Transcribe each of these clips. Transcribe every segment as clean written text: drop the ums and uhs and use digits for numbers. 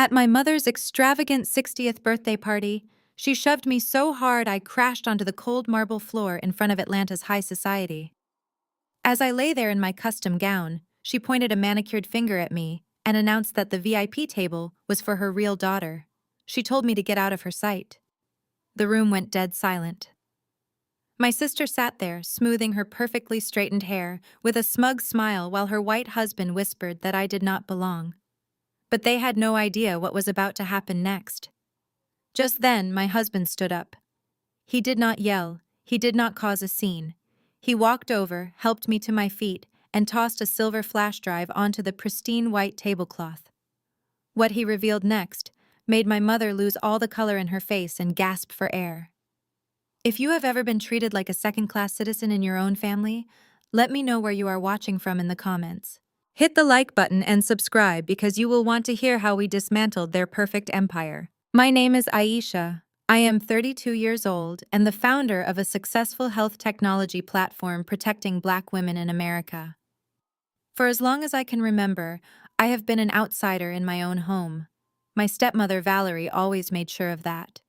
At my mother's extravagant 60th birthday party, she shoved me so hard I crashed onto the cold marble floor in front of Atlanta's high society. As I lay there in my custom gown, she pointed a manicured finger at me and announced that the VIP table was for her real daughter. She told me to get out of her sight. The room went dead silent. My sister sat there, smoothing her perfectly straightened hair, with a smug smile while her white husband whispered that I did not belong. But they had no idea what was about to happen next. Just then, my husband stood up. He did not yell, he did not cause a scene. He walked over, helped me to my feet, and tossed a silver flash drive onto the pristine white tablecloth. What he revealed next made my mother lose all the color in her face and gasp for air. If you have ever been treated like a second-class citizen in your own family, let me know where you are watching from in the comments. Hit the like button and subscribe because you will want to hear how we dismantled their perfect empire. My name is Aisha. I am 32 years old and the founder of a successful health technology platform protecting Black women in America. For as long as I can remember, I have been an outsider in my own home. My stepmother Valerie always made sure of that.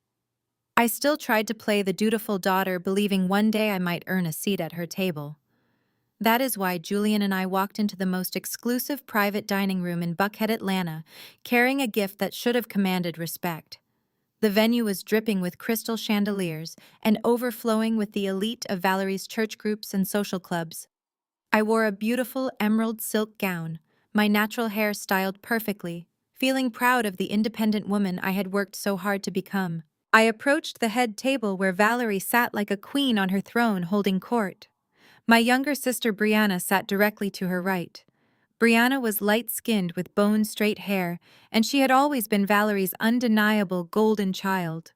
I still tried to play the dutiful daughter, believing one day I might earn a seat at her table. That is why Julian and I walked into the most exclusive private dining room in Buckhead, Atlanta, carrying a gift that should have commanded respect. The venue was dripping with crystal chandeliers and overflowing with the elite of Valerie's church groups and social clubs. I wore a beautiful emerald silk gown, my natural hair styled perfectly, feeling proud of the independent woman I had worked so hard to become. I approached the head table where Valerie sat like a queen on her throne holding court. My younger sister Brianna sat directly to her right. Brianna was light-skinned with bone-straight hair, and she had always been Valerie's undeniable golden child.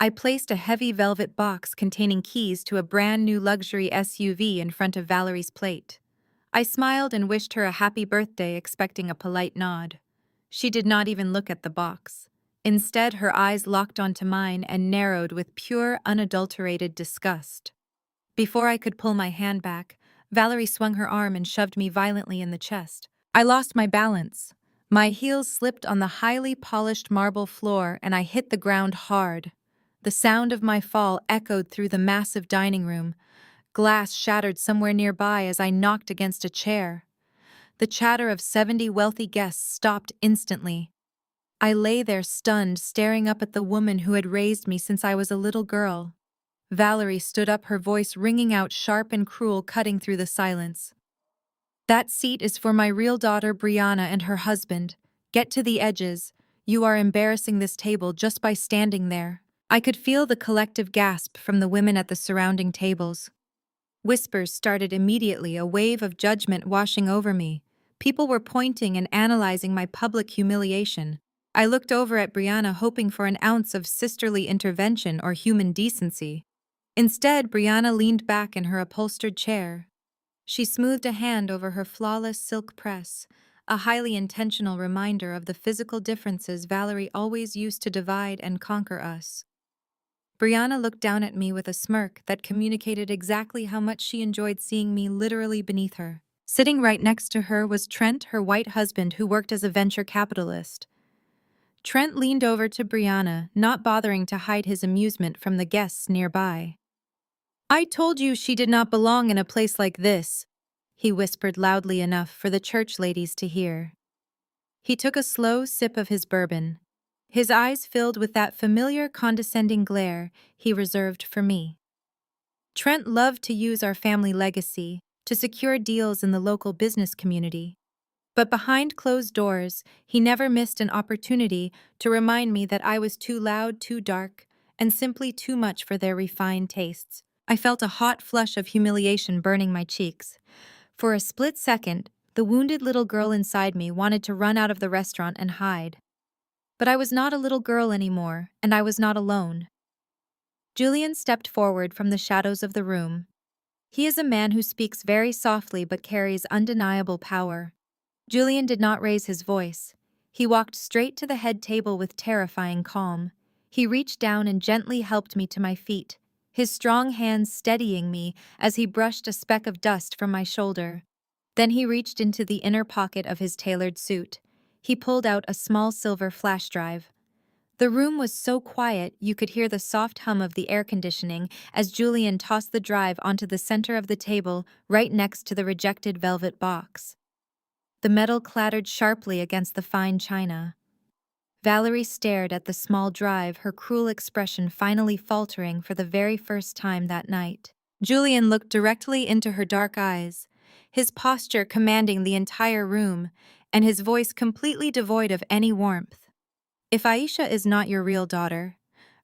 I placed a heavy velvet box containing keys to a brand-new luxury SUV in front of Valerie's plate. I smiled and wished her a happy birthday, expecting a polite nod. She did not even look at the box. Instead, her eyes locked onto mine and narrowed with pure, unadulterated disgust. Before I could pull my hand back, Valerie swung her arm and shoved me violently in the chest. I lost my balance. My heels slipped on the highly polished marble floor and I hit the ground hard. The sound of my fall echoed through the massive dining room. Glass shattered somewhere nearby as I knocked against a chair. The chatter of 70 wealthy guests stopped instantly. I lay there stunned, staring up at the woman who had raised me since I was a little girl. Valerie stood up, her voice ringing out sharp and cruel, cutting through the silence. "That seat is for my real daughter Brianna and her husband. Get to the edges. You are embarrassing this table just by standing there." I could feel the collective gasp from the women at the surrounding tables. Whispers started immediately, a wave of judgment washing over me. People were pointing and analyzing my public humiliation. I looked over at Brianna, hoping for an ounce of sisterly intervention or human decency. Instead, Brianna leaned back in her upholstered chair. She smoothed a hand over her flawless silk press, a highly intentional reminder of the physical differences Valerie always used to divide and conquer us. Brianna looked down at me with a smirk that communicated exactly how much she enjoyed seeing me literally beneath her. Sitting right next to her was Trent, her white husband, who worked as a venture capitalist. Trent leaned over to Brianna, not bothering to hide his amusement from the guests nearby. "I told you she did not belong in a place like this," he whispered loudly enough for the church ladies to hear. He took a slow sip of his bourbon. His eyes filled with that familiar condescending glare he reserved for me. Trent loved to use our family legacy to secure deals in the local business community. But behind closed doors, he never missed an opportunity to remind me that I was too loud, too dark, and simply too much for their refined tastes. I felt a hot flush of humiliation burning my cheeks. For a split second, the wounded little girl inside me wanted to run out of the restaurant and hide. But I was not a little girl anymore, and I was not alone. Julian stepped forward from the shadows of the room. He is a man who speaks very softly but carries undeniable power. Julian did not raise his voice. He walked straight to the head table with terrifying calm. He reached down and gently helped me to my feet, his strong hands steadying me as he brushed a speck of dust from my shoulder. Then he reached into the inner pocket of his tailored suit. He pulled out a small silver flash drive. The room was so quiet you could hear the soft hum of the air conditioning as Julian tossed the drive onto the center of the table right next to the rejected velvet box. The metal clattered sharply against the fine china. Valerie stared at the small drive, her cruel expression finally faltering for the very first time that night. Julian looked directly into her dark eyes, his posture commanding the entire room, and his voice completely devoid of any warmth. "If Aisha is not your real daughter,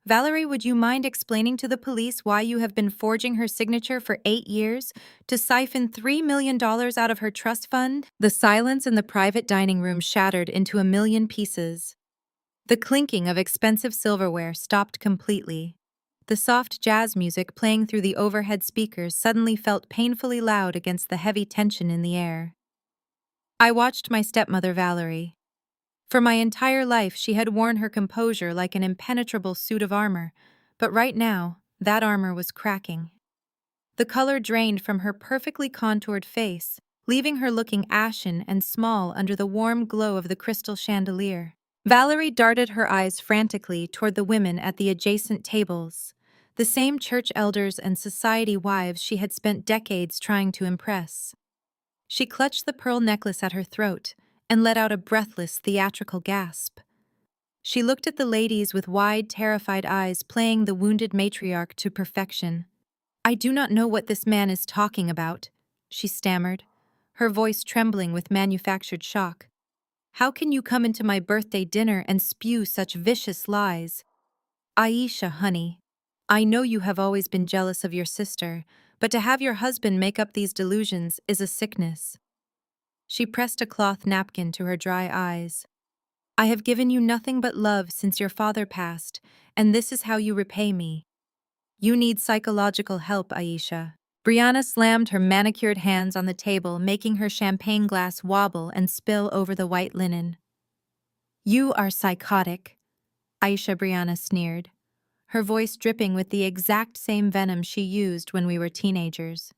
Valerie, would you mind explaining to the police why you have been forging her signature for 8 years to siphon $3 million out of her trust fund?" The silence in the private dining room shattered into a million pieces. The clinking of expensive silverware stopped completely. The soft jazz music playing through the overhead speakers suddenly felt painfully loud against the heavy tension in the air. I watched my stepmother Valerie. For my entire life, she had worn her composure like an impenetrable suit of armor, but right now, that armor was cracking. The color drained from her perfectly contoured face, leaving her looking ashen and small under the warm glow of the crystal chandelier. Valerie darted her eyes frantically toward the women at the adjacent tables, the same church elders and society wives she had spent decades trying to impress. She clutched the pearl necklace at her throat and let out a breathless, theatrical gasp. She looked at the ladies with wide, terrified eyes, playing the wounded matriarch to perfection. "I do not know what this man is talking about," she stammered, her voice trembling with manufactured shock. "How can you come into my birthday dinner and spew such vicious lies? Aisha, honey, I know you have always been jealous of your sister, but to have your husband make up these delusions is a sickness." She pressed a cloth napkin to her dry eyes. "I have given you nothing but love since your father passed, and this is how you repay me. You need psychological help, Aisha." Brianna slammed her manicured hands on the table, making her champagne glass wobble and spill over the white linen. "You are psychotic," Aisha Brianna sneered, her voice dripping with the exact same venom she used when we were teenagers.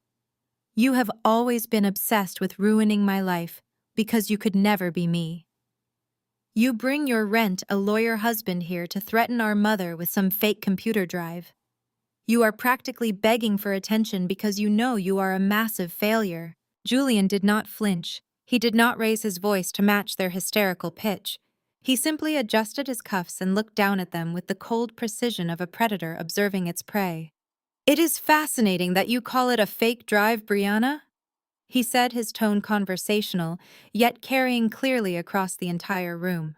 "You have always been obsessed with ruining my life because you could never be me. You bring your a lawyer husband here to threaten our mother with some fake computer drive. You are practically begging for attention because you know you are a massive failure." Julian did not flinch. He did not raise his voice to match their hysterical pitch. He simply adjusted his cuffs and looked down at them with the cold precision of a predator observing its prey. "It is fascinating that you call it a fake drive, Brianna," he said, his tone conversational, yet carrying clearly across the entire room.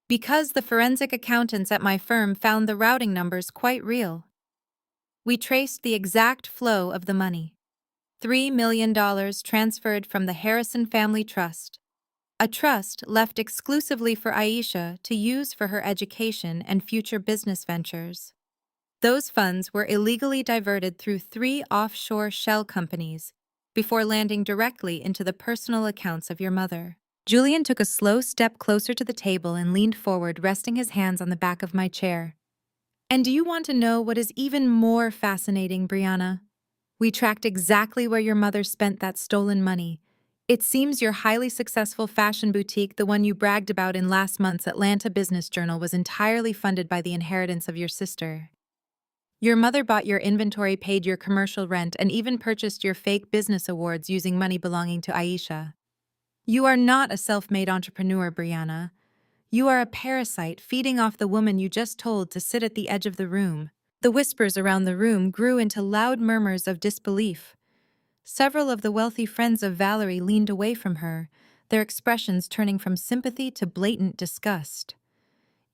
"Because the forensic accountants at my firm found the routing numbers quite real. We traced the exact flow of the money. $3 million transferred from the Harrison Family Trust, a trust left exclusively for Aisha to use for her education and future business ventures. Those funds were illegally diverted through 3 offshore shell companies before landing directly into the personal accounts of your mother." Julian took a slow step closer to the table and leaned forward, resting his hands on the back of my chair. "And do you want to know what is even more fascinating, Brianna? We tracked exactly where your mother spent that stolen money. It seems your highly successful fashion boutique, the one you bragged about in last month's Atlanta Business Journal, was entirely funded by the inheritance of your sister. Your mother bought your inventory, paid your commercial rent, and even purchased your fake business awards using money belonging to Aisha. You are not a self-made entrepreneur, Brianna. You are a parasite feeding off the woman you just told to sit at the edge of the room." The whispers around the room grew into loud murmurs of disbelief. Several of the wealthy friends of Valerie leaned away from her, their expressions turning from sympathy to blatant disgust.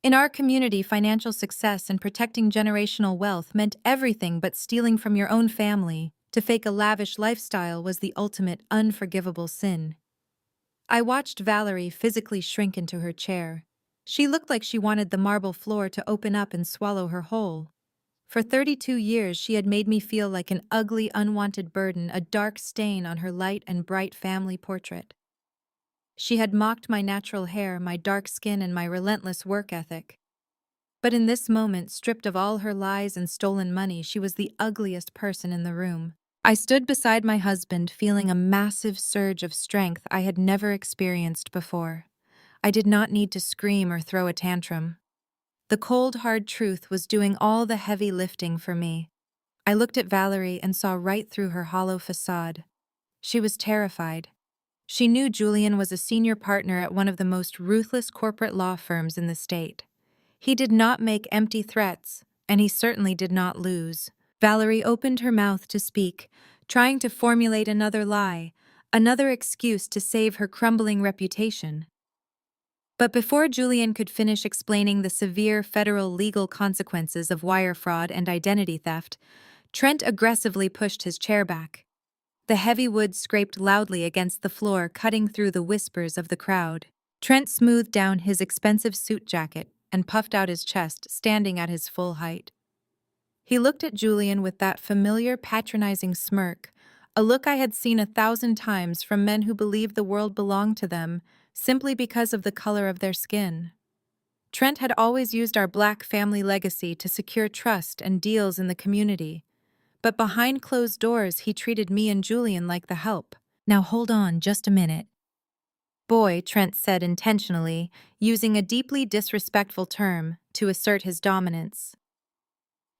In our community, financial success and protecting generational wealth meant everything but stealing from your own family. To fake a lavish lifestyle was the ultimate unforgivable sin. I watched Valerie physically shrink into her chair. She looked like she wanted the marble floor to open up and swallow her whole. For 32 years, she had made me feel like an ugly, unwanted burden, a dark stain on her light and bright family portrait. She had mocked my natural hair, my dark skin, and my relentless work ethic. But in this moment, stripped of all her lies and stolen money, she was the ugliest person in the room. I stood beside my husband, feeling a massive surge of strength I had never experienced before. I did not need to scream or throw a tantrum. The cold, hard truth was doing all the heavy lifting for me. I looked at Valerie and saw right through her hollow facade. She was terrified. She knew Julian was a senior partner at one of the most ruthless corporate law firms in the state. He did not make empty threats, and he certainly did not lose. Valerie opened her mouth to speak, trying to formulate another lie, another excuse to save her crumbling reputation. But before Julian could finish explaining the severe federal legal consequences of wire fraud and identity theft, Trent aggressively pushed his chair back. The heavy wood scraped loudly against the floor, cutting through the whispers of the crowd. Trent smoothed down his expensive suit jacket and puffed out his chest, standing at his full height. He looked at Julian with that familiar, patronizing smirk, a look I had seen 1,000 times from men who believed the world belonged to them simply because of the color of their skin. Trent had always used our black family legacy to secure trust and deals in the community. But behind closed doors, he treated me and Julian like the help. Now hold on just a minute. Boy, Trent said intentionally, using a deeply disrespectful term to assert his dominance.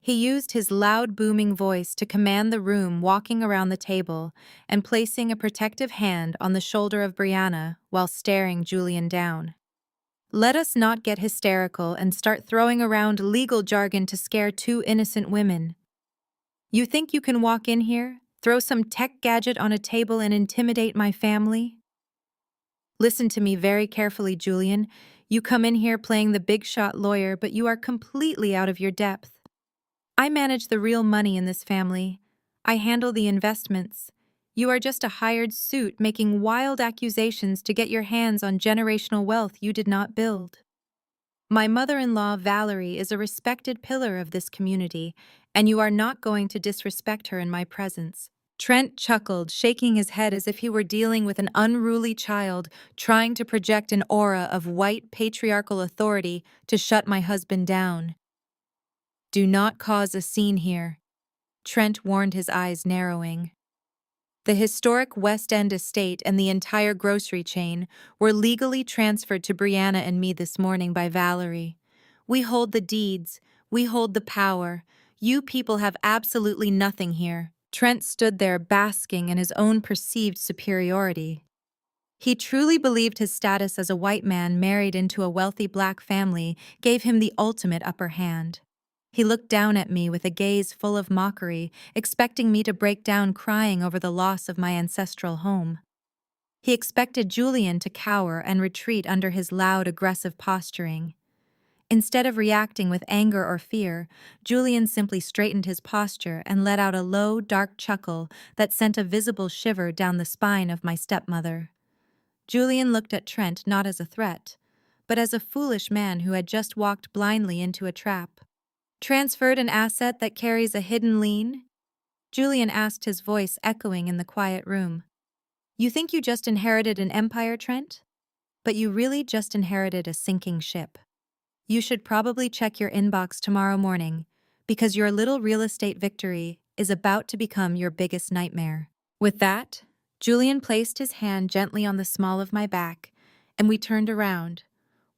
He used his loud, booming voice to command the room, walking around the table and placing a protective hand on the shoulder of Brianna while staring Julian down. Let us not get hysterical and start throwing around legal jargon to scare two innocent women. You think you can walk in here, throw some tech gadget on a table and intimidate my family? Listen to me very carefully, Julian. You come in here playing the big shot lawyer, but you are completely out of your depth. I manage the real money in this family. I handle the investments. You are just a hired suit making wild accusations to get your hands on generational wealth you did not build. My mother-in-law, Valerie, is a respected pillar of this community, and you are not going to disrespect her in my presence. Trent chuckled, shaking his head as if he were dealing with an unruly child trying to project an aura of white patriarchal authority to shut my husband down. Do not cause a scene here, Trent warned, his eyes narrowing. The historic West End estate and the entire grocery chain were legally transferred to Brianna and me this morning by Valerie. We hold the deeds. We hold the power. You people have absolutely nothing here. Trent stood there basking in his own perceived superiority. He truly believed his status as a white man married into a wealthy black family gave him the ultimate upper hand. He looked down at me with a gaze full of mockery, expecting me to break down crying over the loss of my ancestral home. He expected Julian to cower and retreat under his loud, aggressive posturing. Instead of reacting with anger or fear, Julian simply straightened his posture and let out a low, dark chuckle that sent a visible shiver down the spine of my stepmother. Julian looked at Trent not as a threat, but as a foolish man who had just walked blindly into a trap. Transferred an asset that carries a hidden lien? Julian asked, his voice echoing in the quiet room. You think you just inherited an empire, Trent? But you really just inherited a sinking ship. You should probably check your inbox tomorrow morning, because your little real estate victory is about to become your biggest nightmare. With that, Julian placed his hand gently on the small of my back, and we turned around,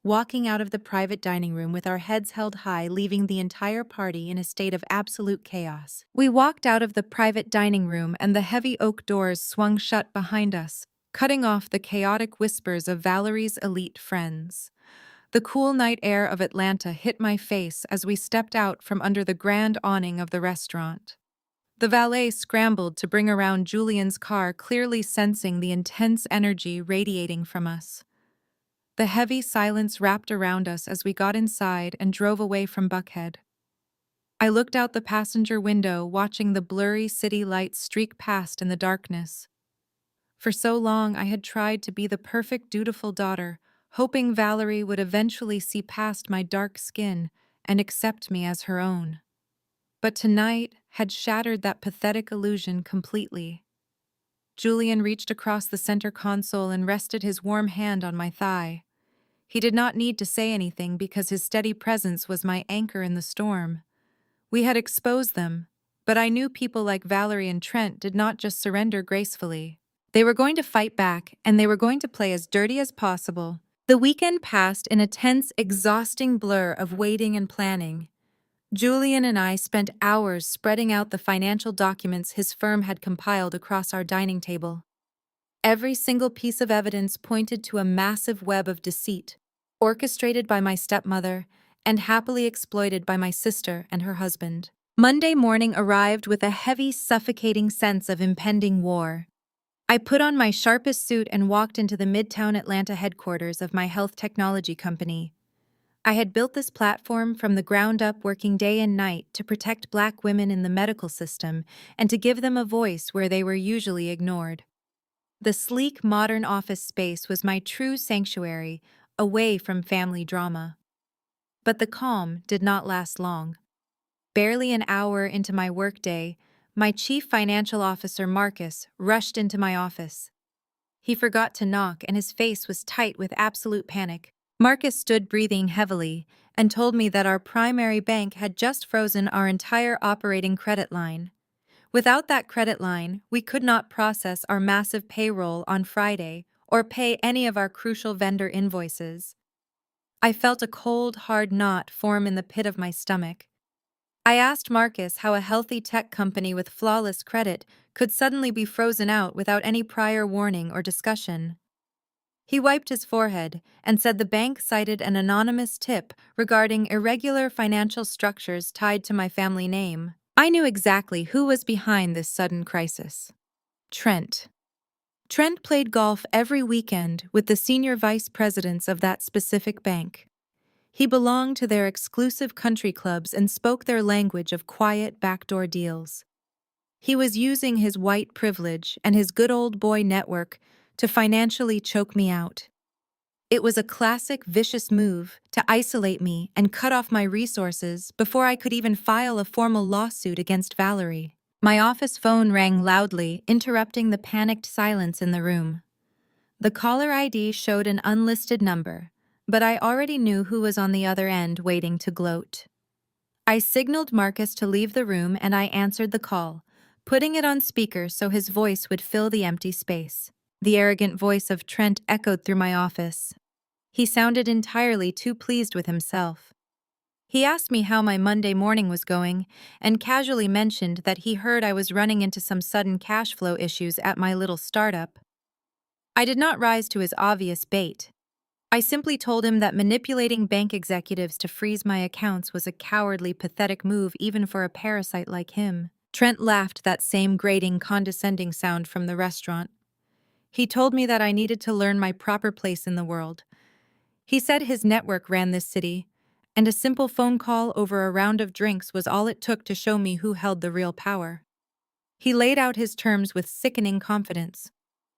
walking out of the private dining room with our heads held high, leaving the entire party in a state of absolute chaos. We walked out of the private dining room and the heavy oak doors swung shut behind us, cutting off the chaotic whispers of Valerie's elite friends. The cool night air of Atlanta hit my face as we stepped out from under the grand awning of the restaurant. The valet scrambled to bring around Julian's car, clearly sensing the intense energy radiating from us. The heavy silence wrapped around us as we got inside and drove away from Buckhead. I looked out the passenger window, watching the blurry city lights streak past in the darkness. For so long, I had tried to be the perfect, dutiful daughter, hoping Valerie would eventually see past my dark skin and accept me as her own. But tonight had shattered that pathetic illusion completely. Julian reached across the center console and rested his warm hand on my thigh. He did not need to say anything because his steady presence was my anchor in the storm. We had exposed them, but I knew people like Valerie and Trent did not just surrender gracefully. They were going to fight back, and they were going to play as dirty as possible. The weekend passed in a tense, exhausting blur of waiting and planning. Julian and I spent hours spreading out the financial documents his firm had compiled across our dining table. Every single piece of evidence pointed to a massive web of deceit, orchestrated by my stepmother and happily exploited by my sister and her husband. Monday morning arrived with a heavy, suffocating sense of impending war. I put on my sharpest suit and walked into the Midtown Atlanta headquarters of my health technology company. I had built this platform from the ground up, working day and night to protect Black women in the medical system and to give them a voice where they were usually ignored. The sleek, modern office space was my true sanctuary, away from family drama. But the calm did not last long. Barely an hour into my workday, my chief financial officer, Marcus, rushed into my office. He forgot to knock, and his face was tight with absolute panic. Marcus stood breathing heavily and told me that our primary bank had just frozen our entire operating credit line. Without that credit line, we could not process our massive payroll on Friday or pay any of our crucial vendor invoices. I felt a cold, hard knot form in the pit of my stomach. I asked Marcus how a healthy tech company with flawless credit could suddenly be frozen out without any prior warning or discussion. He wiped his forehead and said the bank cited an anonymous tip regarding irregular financial structures tied to my family name. I knew exactly who was behind this sudden crisis. Trent. Trent played golf every weekend with the senior vice presidents of that specific bank. He belonged to their exclusive country clubs and spoke their language of quiet backdoor deals. He was using his white privilege and his good old boy network to financially choke me out. It was a classic vicious move to isolate me and cut off my resources before I could even file a formal lawsuit against Valerie. My office phone rang loudly, interrupting the panicked silence in the room. The caller ID showed an unlisted number, but I already knew who was on the other end waiting to gloat. I signaled Marcus to leave the room and I answered the call, putting it on speaker so his voice would fill the empty space. The arrogant voice of Trent echoed through my office. He sounded entirely too pleased with himself. He asked me how my Monday morning was going and casually mentioned that he heard I was running into some sudden cash flow issues at my little startup. I did not rise to his obvious bait. I simply told him that manipulating bank executives to freeze my accounts was a cowardly, pathetic move even for a parasite like him. Trent laughed, that same grating, condescending sound from the restaurant. He told me that I needed to learn my proper place in the world. He said his network ran this city, and a simple phone call over a round of drinks was all it took to show me who held the real power. He laid out his terms with sickening confidence.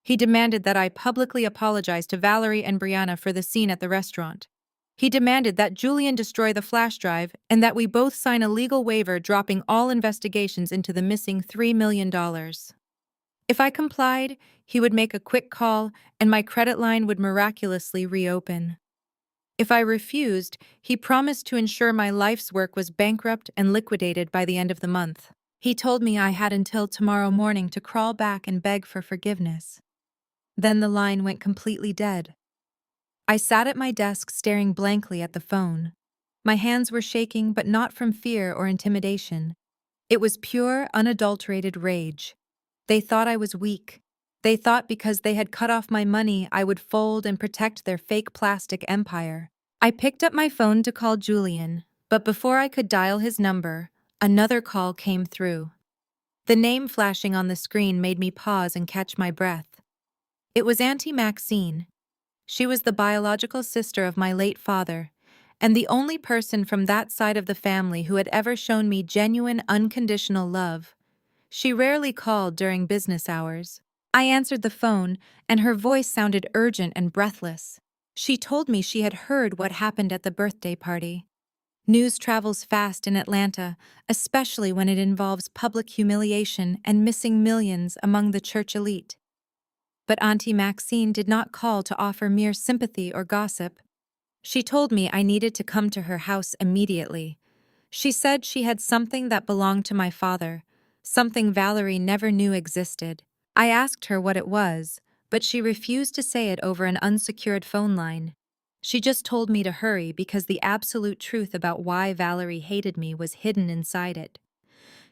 He demanded that I publicly apologize to Valerie and Brianna for the scene at the restaurant. He demanded that Julian destroy the flash drive and that we both sign a legal waiver dropping all investigations into the missing $3 million. If I complied, he would make a quick call and my credit line would miraculously reopen. If I refused, he promised to ensure my life's work was bankrupt and liquidated by the end of the month. He told me I had until tomorrow morning to crawl back and beg for forgiveness. Then the line went completely dead. I sat at my desk staring blankly at the phone. My hands were shaking, but not from fear or intimidation. It was pure, unadulterated rage. They thought I was weak. They thought because they had cut off my money, I would fold and protect their fake plastic empire. I picked up my phone to call Julian, but before I could dial his number, another call came through. The name flashing on the screen made me pause and catch my breath. It was Auntie Maxine. She was the biological sister of my late father, and the only person from that side of the family who had ever shown me genuine, unconditional love. She rarely called during business hours. I answered the phone, and her voice sounded urgent and breathless. She told me she had heard what happened at the birthday party. News travels fast in Atlanta, especially when it involves public humiliation and missing millions among the church elite. But Auntie Maxine did not call to offer mere sympathy or gossip. She told me I needed to come to her house immediately. She said she had something that belonged to my father, something Valerie never knew existed. I asked her what it was, but she refused to say it over an unsecured phone line. She just told me to hurry because the absolute truth about why Valerie hated me was hidden inside it.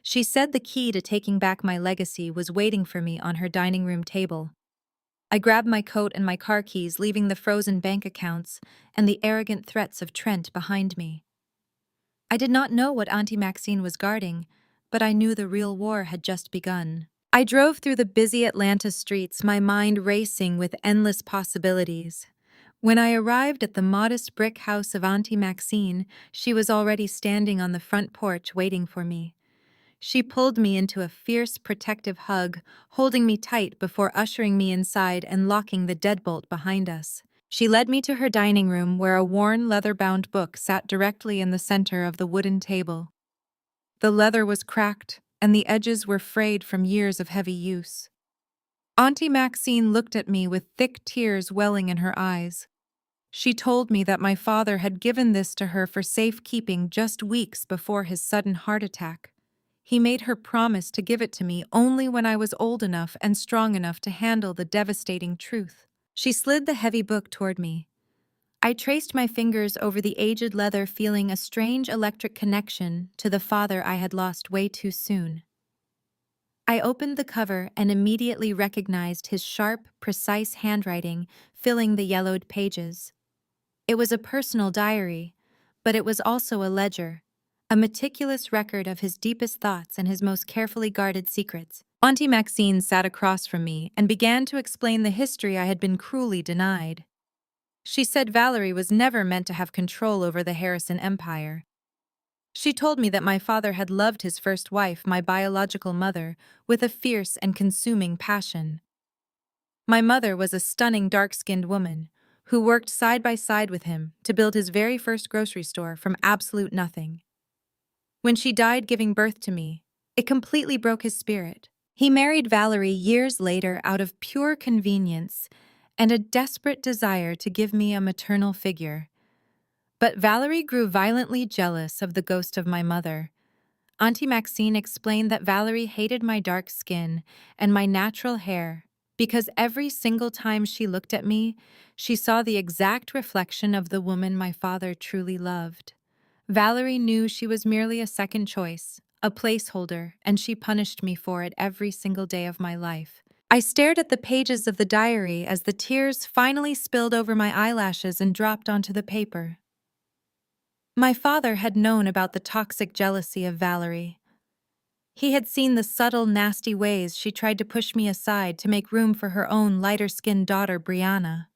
She said the key to taking back my legacy was waiting for me on her dining room table. I grabbed my coat and my car keys, leaving the frozen bank accounts and the arrogant threats of Trent behind me. I did not know what Auntie Maxine was guarding, but I knew the real war had just begun. I drove through the busy Atlanta streets, my mind racing with endless possibilities. When I arrived at the modest brick house of Auntie Maxine, she was already standing on the front porch waiting for me. She pulled me into a fierce, protective hug, holding me tight before ushering me inside and locking the deadbolt behind us. She led me to her dining room where a worn, leather-bound book sat directly in the center of the wooden table. The leather was cracked, and the edges were frayed from years of heavy use. Auntie Maxine looked at me with thick tears welling in her eyes. She told me that my father had given this to her for safekeeping just weeks before his sudden heart attack. He made her promise to give it to me only when I was old enough and strong enough to handle the devastating truth. She slid the heavy book toward me. I traced my fingers over the aged leather, feeling a strange electric connection to the father I had lost way too soon. I opened the cover and immediately recognized his sharp, precise handwriting filling the yellowed pages. It was a personal diary, but it was also a ledger, a meticulous record of his deepest thoughts and his most carefully guarded secrets. Auntie Maxine sat across from me and began to explain the history I had been cruelly denied. She said Valerie was never meant to have control over the Harrison empire. She told me that my father had loved his first wife, my biological mother, with a fierce and consuming passion. My mother was a stunning dark-skinned woman who worked side by side with him to build his very first grocery store from absolute nothing. When she died giving birth to me, it completely broke his spirit. He married Valerie years later out of pure convenience and a desperate desire to give me a maternal figure. But Valerie grew violently jealous of the ghost of my mother. Auntie Maxine explained that Valerie hated my dark skin and my natural hair because every single time she looked at me, she saw the exact reflection of the woman my father truly loved. Valerie knew she was merely a second choice, a placeholder, and she punished me for it every single day of my life. I stared at the pages of the diary as the tears finally spilled over my eyelashes and dropped onto the paper. My father had known about the toxic jealousy of Valerie. He had seen the subtle, nasty ways she tried to push me aside to make room for her own lighter-skinned daughter, Brianna.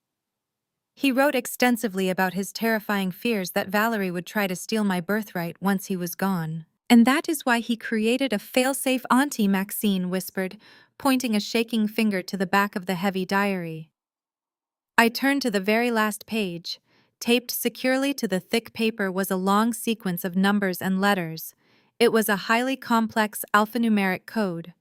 He wrote extensively about his terrifying fears that Valerie would try to steal my birthright once he was gone. And that is why he created a fail-safe. Auntie Maxine whispered, pointing a shaking finger to the back of the heavy diary. I turned to the very last page. Taped securely to the thick paper was a long sequence of numbers and letters. It was a highly complex alphanumeric code.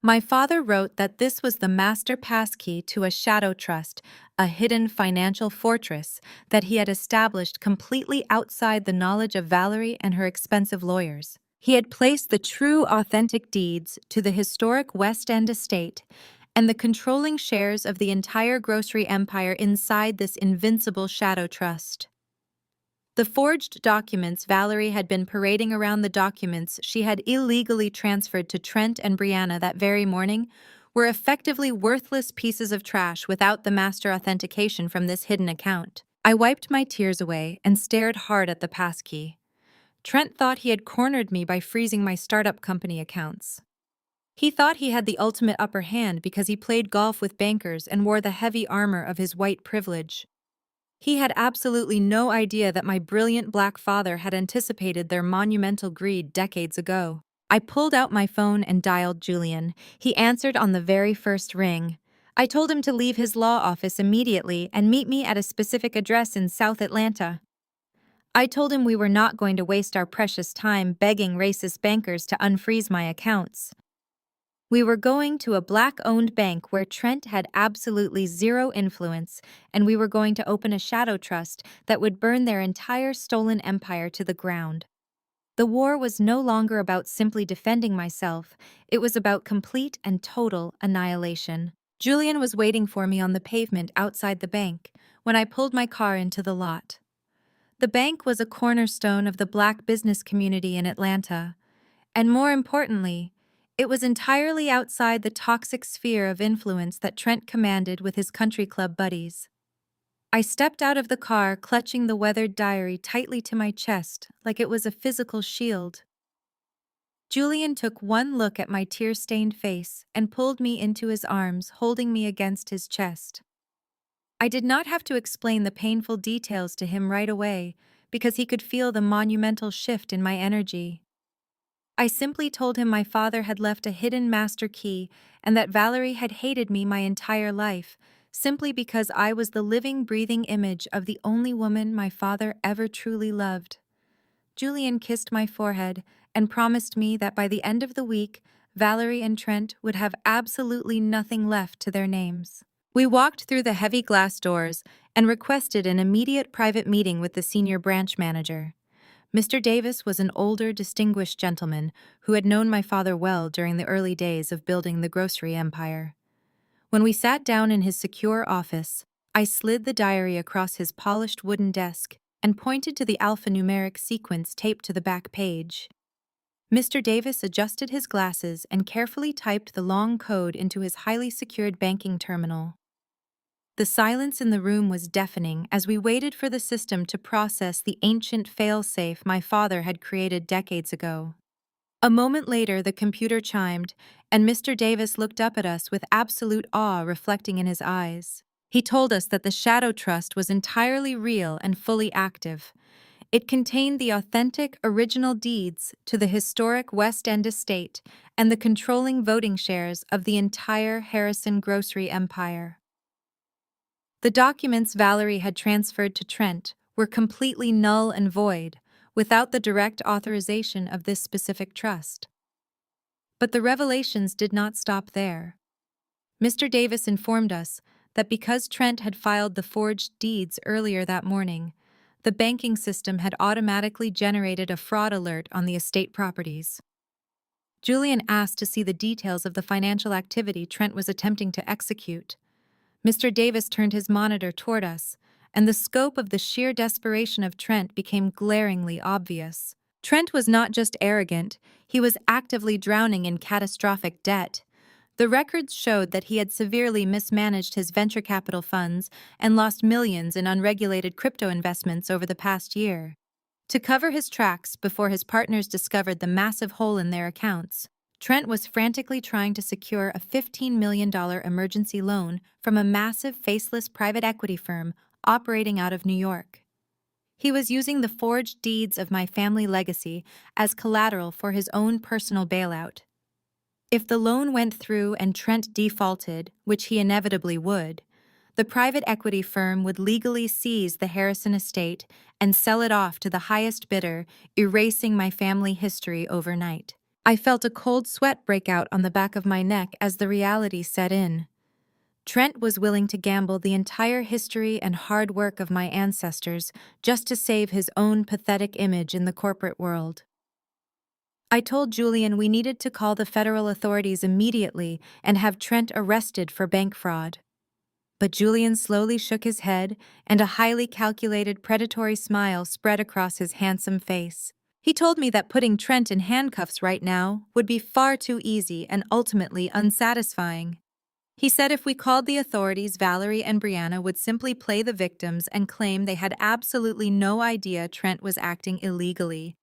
My father wrote that this was the master passkey to a shadow trust, a hidden financial fortress that he had established completely outside the knowledge of Valerie and her expensive lawyers. He had placed the true, authentic deeds to the historic West End estate and the controlling shares of the entire grocery empire inside this invincible shadow trust. The forged documents Valerie had been parading around, the documents she had illegally transferred to Trent and Brianna that very morning, were effectively worthless pieces of trash without the master authentication from this hidden account. I wiped my tears away and stared hard at the passkey. Trent thought he had cornered me by freezing my startup company accounts. He thought he had the ultimate upper hand because he played golf with bankers and wore the heavy armor of his white privilege. He had absolutely no idea that my brilliant black father had anticipated their monumental greed decades ago. I pulled out my phone and dialed Julian. He answered on the very first ring. I told him to leave his law office immediately and meet me at a specific address in South Atlanta. I told him we were not going to waste our precious time begging racist bankers to unfreeze my accounts. We were going to a black-owned bank where Trent had absolutely zero influence, and we were going to open a shadow trust that would burn their entire stolen empire to the ground. The war was no longer about simply defending myself, it was about complete and total annihilation. Julian was waiting for me on the pavement outside the bank when I pulled my car into the lot. The bank was a cornerstone of the Black business community in Atlanta, and more importantly, it was entirely outside the toxic sphere of influence that Trent commanded with his country club buddies. I stepped out of the car, clutching the weathered diary tightly to my chest like it was a physical shield. Julian took one look at my tear-stained face and pulled me into his arms, holding me against his chest. I did not have to explain the painful details to him right away because he could feel the monumental shift in my energy. I simply told him my father had left a hidden master key and that Valerie had hated me my entire life, simply because I was the living, breathing image of the only woman my father ever truly loved. Julian kissed my forehead and promised me that by the end of the week, Valerie and Trent would have absolutely nothing left to their names. We walked through the heavy glass doors and requested an immediate private meeting with the senior branch manager. Mr. Davis was an older, distinguished gentleman who had known my father well during the early days of building the grocery empire. When we sat down in his secure office, I slid the diary across his polished wooden desk and pointed to the alphanumeric sequence taped to the back page. Mr. Davis adjusted his glasses and carefully typed the long code into his highly secured banking terminal. The silence in the room was deafening as we waited for the system to process the ancient fail-safe my father had created decades ago. A moment later, the computer chimed, and Mr. Davis looked up at us with absolute awe reflecting in his eyes. He told us that the Shadow Trust was entirely real and fully active. It contained the authentic, original deeds to the historic West End estate and the controlling voting shares of the entire Harrison grocery empire. The documents Valerie had transferred to Trent were completely null and void, without the direct authorization of this specific trust. But the revelations did not stop there. Mr. Davis informed us that because Trent had filed the forged deeds earlier that morning, the banking system had automatically generated a fraud alert on the estate properties. Julian asked to see the details of the financial activity Trent was attempting to execute. Mr. Davis turned his monitor toward us, and the scope of the sheer desperation of Trent became glaringly obvious. Trent was not just arrogant, he was actively drowning in catastrophic debt. The records showed that he had severely mismanaged his venture capital funds and lost millions in unregulated crypto investments over the past year. To cover his tracks before his partners discovered the massive hole in their accounts, Trent was frantically trying to secure a $15 million emergency loan from a massive faceless private equity firm operating out of New York. He was using the forged deeds of my family legacy as collateral for his own personal bailout. If the loan went through and Trent defaulted, which he inevitably would, the private equity firm would legally seize the Harrison estate and sell it off to the highest bidder, erasing my family history overnight. I felt a cold sweat break out on the back of my neck as the reality set in. Trent was willing to gamble the entire history and hard work of my ancestors just to save his own pathetic image in the corporate world. I told Julian we needed to call the federal authorities immediately and have Trent arrested for bank fraud. But Julian slowly shook his head, and a highly calculated predatory smile spread across his handsome face. He told me that putting Trent in handcuffs right now would be far too easy and ultimately unsatisfying. He said if we called the authorities, Valerie and Brianna would simply play the victims and claim they had absolutely no idea Trent was acting illegally.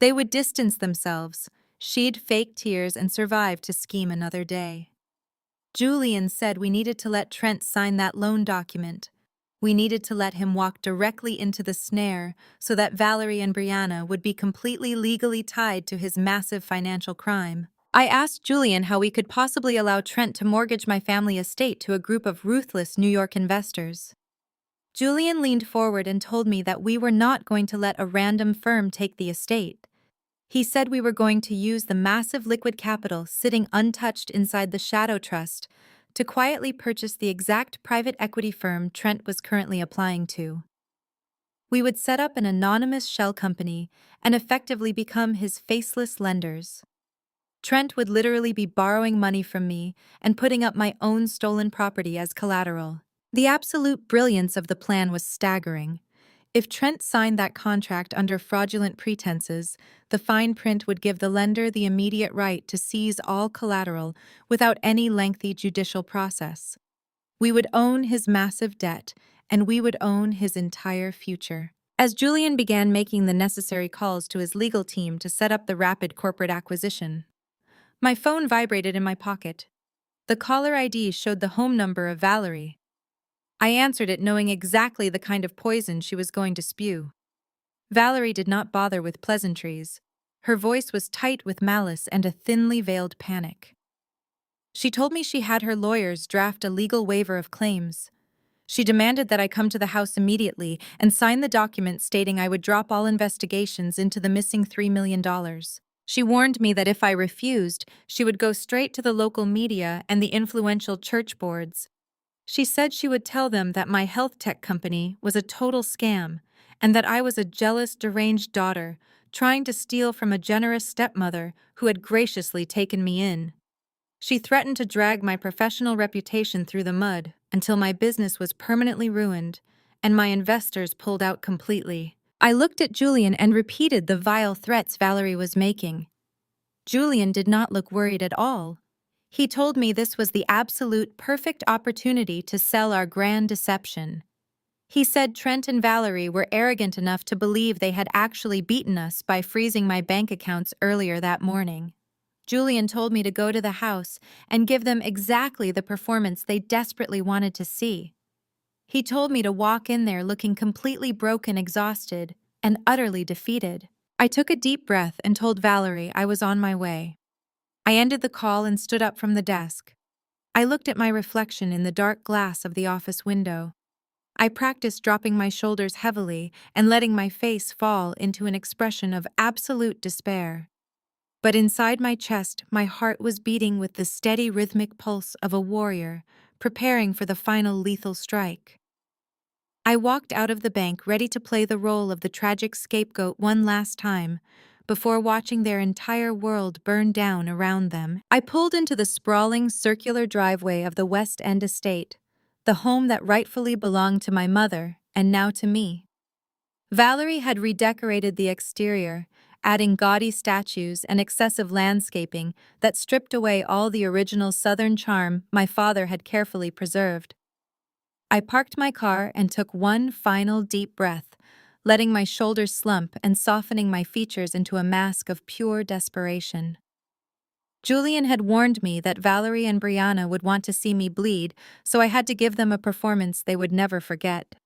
They would distance themselves, she'd fake tears and survive to scheme another day. Julian said we needed to let Trent sign that loan document. We needed to let him walk directly into the snare so that Valerie and Brianna would be completely legally tied to his massive financial crime. I asked Julian how we could possibly allow Trent to mortgage my family estate to a group of ruthless New York investors. Julian leaned forward and told me that we were not going to let a random firm take the estate. He said we were going to use the massive liquid capital sitting untouched inside the Shadow Trust to quietly purchase the exact private equity firm Trent was currently applying to. We would set up an anonymous shell company and effectively become his faceless lenders. Trent would literally be borrowing money from me and putting up my own stolen property as collateral. The absolute brilliance of the plan was staggering. If Trent signed that contract under fraudulent pretenses, the fine print would give the lender the immediate right to seize all collateral without any lengthy judicial process. We would own his massive debt, and we would own his entire future. As Julian began making the necessary calls to his legal team to set up the rapid corporate acquisition, my phone vibrated in my pocket. The caller ID showed the home number of Valerie. I answered it knowing exactly the kind of poison she was going to spew. Valerie did not bother with pleasantries. Her voice was tight with malice and a thinly veiled panic. She told me she had her lawyers draft a legal waiver of claims. She demanded that I come to the house immediately and sign the document stating I would drop all investigations into the missing $3 million. She warned me that if I refused, she would go straight to the local media and the influential church boards. She said she would tell them that my health tech company was a total scam and that I was a jealous, deranged daughter trying to steal from a generous stepmother who had graciously taken me in. She threatened to drag my professional reputation through the mud until my business was permanently ruined and my investors pulled out completely. I looked at Julian and repeated the vile threats Valerie was making. Julian did not look worried at all. He told me this was the absolute perfect opportunity to sell our grand deception. He said Trent and Valerie were arrogant enough to believe they had actually beaten us by freezing my bank accounts earlier that morning. Julian told me to go to the house and give them exactly the performance they desperately wanted to see. He told me to walk in there looking completely broken, exhausted, and utterly defeated. I took a deep breath and told Valerie I was on my way. I ended the call and stood up from the desk. I looked at my reflection in the dark glass of the office window. I practiced dropping my shoulders heavily and letting my face fall into an expression of absolute despair. But inside my chest, my heart was beating with the steady rhythmic pulse of a warrior, preparing for the final lethal strike. I walked out of the bank ready to play the role of the tragic scapegoat one last time, before watching their entire world burn down around them. I pulled into the sprawling circular driveway of the West End estate, the home that rightfully belonged to my mother and now to me. Valerie had redecorated the exterior, adding gaudy statues and excessive landscaping that stripped away all the original Southern charm my father had carefully preserved. I parked my car and took one final deep breath, letting my shoulders slump and softening my features into a mask of pure desperation. Julian had warned me that Valerie and Brianna would want to see me bleed, so I had to give them a performance they would never forget.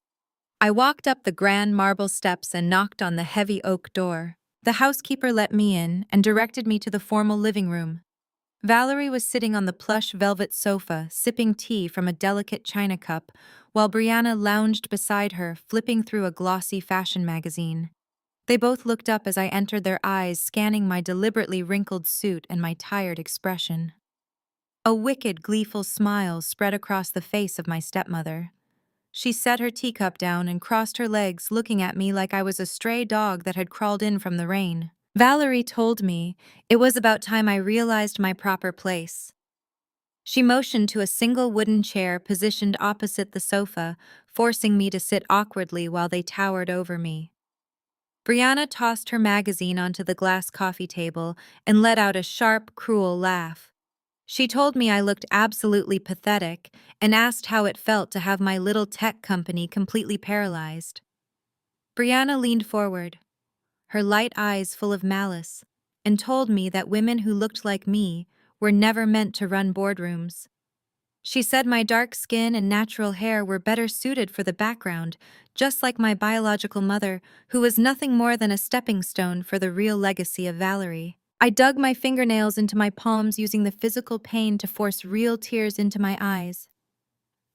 I walked up the grand marble steps and knocked on the heavy oak door. The housekeeper let me in and directed me to the formal living room. Valerie was sitting on the plush velvet sofa, sipping tea from a delicate china cup, while Brianna lounged beside her, flipping through a glossy fashion magazine. They both looked up as I entered, their eyes scanning my deliberately wrinkled suit and my tired expression. A wicked, gleeful smile spread across the face of my stepmother. She set her teacup down and crossed her legs, looking at me like I was a stray dog that had crawled in from the rain. Valerie told me it was about time I realized my proper place. She motioned to a single wooden chair positioned opposite the sofa, forcing me to sit awkwardly while they towered over me. Brianna tossed her magazine onto the glass coffee table and let out a sharp, cruel laugh. She told me I looked absolutely pathetic and asked how it felt to have my little tech company completely paralyzed. Brianna leaned forward, her light eyes full of malice, and told me that women who looked like me were never meant to run boardrooms. She said my dark skin and natural hair were better suited for the background, just like my biological mother, who was nothing more than a stepping stone for the real legacy of Valerie. I dug my fingernails into my palms, using the physical pain to force real tears into my eyes.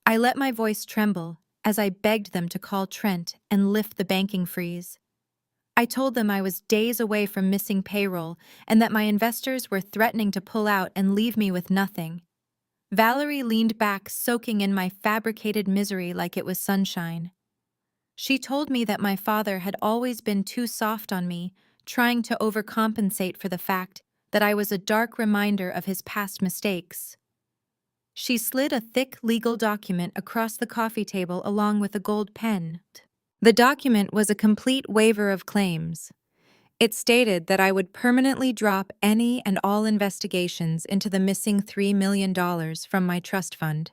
I let my voice tremble as I begged them to call Trent and lift the banking freeze. I told them I was days away from missing payroll and that my investors were threatening to pull out and leave me with nothing. Valerie leaned back, soaking in my fabricated misery like it was sunshine. She told me that my father had always been too soft on me, trying to overcompensate for the fact that I was a dark reminder of his past mistakes. She slid a thick legal document across the coffee table along with a gold pen. The document was a complete waiver of claims. It stated that I would permanently drop any and all investigations into the missing $3 million from my trust fund.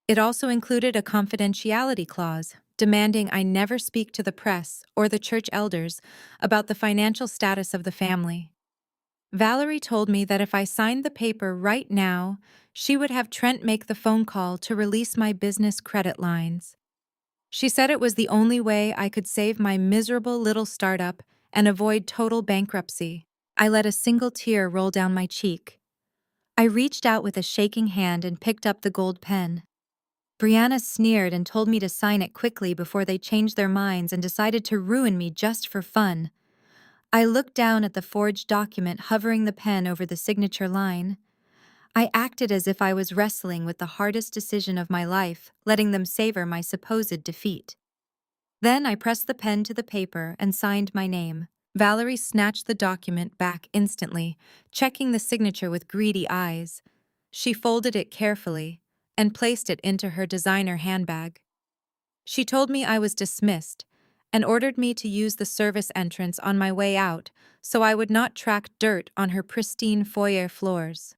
It also included a confidentiality clause demanding I never speak to the press or the church elders about the financial status of the family. Valerie told me that if I signed the paper right now, she would have Trent make the phone call to release my business credit lines. She said it was the only way I could save my miserable little startup and avoid total bankruptcy. I let a single tear roll down my cheek. I reached out with a shaking hand and picked up the gold pen. Brianna sneered and told me to sign it quickly before they changed their minds and decided to ruin me just for fun. I looked down at the forged document, hovering the pen over the signature line. I acted as if I was wrestling with the hardest decision of my life, letting them savor my supposed defeat. Then I pressed the pen to the paper and signed my name. Valerie snatched the document back instantly, checking the signature with greedy eyes. She folded it carefully and placed it into her designer handbag. She told me I was dismissed and ordered me to use the service entrance on my way out so I would not track dirt on her pristine foyer floors.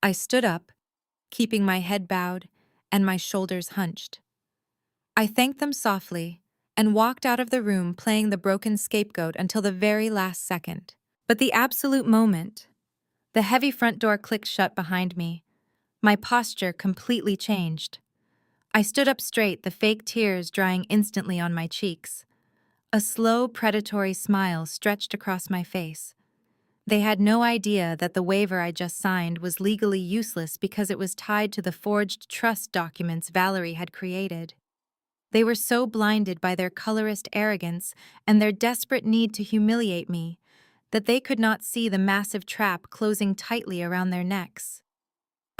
I stood up, keeping my head bowed and my shoulders hunched. I thanked them softly and walked out of the room playing the broken scapegoat until the very last second. But the absolute moment, the heavy front door clicked shut behind me, my posture completely changed. I stood up straight, the fake tears drying instantly on my cheeks. A slow, predatory smile stretched across my face. They had no idea that the waiver I just signed was legally useless because it was tied to the forged trust documents Valerie had created. They were so blinded by their colorist arrogance and their desperate need to humiliate me that they could not see the massive trap closing tightly around their necks.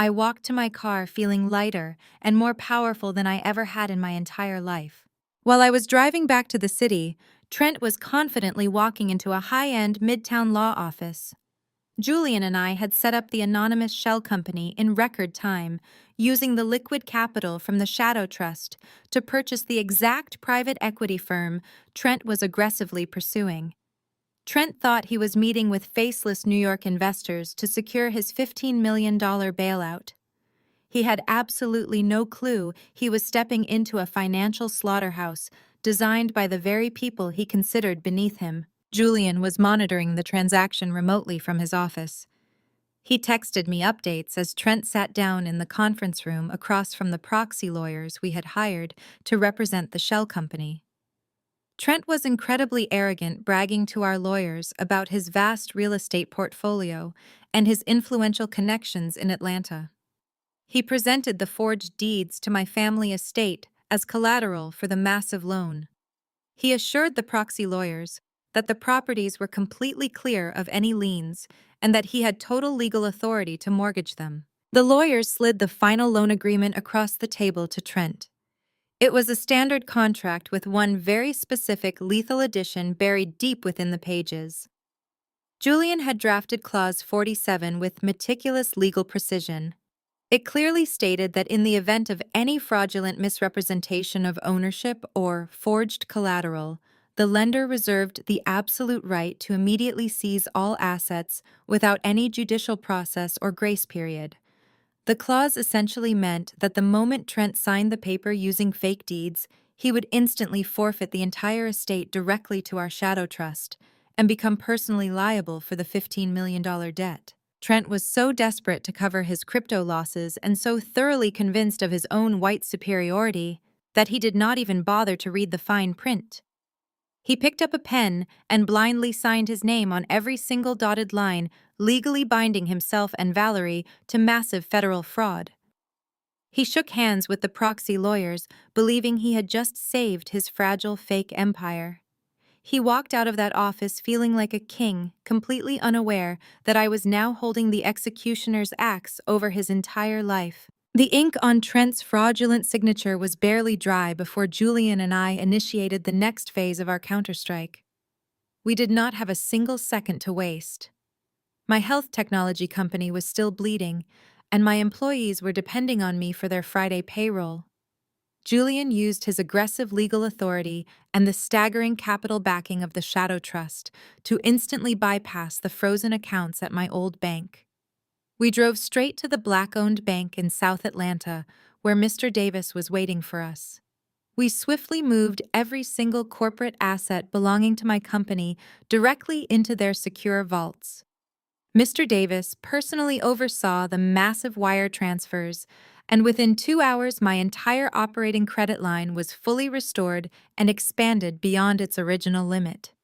I walked to my car feeling lighter and more powerful than I ever had in my entire life. While I was driving back to the city, Trent was confidently walking into a high-end midtown law office. Julian and I had set up the anonymous shell company in record time, using the liquid capital from the Shadow Trust to purchase the exact private equity firm Trent was aggressively pursuing. Trent thought he was meeting with faceless New York investors to secure his $15 million bailout. He had absolutely no clue he was stepping into a financial slaughterhouse designed by the very people he considered beneath him. Julian was monitoring the transaction remotely from his office. He texted me updates as Trent sat down in the conference room across from the proxy lawyers we had hired to represent the shell company. Trent was incredibly arrogant, bragging to our lawyers about his vast real estate portfolio and his influential connections in Atlanta. He presented the forged deeds to my family estate as collateral for the massive loan. He assured the proxy lawyers that the properties were completely clear of any liens and that he had total legal authority to mortgage them. The lawyers slid the final loan agreement across the table to Trent. It was a standard contract with one very specific lethal addition buried deep within the pages. Julian had drafted Clause 47 with meticulous legal precision. It clearly stated that in the event of any fraudulent misrepresentation of ownership or forged collateral, the lender reserved the absolute right to immediately seize all assets without any judicial process or grace period. The clause essentially meant that the moment Trent signed the paper using fake deeds, he would instantly forfeit the entire estate directly to our Shadow Trust and become personally liable for the $15 million debt. Trent was so desperate to cover his crypto losses and so thoroughly convinced of his own white superiority that he did not even bother to read the fine print. He picked up a pen and blindly signed his name on every single dotted line, legally binding himself and Valerie to massive federal fraud. He shook hands with the proxy lawyers, believing he had just saved his fragile fake empire. He walked out of that office feeling like a king, completely unaware that I was now holding the executioner's axe over his entire life. The ink on Trent's fraudulent signature was barely dry before Julian and I initiated the next phase of our counterstrike. We did not have a single second to waste. My health technology company was still bleeding, and my employees were depending on me for their Friday payroll. Julian used his aggressive legal authority and the staggering capital backing of the Shadow Trust to instantly bypass the frozen accounts at my old bank. We drove straight to the Black-owned bank in South Atlanta, where Mr. Davis was waiting for us. We swiftly moved every single corporate asset belonging to my company directly into their secure vaults. Mr. Davis personally oversaw the massive wire transfers, and within 2 hours my entire operating credit line was fully restored and expanded beyond its original limit.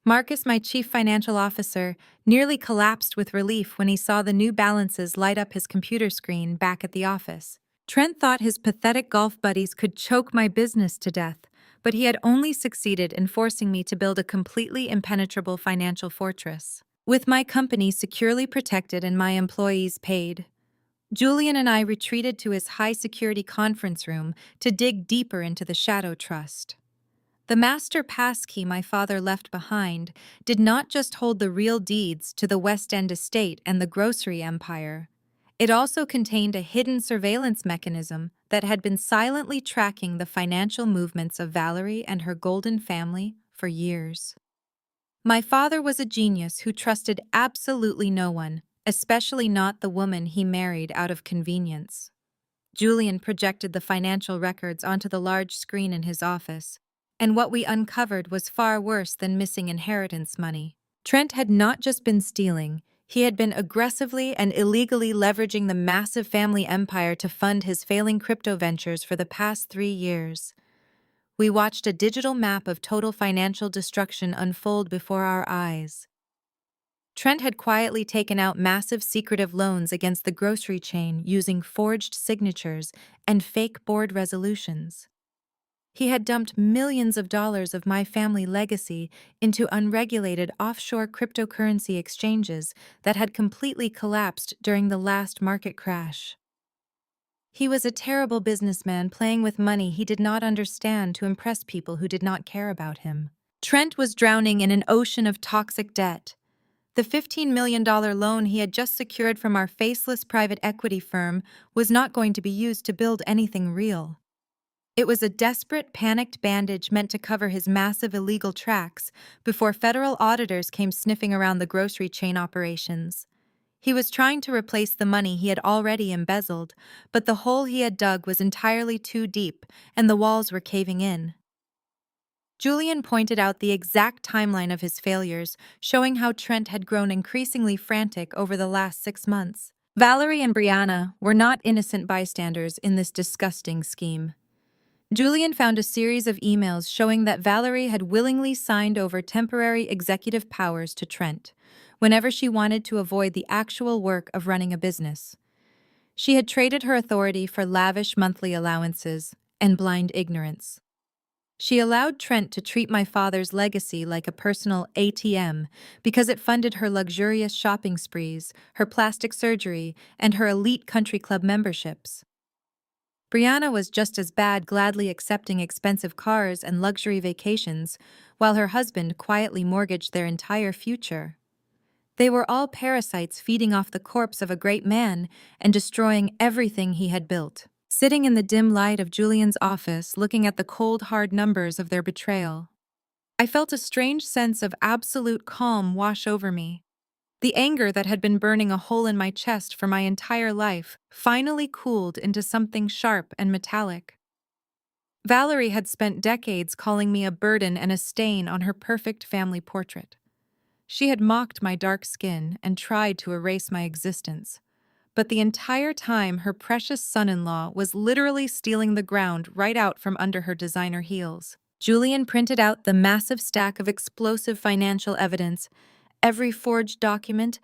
Marcus, my chief financial officer, nearly collapsed with relief when he saw the new balances light up his computer screen back at the office. Trent thought his pathetic golf buddies could choke my business to death, but he had only succeeded in forcing me to build a completely impenetrable financial fortress. With my company securely protected and my employees paid, Julian and I retreated to his high-security conference room to dig deeper into the Shadow Trust. The master passkey my father left behind did not just hold the real deeds to the West End estate and the grocery empire. It also contained a hidden surveillance mechanism that had been silently tracking the financial movements of Valerie and her golden family for years. My father was a genius who trusted absolutely no one, especially not the woman he married out of convenience. Julian projected the financial records onto the large screen in his office, and what we uncovered was far worse than missing inheritance money. Trent had not just been stealing, he had been aggressively and illegally leveraging the massive family empire to fund his failing crypto ventures for the past 3 years. We watched a digital map of total financial destruction unfold before our eyes. Trent had quietly taken out massive secretive loans against the grocery chain using forged signatures and fake board resolutions. He had dumped millions of dollars of my family legacy into unregulated offshore cryptocurrency exchanges that had completely collapsed during the last market crash. He was a terrible businessman playing with money he did not understand to impress people who did not care about him. Trent was drowning in an ocean of toxic debt. The $15 million loan he had just secured from our faceless private equity firm was not going to be used to build anything real. It was a desperate, panicked bandage meant to cover his massive illegal tracks before federal auditors came sniffing around the grocery chain operations. He was trying to replace the money he had already embezzled, but the hole he had dug was entirely too deep, and the walls were caving in. Julian pointed out the exact timeline of his failures, showing how Trent had grown increasingly frantic over the last 6 months. Valerie and Brianna were not innocent bystanders in this disgusting scheme. Julian found a series of emails showing that Valerie had willingly signed over temporary executive powers to Trent, whenever she wanted to avoid the actual work of running a business. She had traded her authority for lavish monthly allowances and blind ignorance. She allowed Trent to treat my father's legacy like a personal ATM because it funded her luxurious shopping sprees, her plastic surgery, and her elite country club memberships. Brianna was just as bad, gladly accepting expensive cars and luxury vacations, while her husband quietly mortgaged their entire future. They were all parasites feeding off the corpse of a great man and destroying everything he had built. Sitting in the dim light of Julian's office, looking at the cold, hard numbers of their betrayal, I felt a strange sense of absolute calm wash over me. The anger that had been burning a hole in my chest for my entire life finally cooled into something sharp and metallic. Valerie had spent decades calling me a burden and a stain on her perfect family portrait. She had mocked my dark skin and tried to erase my existence. But the entire time, her precious son-in-law was literally stealing the ground right out from under her designer heels. Julian printed out the massive stack of explosive financial evidence. Every forged document,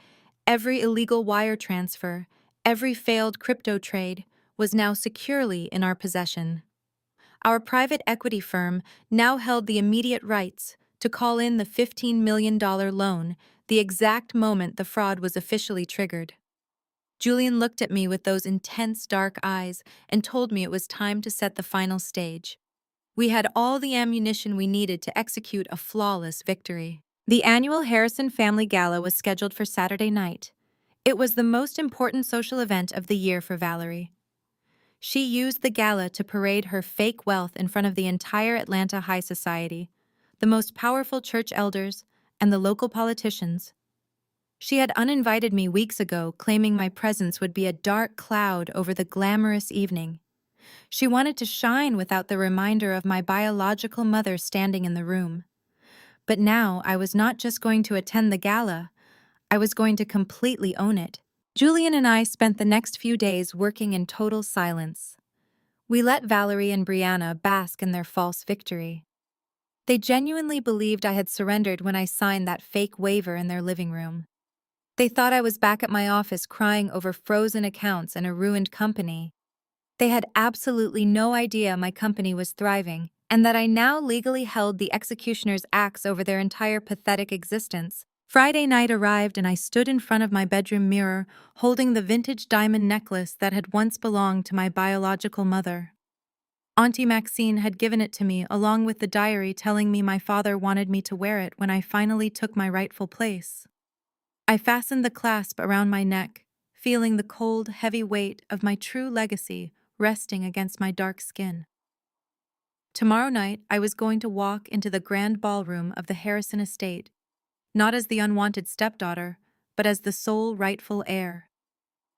every illegal wire transfer, every failed crypto trade was now securely in our possession. Our private equity firm now held the immediate rights to call in the $15 million loan the exact moment the fraud was officially triggered. Julian looked at me with those intense dark eyes and told me it was time to set the final stage. We had all the ammunition we needed to execute a flawless victory. The annual Harrison Family Gala was scheduled for Saturday night. It was the most important social event of the year for Valerie. She used the gala to parade her fake wealth in front of the entire Atlanta high society, the most powerful church elders, and the local politicians. She had uninvited me weeks ago, claiming my presence would be a dark cloud over the glamorous evening. She wanted to shine without the reminder of my biological mother standing in the room. But now I was not just going to attend the gala, I was going to completely own it. Julian and I spent the next few days working in total silence. We let Valerie and Brianna bask in their false victory. They genuinely believed I had surrendered when I signed that fake waiver in their living room. They thought I was back at my office crying over frozen accounts and a ruined company. They had absolutely no idea my company was thriving, and that I now legally held the executioner's axe over their entire pathetic existence. Friday night arrived and I stood in front of my bedroom mirror, holding the vintage diamond necklace that had once belonged to my biological mother. Auntie Maxine had given it to me along with the diary telling me my father wanted me to wear it when I finally took my rightful place. I fastened the clasp around my neck, feeling the cold, heavy weight of my true legacy resting against my dark skin. Tomorrow night, I was going to walk into the grand ballroom of the Harrison estate, not as the unwanted stepdaughter, but as the sole rightful heir.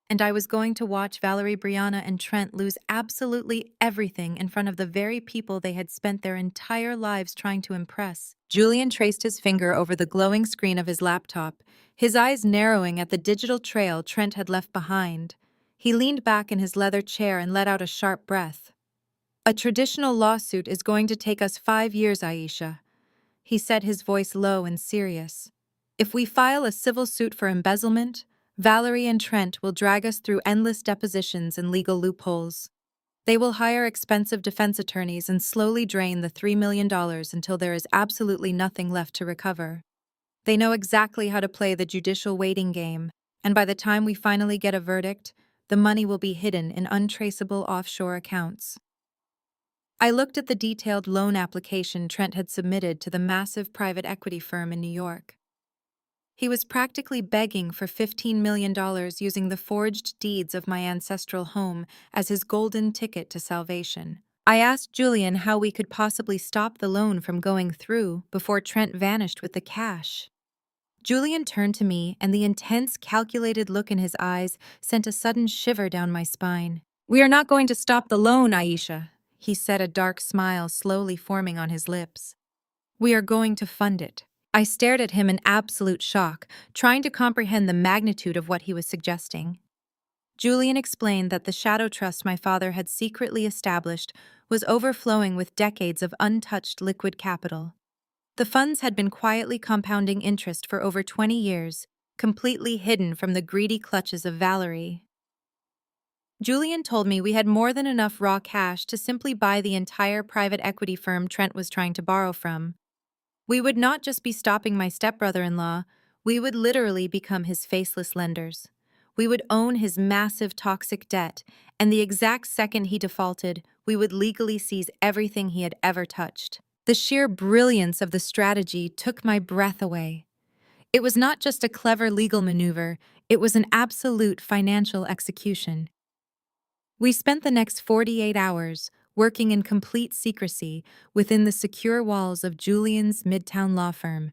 And I was going to watch Valerie, Brianna, and Trent lose absolutely everything in front of the very people they had spent their entire lives trying to impress. Julian traced his finger over the glowing screen of his laptop, his eyes narrowing at the digital trail Trent had left behind. He leaned back in his leather chair and let out a sharp breath. "A traditional lawsuit is going to take us 5 years, Aisha," he said, his voice low and serious. "If we file a civil suit for embezzlement, Valerie and Trent will drag us through endless depositions and legal loopholes. They will hire expensive defense attorneys and slowly drain the $3 million until there is absolutely nothing left to recover. They know exactly how to play the judicial waiting game, and by the time we finally get a verdict, the money will be hidden in untraceable offshore accounts." I looked at the detailed loan application Trent had submitted to the massive private equity firm in New York. He was practically begging for $15 million using the forged deeds of my ancestral home as his golden ticket to salvation. I asked Julian how we could possibly stop the loan from going through before Trent vanished with the cash. Julian turned to me, and the intense, calculated look in his eyes sent a sudden shiver down my spine. "We are not going to stop the loan, Aisha," he said, a dark smile slowly forming on his lips. "We are going to fund it." I stared at him in absolute shock, trying to comprehend the magnitude of what he was suggesting. Julian explained that the shadow trust my father had secretly established was overflowing with decades of untouched liquid capital. The funds had been quietly compounding interest for over 20 years, completely hidden from the greedy clutches of Valerie. Julian told me we had more than enough raw cash to simply buy the entire private equity firm Trent was trying to borrow from. We would not just be stopping my stepbrother-in-law, we would literally become his faceless lenders. We would own his massive toxic debt, and the exact second he defaulted, we would legally seize everything he had ever touched. The sheer brilliance of the strategy took my breath away. It was not just a clever legal maneuver, it was an absolute financial execution. We spent the next 48 hours working in complete secrecy within the secure walls of Julian's Midtown law firm.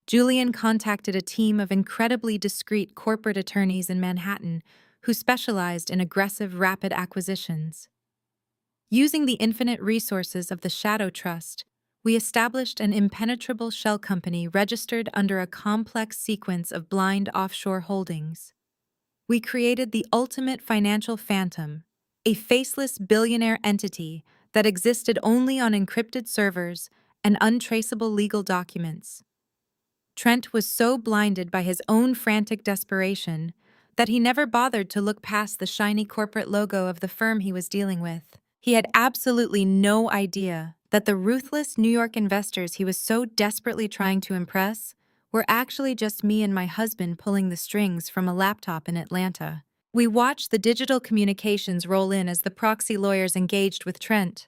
Julian contacted a team of incredibly discreet corporate attorneys in Manhattan who specialized in aggressive rapid acquisitions. Using the infinite resources of the Shadow Trust, we established an impenetrable shell company registered under a complex sequence of blind offshore holdings. We created the ultimate financial phantom, a faceless billionaire entity that existed only on encrypted servers and untraceable legal documents. Trent was so blinded by his own frantic desperation that he never bothered to look past the shiny corporate logo of the firm he was dealing with. He had absolutely no idea that the ruthless New York investors he was so desperately trying to impress were actually just me and my husband pulling the strings from a laptop in Atlanta. We watched the digital communications roll in as the proxy lawyers engaged with Trent.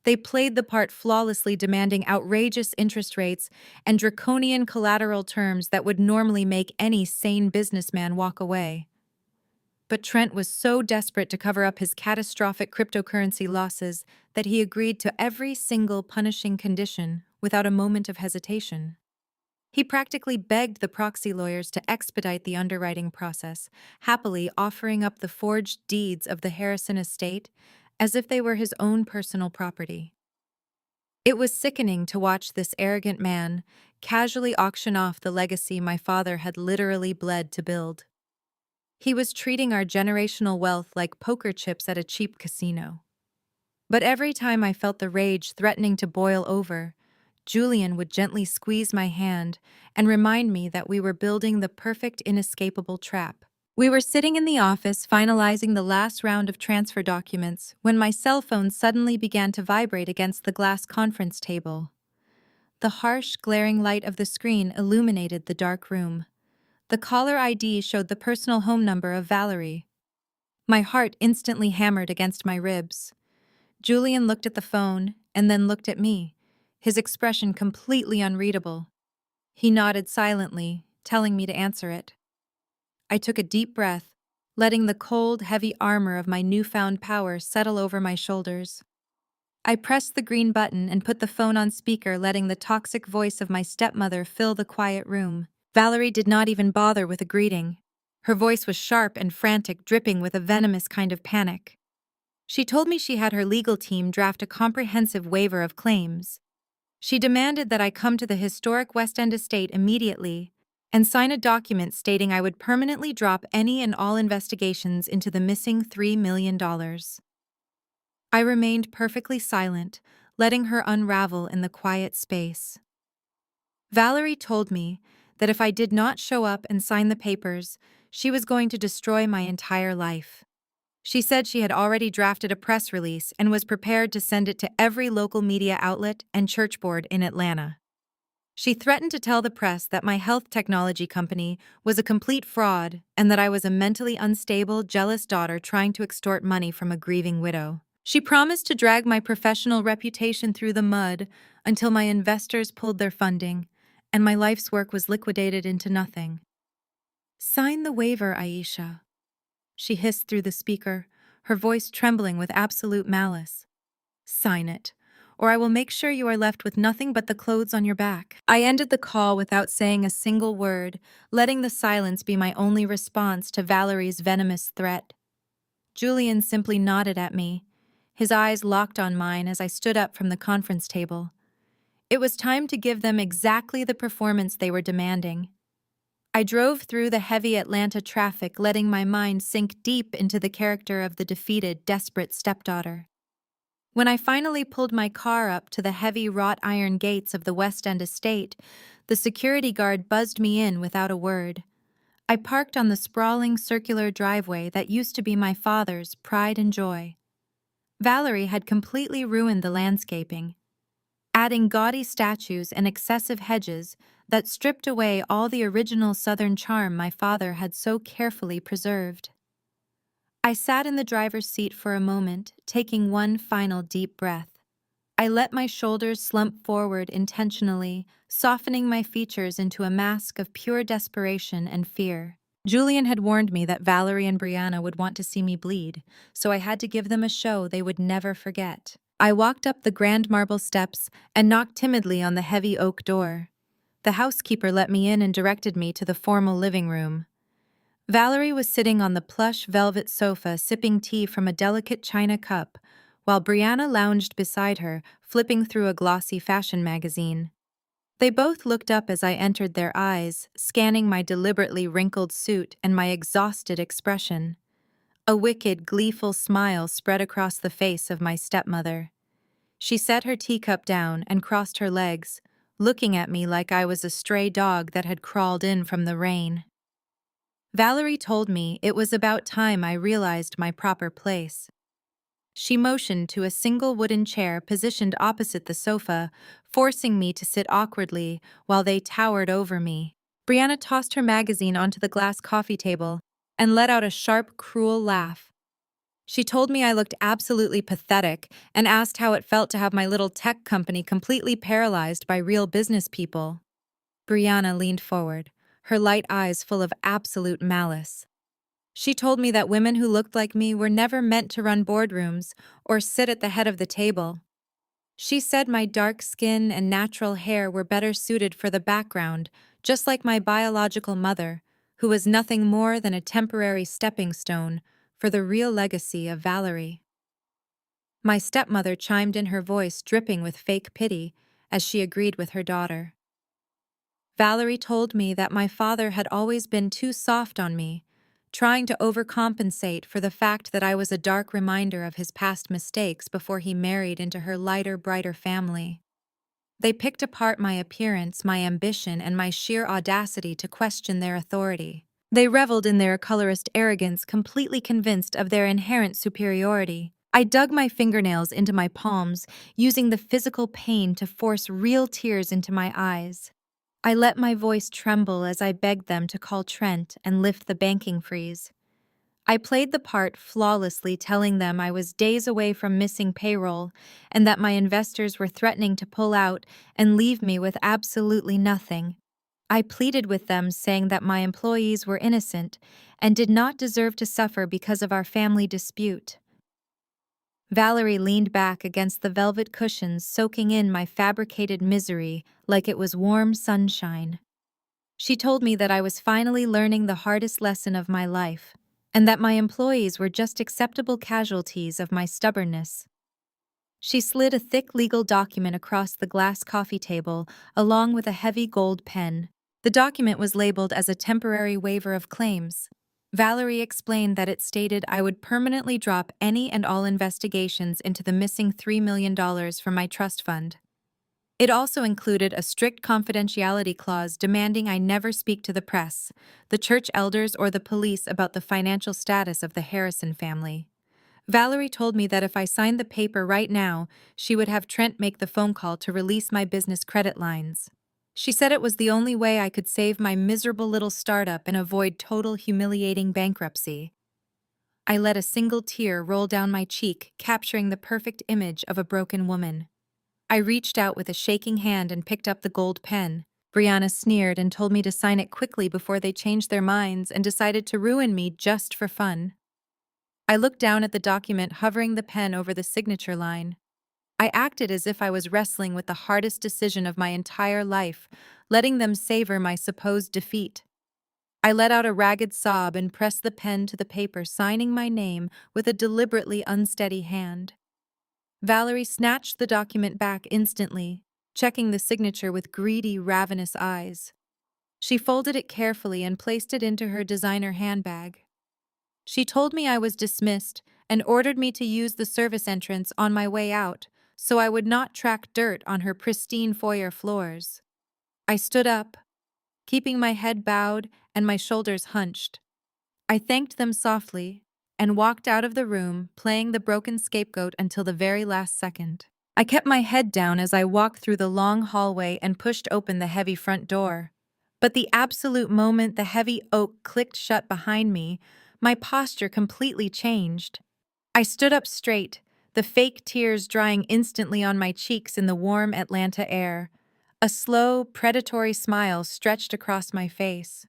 They played the part flawlessly, demanding outrageous interest rates and draconian collateral terms that would normally make any sane businessman walk away. But Trent was so desperate to cover up his catastrophic cryptocurrency losses that he agreed to every single punishing condition without a moment of hesitation. He practically begged the proxy lawyers to expedite the underwriting process, happily offering up the forged deeds of the Harrison estate as if they were his own personal property. It was sickening to watch this arrogant man casually auction off the legacy my father had literally bled to build. He was treating our generational wealth like poker chips at a cheap casino. But every time I felt the rage threatening to boil over, Julian would gently squeeze my hand and remind me that we were building the perfect inescapable trap. We were sitting in the office finalizing the last round of transfer documents when my cell phone suddenly began to vibrate against the glass conference table. The harsh, glaring light of the screen illuminated the dark room. The caller ID showed the personal home number of Valerie. My heart instantly hammered against my ribs. Julian looked at the phone and then looked at me, his expression completely unreadable. He nodded silently, telling me to answer it. I took a deep breath, letting the cold, heavy armor of my newfound power settle over my shoulders. I pressed the green button and put the phone on speaker, letting the toxic voice of my stepmother fill the quiet room. Valerie did not even bother with a greeting. Her voice was sharp and frantic, dripping with a venomous kind of panic. She told me she had her legal team draft a comprehensive waiver of claims. She demanded that I come to the historic West End estate immediately and sign a document stating I would permanently drop any and all investigations into the missing $3 million. I remained perfectly silent, letting her unravel in the quiet space. Valerie told me that if I did not show up and sign the papers, she was going to destroy my entire life. She said she had already drafted a press release and was prepared to send it to every local media outlet and church board in Atlanta. She threatened to tell the press that my health technology company was a complete fraud and that I was a mentally unstable, jealous daughter trying to extort money from a grieving widow. She promised to drag my professional reputation through the mud until my investors pulled their funding and my life's work was liquidated into nothing. "Sign the waiver, Aisha," she hissed through the speaker, her voice trembling with absolute malice. "Sign it, or I will make sure you are left with nothing but the clothes on your back." I ended the call without saying a single word, letting the silence be my only response to Valerie's venomous threat. Julian simply nodded at me, his eyes locked on mine as I stood up from the conference table. It was time to give them exactly the performance they were demanding. I drove through the heavy Atlanta traffic, letting my mind sink deep into the character of the defeated, desperate stepdaughter. When I finally pulled my car up to the heavy wrought iron gates of the West End estate, the security guard buzzed me in without a word. I parked on the sprawling circular driveway that used to be my father's pride and joy. Valerie had completely ruined the landscaping, adding gaudy statues and excessive hedges that stripped away all the original Southern charm my father had so carefully preserved. I sat in the driver's seat for a moment, taking one final deep breath. I let my shoulders slump forward intentionally, softening my features into a mask of pure desperation and fear. Julian had warned me that Valerie and Brianna would want to see me bleed, so I had to give them a show they would never forget. I walked up the grand marble steps and knocked timidly on the heavy oak door. The housekeeper let me in and directed me to the formal living room. Valerie was sitting on the plush velvet sofa sipping tea from a delicate china cup, while Brianna lounged beside her, flipping through a glossy fashion magazine. They both looked up as I entered, their eyes scanning my deliberately wrinkled suit and my exhausted expression. A wicked, gleeful smile spread across the face of my stepmother. She set her teacup down and crossed her legs, looking at me like I was a stray dog that had crawled in from the rain. Valerie told me it was about time I realized my proper place. She motioned to a single wooden chair positioned opposite the sofa, forcing me to sit awkwardly while they towered over me. Brianna tossed her magazine onto the glass coffee table and let out a sharp, cruel laugh. She told me I looked absolutely pathetic and asked how it felt to have my little tech company completely paralyzed by real business people. Brianna leaned forward, her light eyes full of absolute malice. She told me that women who looked like me were never meant to run boardrooms or sit at the head of the table. She said my dark skin and natural hair were better suited for the background, just like my biological mother, who was nothing more than a temporary stepping stone for the real legacy of Valerie. My stepmother chimed in, her voice dripping with fake pity as she agreed with her daughter. Valerie told me that my father had always been too soft on me, trying to overcompensate for the fact that I was a dark reminder of his past mistakes before he married into her lighter, brighter family. They picked apart my appearance, my ambition, and my sheer audacity to question their authority. They reveled in their colorist arrogance, completely convinced of their inherent superiority. I dug my fingernails into my palms, using the physical pain to force real tears into my eyes. I let my voice tremble as I begged them to call Trent and lift the banking freeze. I played the part flawlessly, telling them I was days away from missing payroll and that my investors were threatening to pull out and leave me with absolutely nothing. I pleaded with them, saying that my employees were innocent and did not deserve to suffer because of our family dispute. Valerie leaned back against the velvet cushions, soaking in my fabricated misery like it was warm sunshine. She told me that I was finally learning the hardest lesson of my life, and that my employees were just acceptable casualties of my stubbornness. She slid a thick legal document across the glass coffee table, along with a heavy gold pen. The document was labeled as a temporary waiver of claims. Valerie explained that it stated I would permanently drop any and all investigations into the missing $3 million from my trust fund. It also included a strict confidentiality clause demanding I never speak to the press, the church elders, or the police about the financial status of the Harrison family. Valerie told me that if I signed the paper right now, she would have Trent make the phone call to release my business credit lines. She said it was the only way I could save my miserable little startup and avoid total humiliating bankruptcy. I let a single tear roll down my cheek, capturing the perfect image of a broken woman. I reached out with a shaking hand and picked up the gold pen. Brianna sneered and told me to sign it quickly before they changed their minds and decided to ruin me just for fun. I looked down at the document, hovering the pen over the signature line. I acted as if I was wrestling with the hardest decision of my entire life, letting them savor my supposed defeat. I let out a ragged sob and pressed the pen to the paper, signing my name with a deliberately unsteady hand. Valerie snatched the document back instantly, checking the signature with greedy, ravenous eyes. She folded it carefully and placed it into her designer handbag. She told me I was dismissed and ordered me to use the service entrance on my way out so I would not track dirt on her pristine foyer floors. I stood up, keeping my head bowed and my shoulders hunched. I thanked them softly and walked out of the room, playing the broken scapegoat until the very last second. I kept my head down as I walked through the long hallway and pushed open the heavy front door. But the absolute moment the heavy oak clicked shut behind me, my posture completely changed. I stood up straight, the fake tears drying instantly on my cheeks in the warm Atlanta air. A slow, predatory smile stretched across my face.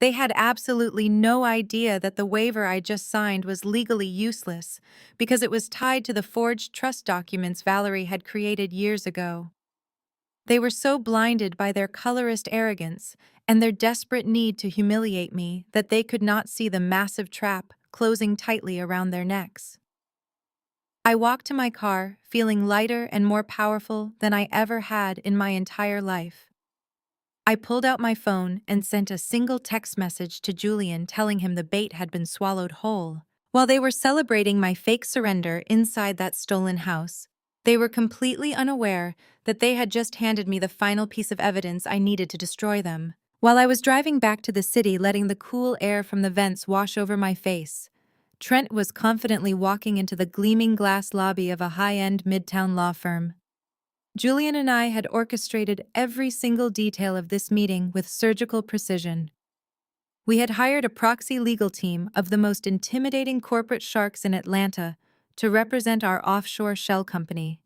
They had absolutely no idea that the waiver I just signed was legally useless because it was tied to the forged trust documents Valerie had created years ago. They were so blinded by their colorist arrogance and their desperate need to humiliate me that they could not see the massive trap closing tightly around their necks. I walked to my car, feeling lighter and more powerful than I ever had in my entire life. I pulled out my phone and sent a single text message to Julian telling him the bait had been swallowed whole. While they were celebrating my fake surrender inside that stolen house, they were completely unaware that they had just handed me the final piece of evidence I needed to destroy them. While I was driving back to the city, letting the cool air from the vents wash over my face, Trent was confidently walking into the gleaming glass lobby of a high-end midtown law firm. Julian and I had orchestrated every single detail of this meeting with surgical precision. We had hired a proxy legal team of the most intimidating corporate sharks in Atlanta to represent our offshore shell company.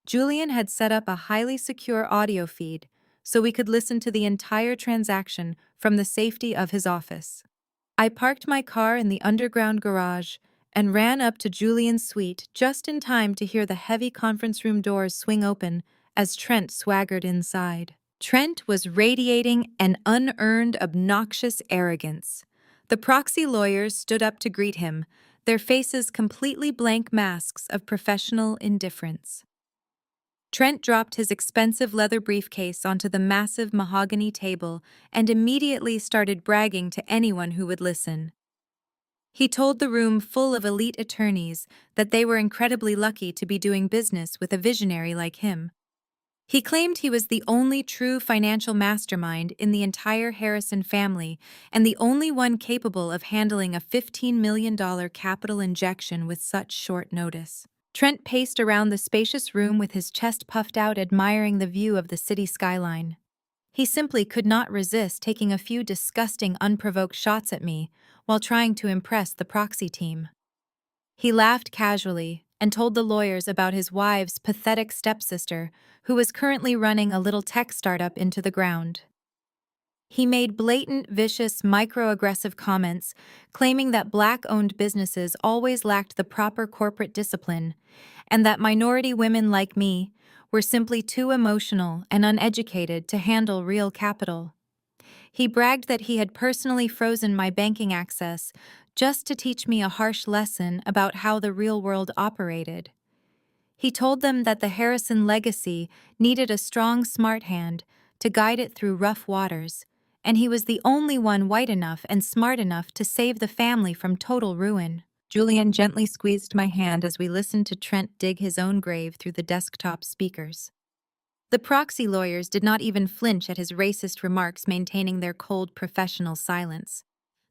Julian had set up a highly secure audio feed so we could listen to the entire transaction from the safety of his office. I parked my car in the underground garage and ran up to Julian's suite just in time to hear the heavy conference room doors swing open as Trent swaggered inside. Trent was radiating an unearned, obnoxious arrogance. The proxy lawyers stood up to greet him, their faces completely blank masks of professional indifference. Trent dropped his expensive leather briefcase onto the massive mahogany table and immediately started bragging to anyone who would listen. He told the room full of elite attorneys that they were incredibly lucky to be doing business with a visionary like him. He claimed he was the only true financial mastermind in the entire Harrison family and the only one capable of handling a $15 million capital injection with such short notice. Trent paced around the spacious room with his chest puffed out, admiring the view of the city skyline. He simply could not resist taking a few disgusting, unprovoked shots at me while trying to impress the proxy team. He laughed casually and told the lawyers about his wife's pathetic stepsister, who was currently running a little tech startup into the ground. He made blatant, vicious, microaggressive comments, claiming that Black-owned businesses always lacked the proper corporate discipline, and that minority women like me were simply too emotional and uneducated to handle real capital. He bragged that he had personally frozen my banking access just to teach me a harsh lesson about how the real world operated. He told them that the Harrison legacy needed a strong, smart hand to guide it through rough waters, and he was the only one white enough and smart enough to save the family from total ruin. Julian gently squeezed my hand as we listened to Trent dig his own grave through the desktop speakers. The proxy lawyers did not even flinch at his racist remarks, maintaining their cold, professional silence.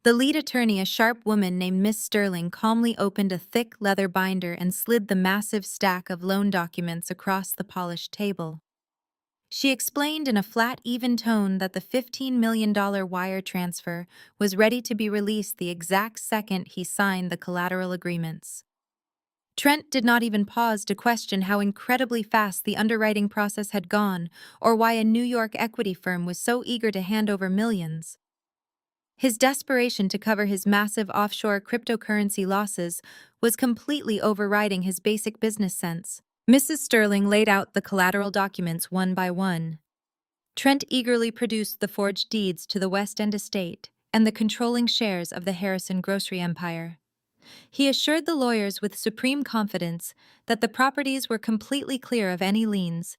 The lead attorney, a sharp woman named Miss Sterling, calmly opened a thick leather binder and slid the massive stack of loan documents across the polished table. She explained in a flat, even tone that the $15 million wire transfer was ready to be released the exact second he signed the collateral agreements. Trent did not even pause to question how incredibly fast the underwriting process had gone or why a New York equity firm was so eager to hand over millions. His desperation to cover his massive offshore cryptocurrency losses was completely overriding his basic business sense. Mrs. Sterling laid out the collateral documents one by one. Trent eagerly produced the forged deeds to the West End estate and the controlling shares of the Harrison grocery empire. He assured the lawyers with supreme confidence that the properties were completely clear of any liens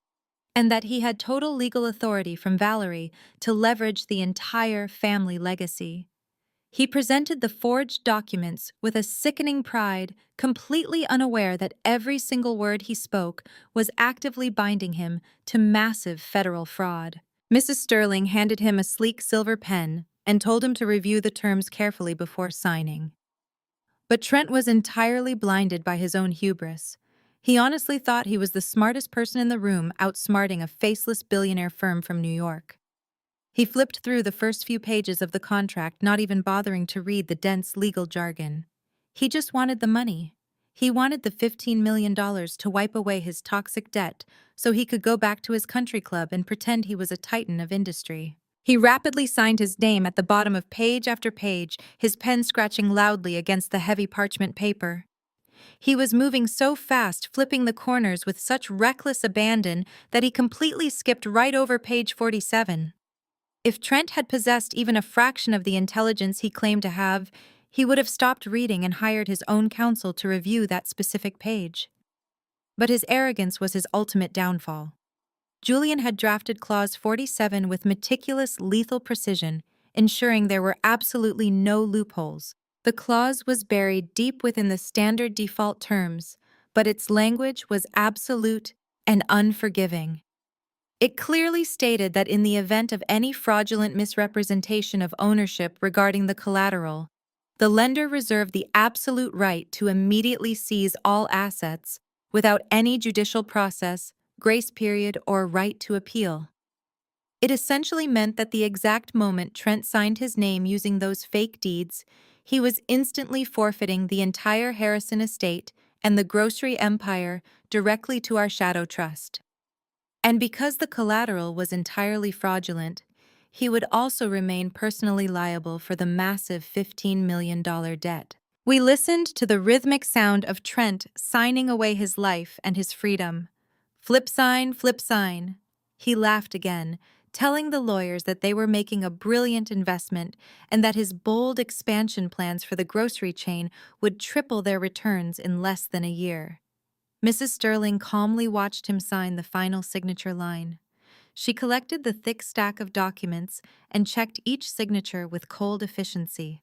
and that he had total legal authority from Valerie to leverage the entire family legacy. He presented the forged documents with a sickening pride, completely unaware that every single word he spoke was actively binding him to massive federal fraud. Mrs. Sterling handed him a sleek silver pen and told him to review the terms carefully before signing. But Trent was entirely blinded by his own hubris. He honestly thought he was the smartest person in the room, outsmarting a faceless billionaire firm from New York. He flipped through the first few pages of the contract, not even bothering to read the dense legal jargon. He just wanted the money. He wanted the $15 million to wipe away his toxic debt so he could go back to his country club and pretend he was a titan of industry. He rapidly signed his name at the bottom of page after page, his pen scratching loudly against the heavy parchment paper. He was moving so fast, flipping the corners with such reckless abandon that he completely skipped right over page 47. If Trent had possessed even a fraction of the intelligence he claimed to have, he would have stopped reading and hired his own counsel to review that specific page. But his arrogance was his ultimate downfall. Julian had drafted Clause 47 with meticulous, lethal precision, ensuring there were absolutely no loopholes. The clause was buried deep within the standard default terms, but its language was absolute and unforgiving. It clearly stated that in the event of any fraudulent misrepresentation of ownership regarding the collateral, the lender reserved the absolute right to immediately seize all assets without any judicial process, grace period, or right to appeal. It essentially meant that the exact moment Trent signed his name using those fake deeds, he was instantly forfeiting the entire Harrison estate and the grocery empire directly to our shadow trust. And because the collateral was entirely fraudulent, he would also remain personally liable for the massive $15 million debt. We listened to the rhythmic sound of Trent signing away his life and his freedom. Flip sign, flip sign. He laughed again, telling the lawyers that they were making a brilliant investment and that his bold expansion plans for the grocery chain would triple their returns in less than a year. Mrs. Sterling calmly watched him sign the final signature line. She collected the thick stack of documents and checked each signature with cold efficiency.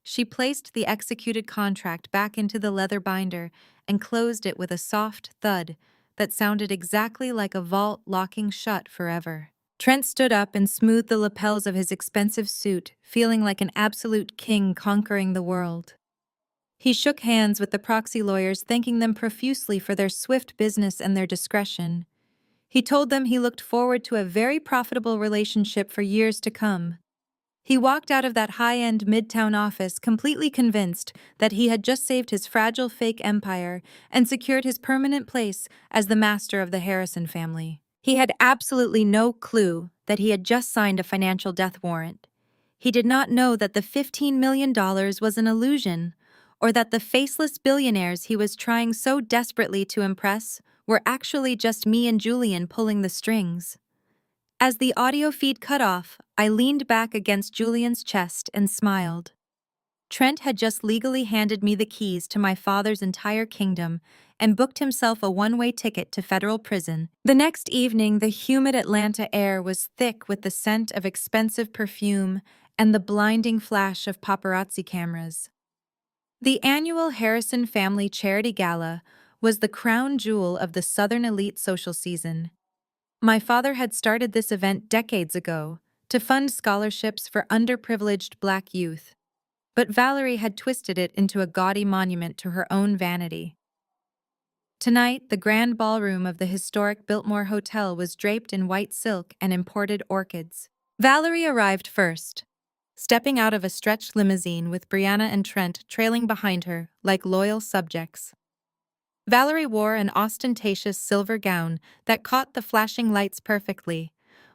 She placed the executed contract back into the leather binder and closed it with a soft thud that sounded exactly like a vault locking shut forever. Trent stood up and smoothed the lapels of his expensive suit, feeling like an absolute king conquering the world. He shook hands with the proxy lawyers, thanking them profusely for their swift business and their discretion. He told them he looked forward to a very profitable relationship for years to come. He walked out of that high-end midtown office completely convinced that he had just saved his fragile fake empire and secured his permanent place as the master of the Harrison family. He had absolutely no clue that he had just signed a financial death warrant. He did not know that the $15 million was an illusion, or that the faceless billionaires he was trying so desperately to impress were actually just me and Julian pulling the strings. As the audio feed cut off, I leaned back against Julian's chest and smiled. Trent had just legally handed me the keys to my father's entire kingdom and booked himself a one-way ticket to federal prison. The next evening, the humid Atlanta air was thick with the scent of expensive perfume and the blinding flash of paparazzi cameras. The annual Harrison Family Charity Gala was the crown jewel of the Southern elite social season. My father had started this event decades ago to fund scholarships for underprivileged Black youth, but Valerie had twisted it into a gaudy monument to her own vanity. Tonight, the grand ballroom of the historic Biltmore Hotel was draped in white silk and imported orchids. Valerie arrived first, stepping out of a stretched limousine with Brianna and Trent trailing behind her like loyal subjects. Valerie wore an ostentatious silver gown that caught the flashing lights perfectly,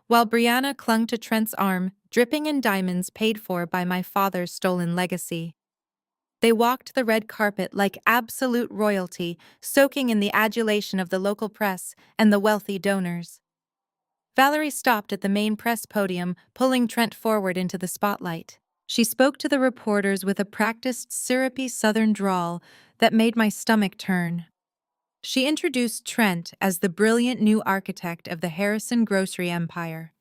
while Brianna clung to Trent's arm, dripping in diamonds paid for by my father's stolen legacy. They walked the red carpet like absolute royalty, soaking in the adulation of the local press and the wealthy donors. Valerie stopped at the main press podium, pulling Trent forward into the spotlight. She spoke to the reporters with a practiced, syrupy southern drawl that made my stomach turn. She introduced Trent as the brilliant new architect of the Harrison grocery empire.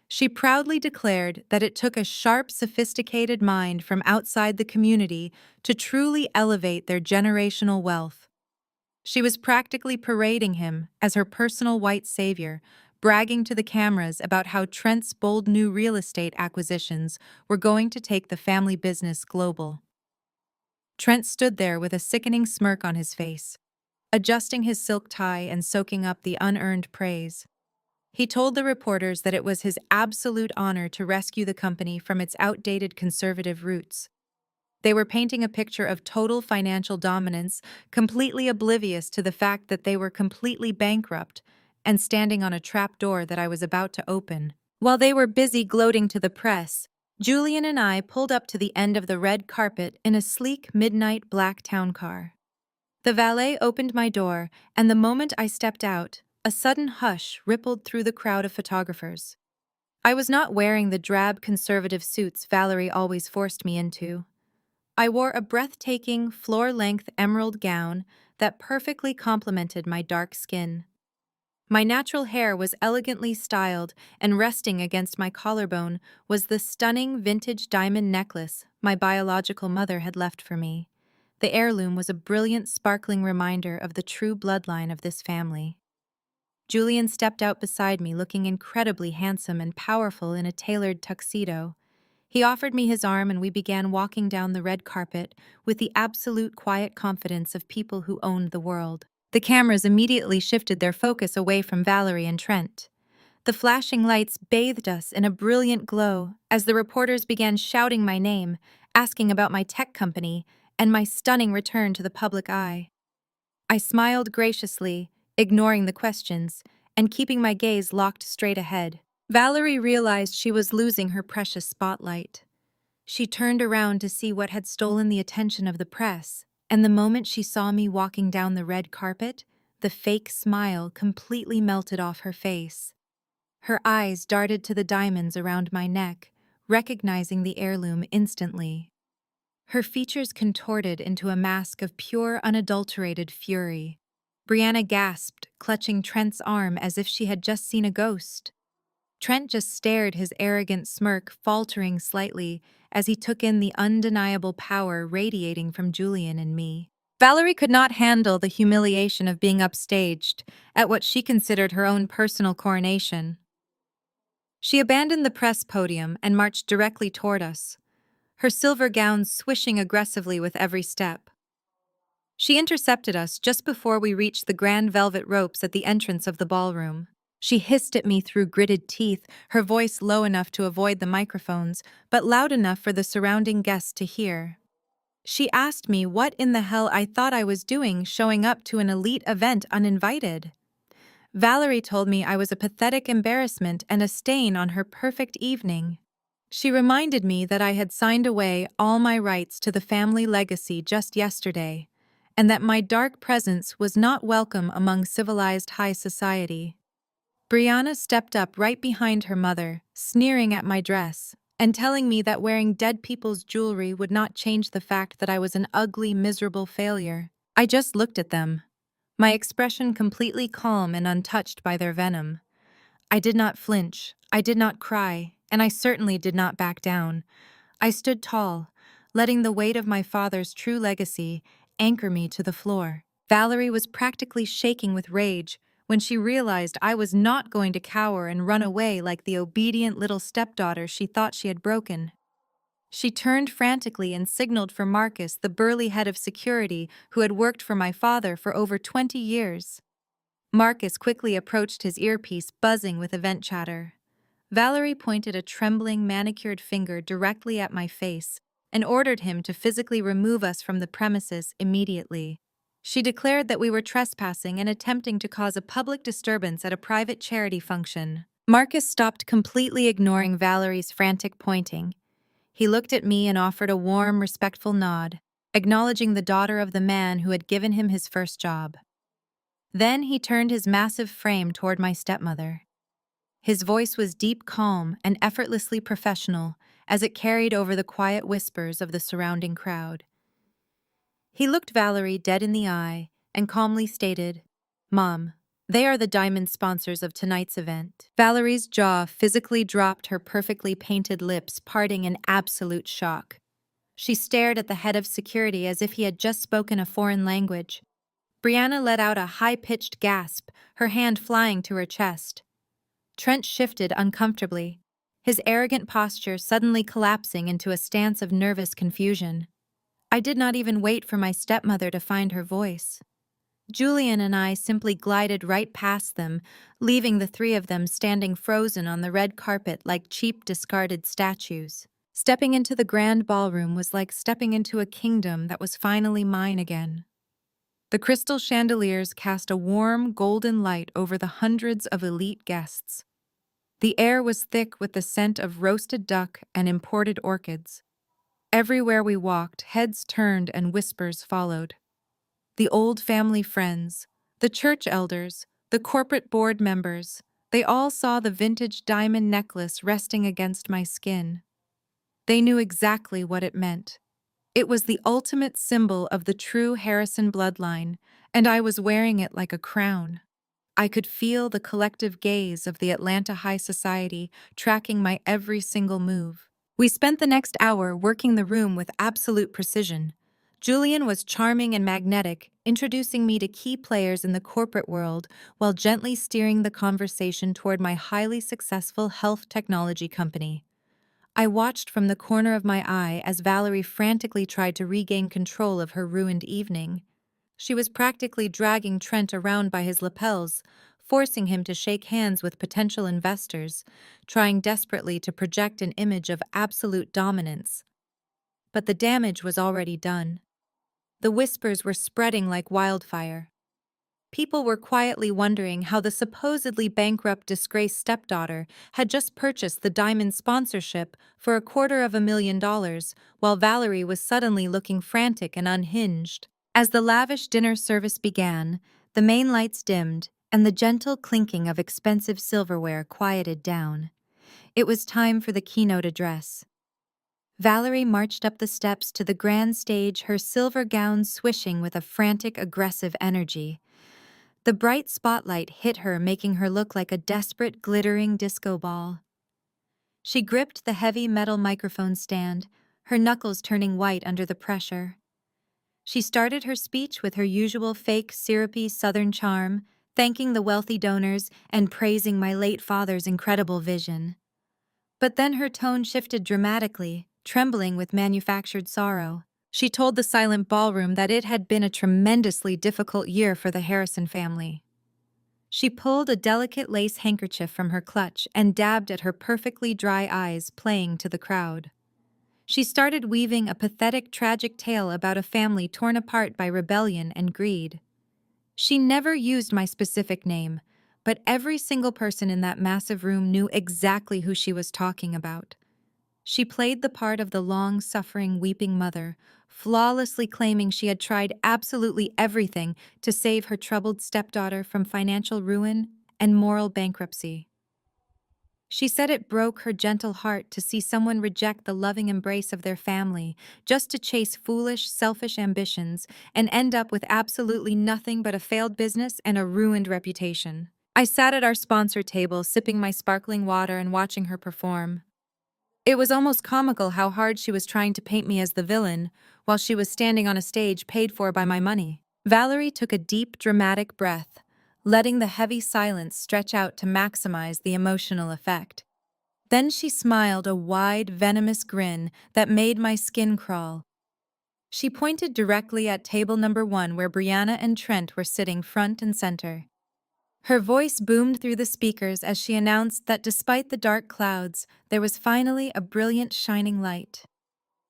She proudly declared that it took a sharp, sophisticated mind from outside the community to truly elevate their generational wealth. She was practically parading him as her personal white savior, bragging to the cameras about how Trent's bold new real estate acquisitions were going to take the family business global. Trent stood there with a sickening smirk on his face, adjusting his silk tie and soaking up the unearned praise. He told the reporters that it was his absolute honor to rescue the company from its outdated conservative roots. They were painting a picture of total financial dominance, completely oblivious to the fact that they were completely bankrupt and standing on a trap door that I was about to open. While they were busy gloating to the press, Julian and I pulled up to the end of the red carpet in a sleek midnight black town car. The valet opened my door, and the moment I stepped out, a sudden hush rippled through the crowd of photographers. I was not wearing the drab conservative suits Valerie always forced me into. I wore a breathtaking, floor-length emerald gown that perfectly complemented my dark skin. My natural hair was elegantly styled, and resting against my collarbone was the stunning vintage diamond necklace my biological mother had left for me. The heirloom was a brilliant, sparkling reminder of the true bloodline of this family. Julian stepped out beside me, looking incredibly handsome and powerful in a tailored tuxedo. He offered me his arm and we began walking down the red carpet with the absolute quiet confidence of people who owned the world. The cameras immediately shifted their focus away from Valerie and Trent. The flashing lights bathed us in a brilliant glow as the reporters began shouting my name, asking about my tech company, and my stunning return to the public eye. I smiled graciously, ignoring the questions, and keeping my gaze locked straight ahead. Valerie realized she was losing her precious spotlight. She turned around to see what had stolen the attention of the press, and the moment she saw me walking down the red carpet, the fake smile completely melted off her face. Her eyes darted to the diamonds around my neck, recognizing the heirloom instantly. Her features contorted into a mask of pure, unadulterated fury. Brianna gasped, clutching Trent's arm as if she had just seen a ghost. Trent just stared, his arrogant smirk faltering slightly as he took in the undeniable power radiating from Julian and me. Valerie could not handle the humiliation of being upstaged at what she considered her own personal coronation. She abandoned the press podium and marched directly toward us, her silver gown swishing aggressively with every step. She intercepted us just before we reached the grand velvet ropes at the entrance of the ballroom. She hissed at me through gritted teeth, her voice low enough to avoid the microphones, but loud enough for the surrounding guests to hear. She asked me what in the hell I thought I was doing showing up to an elite event uninvited. Valerie told me I was a pathetic embarrassment and a stain on her perfect evening. She reminded me that I had signed away all my rights to the family legacy just yesterday, and that my dark presence was not welcome among civilized high society. Brianna stepped up right behind her mother, sneering at my dress, and telling me that wearing dead people's jewelry would not change the fact that I was an ugly, miserable failure. I just looked at them, my expression completely calm and untouched by their venom. I did not flinch, I did not cry, and I certainly did not back down. I stood tall, letting the weight of my father's true legacy anchor me to the floor. Valerie was practically shaking with rage when she realized I was not going to cower and run away like the obedient little stepdaughter she thought she had broken. She turned frantically and signaled for Marcus, the burly head of security who had worked for my father for over 20 years. Marcus quickly approached his earpiece buzzing with event chatter. Valerie pointed a trembling, manicured finger directly at my face and ordered him to physically remove us from the premises immediately. She declared that we were trespassing and attempting to cause a public disturbance at a private charity function. Marcus stopped, completely ignoring Valerie's frantic pointing. He looked at me and offered a warm, respectful nod, acknowledging the daughter of the man who had given him his first job. Then he turned his massive frame toward my stepmother. His voice was deep calm and effortlessly professional as it carried over the quiet whispers of the surrounding crowd. He looked Valerie dead in the eye and calmly stated, "Mom, they are the diamond sponsors of tonight's event." Valerie's jaw physically dropped, her perfectly painted lips parting in absolute shock. She stared at the head of security as if he had just spoken a foreign language. Brianna let out a high-pitched gasp, her hand flying to her chest. Trent shifted uncomfortably, his arrogant posture suddenly collapsing into a stance of nervous confusion. I did not even wait for my stepmother to find her voice. Julian and I simply glided right past them, leaving the three of them standing frozen on the red carpet like cheap, discarded statues. Stepping into the grand ballroom was like stepping into a kingdom that was finally mine again. The crystal chandeliers cast a warm, golden light over the hundreds of elite guests. The air was thick with the scent of roasted duck and imported orchids. Everywhere we walked, heads turned and whispers followed. The old family friends, the church elders, the corporate board members, they all saw the vintage diamond necklace resting against my skin. They knew exactly what it meant. It was the ultimate symbol of the true Harrison bloodline, and I was wearing it like a crown. I could feel the collective gaze of the Atlanta high society tracking my every single move. We spent the next hour working the room with absolute precision. Julian was charming and magnetic, introducing me to key players in the corporate world while gently steering the conversation toward my highly successful health technology company. I watched from the corner of my eye as Valerie frantically tried to regain control of her ruined evening. She was practically dragging Trent around by his lapels, forcing him to shake hands with potential investors, trying desperately to project an image of absolute dominance. But the damage was already done. The whispers were spreading like wildfire. People were quietly wondering how the supposedly bankrupt, disgraced stepdaughter had just purchased the diamond sponsorship for $250,000, while Valerie was suddenly looking frantic and unhinged. As the lavish dinner service began, the main lights dimmed and the gentle clinking of expensive silverware quieted down. It was time for the keynote address. Valerie marched up the steps to the grand stage, her silver gown swishing with a frantic, aggressive energy. The bright spotlight hit her, making her look like a desperate, glittering disco ball. She gripped the heavy metal microphone stand, her knuckles turning white under the pressure. She started her speech with her usual fake, syrupy Southern charm, thanking the wealthy donors and praising my late father's incredible vision. But then her tone shifted dramatically, trembling with manufactured sorrow. She told the silent ballroom that it had been a tremendously difficult year for the Harrison family. She pulled a delicate lace handkerchief from her clutch and dabbed at her perfectly dry eyes, playing to the crowd. She started weaving a pathetic, tragic tale about a family torn apart by rebellion and greed. She never used my specific name, but every single person in that massive room knew exactly who she was talking about. She played the part of the long-suffering, weeping mother, flawlessly claiming she had tried absolutely everything to save her troubled stepdaughter from financial ruin and moral bankruptcy. She said it broke her gentle heart to see someone reject the loving embrace of their family just to chase foolish, selfish ambitions and end up with absolutely nothing but a failed business and a ruined reputation. I sat at our sponsor table, sipping my sparkling water and watching her perform. It was almost comical how hard she was trying to paint me as the villain, while she was standing on a stage paid for by my money. Valerie took a deep, dramatic breath, letting the heavy silence stretch out to maximize the emotional effect. Then she smiled a wide, venomous grin that made my skin crawl. She pointed directly at table number 1 where Brianna and Trent were sitting front and center. Her voice boomed through the speakers as she announced that despite the dark clouds, there was finally a brilliant shining light.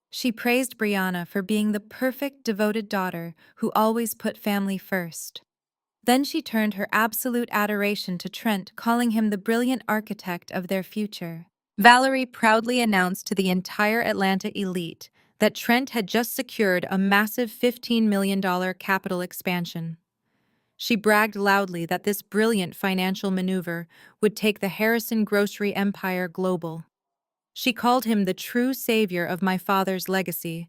She praised Brianna for being the perfect, devoted daughter who always put family first. Then she turned her absolute adoration to Trent, calling him the brilliant architect of their future. Valerie proudly announced to the entire Atlanta elite that Trent had just secured a massive $15 million capital expansion. She bragged loudly that this brilliant financial maneuver would take the Harrison grocery empire global. She called him the true savior of my father's legacy,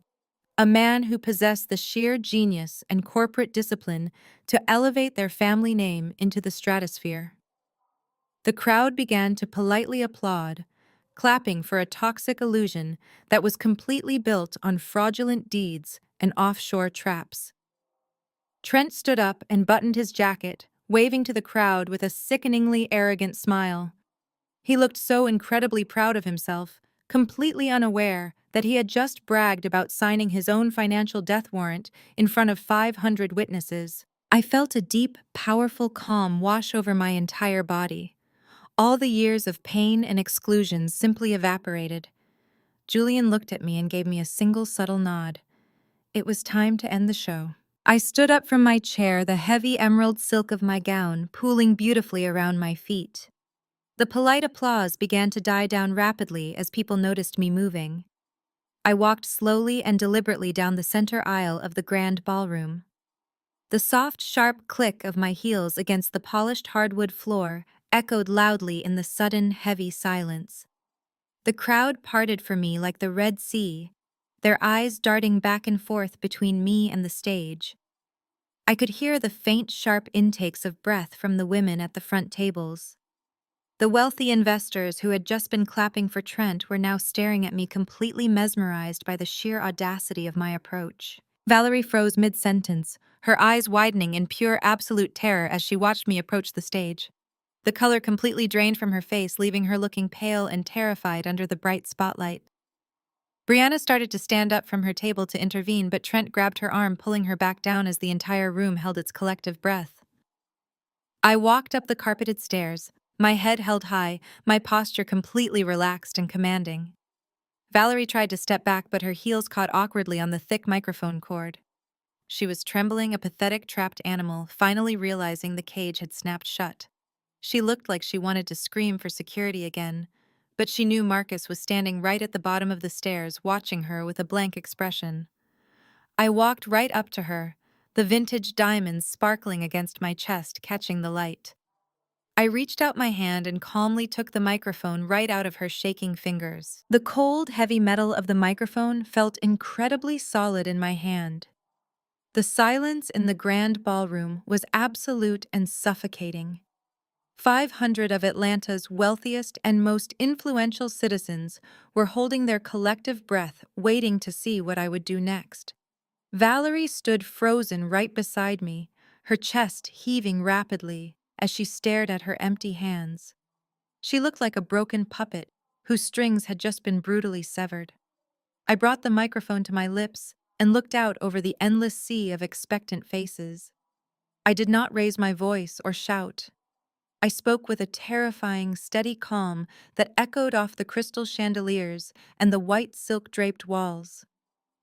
a man who possessed the sheer genius and corporate discipline to elevate their family name into the stratosphere. The crowd began to politely applaud, clapping for a toxic illusion that was completely built on fraudulent deeds and offshore traps. Trent stood up and buttoned his jacket, waving to the crowd with a sickeningly arrogant smile. He looked so incredibly proud of himself, completely unaware that he had just bragged about signing his own financial death warrant in front of 500 witnesses. I felt a deep, powerful calm wash over my entire body. All the years of pain and exclusion simply evaporated. Julian looked at me and gave me a single subtle nod. It was time to end the show. I stood up from my chair, the heavy emerald silk of my gown pooling beautifully around my feet. The polite applause began to die down rapidly as people noticed me moving. I walked slowly and deliberately down the center aisle of the grand ballroom. The soft, sharp click of my heels against the polished hardwood floor echoed loudly in the sudden, heavy silence. The crowd parted for me like the Red Sea, their eyes darting back and forth between me and the stage. I could hear the faint, sharp intakes of breath from the women at the front tables. The wealthy investors who had just been clapping for Trent were now staring at me, completely mesmerized by the sheer audacity of my approach. Valerie froze mid-sentence, her eyes widening in pure, absolute terror as she watched me approach the stage. The color completely drained from her face, leaving her looking pale and terrified under the bright spotlight. Brianna started to stand up from her table to intervene, but Trent grabbed her arm, pulling her back down as the entire room held its collective breath. I walked up the carpeted stairs, my head held high, my posture completely relaxed and commanding. Valerie tried to step back, but her heels caught awkwardly on the thick microphone cord. She was trembling, a pathetic trapped animal, finally realizing the cage had snapped shut. She looked like she wanted to scream for security again, but she knew Marcus was standing right at the bottom of the stairs, watching her with a blank expression. I walked right up to her, the vintage diamonds sparkling against my chest, catching the light. I reached out my hand and calmly took the microphone right out of her shaking fingers. The cold, heavy metal of the microphone felt incredibly solid in my hand. The silence in the grand ballroom was absolute and suffocating. 500 of Atlanta's wealthiest and most influential citizens were holding their collective breath, waiting to see what I would do next. Valerie stood frozen right beside me, her chest heaving rapidly as she stared at her empty hands. She looked like a broken puppet whose strings had just been brutally severed. I brought the microphone to my lips and looked out over the endless sea of expectant faces. I did not raise my voice or shout. I spoke with a terrifying, steady calm that echoed off the crystal chandeliers and the white silk-draped walls.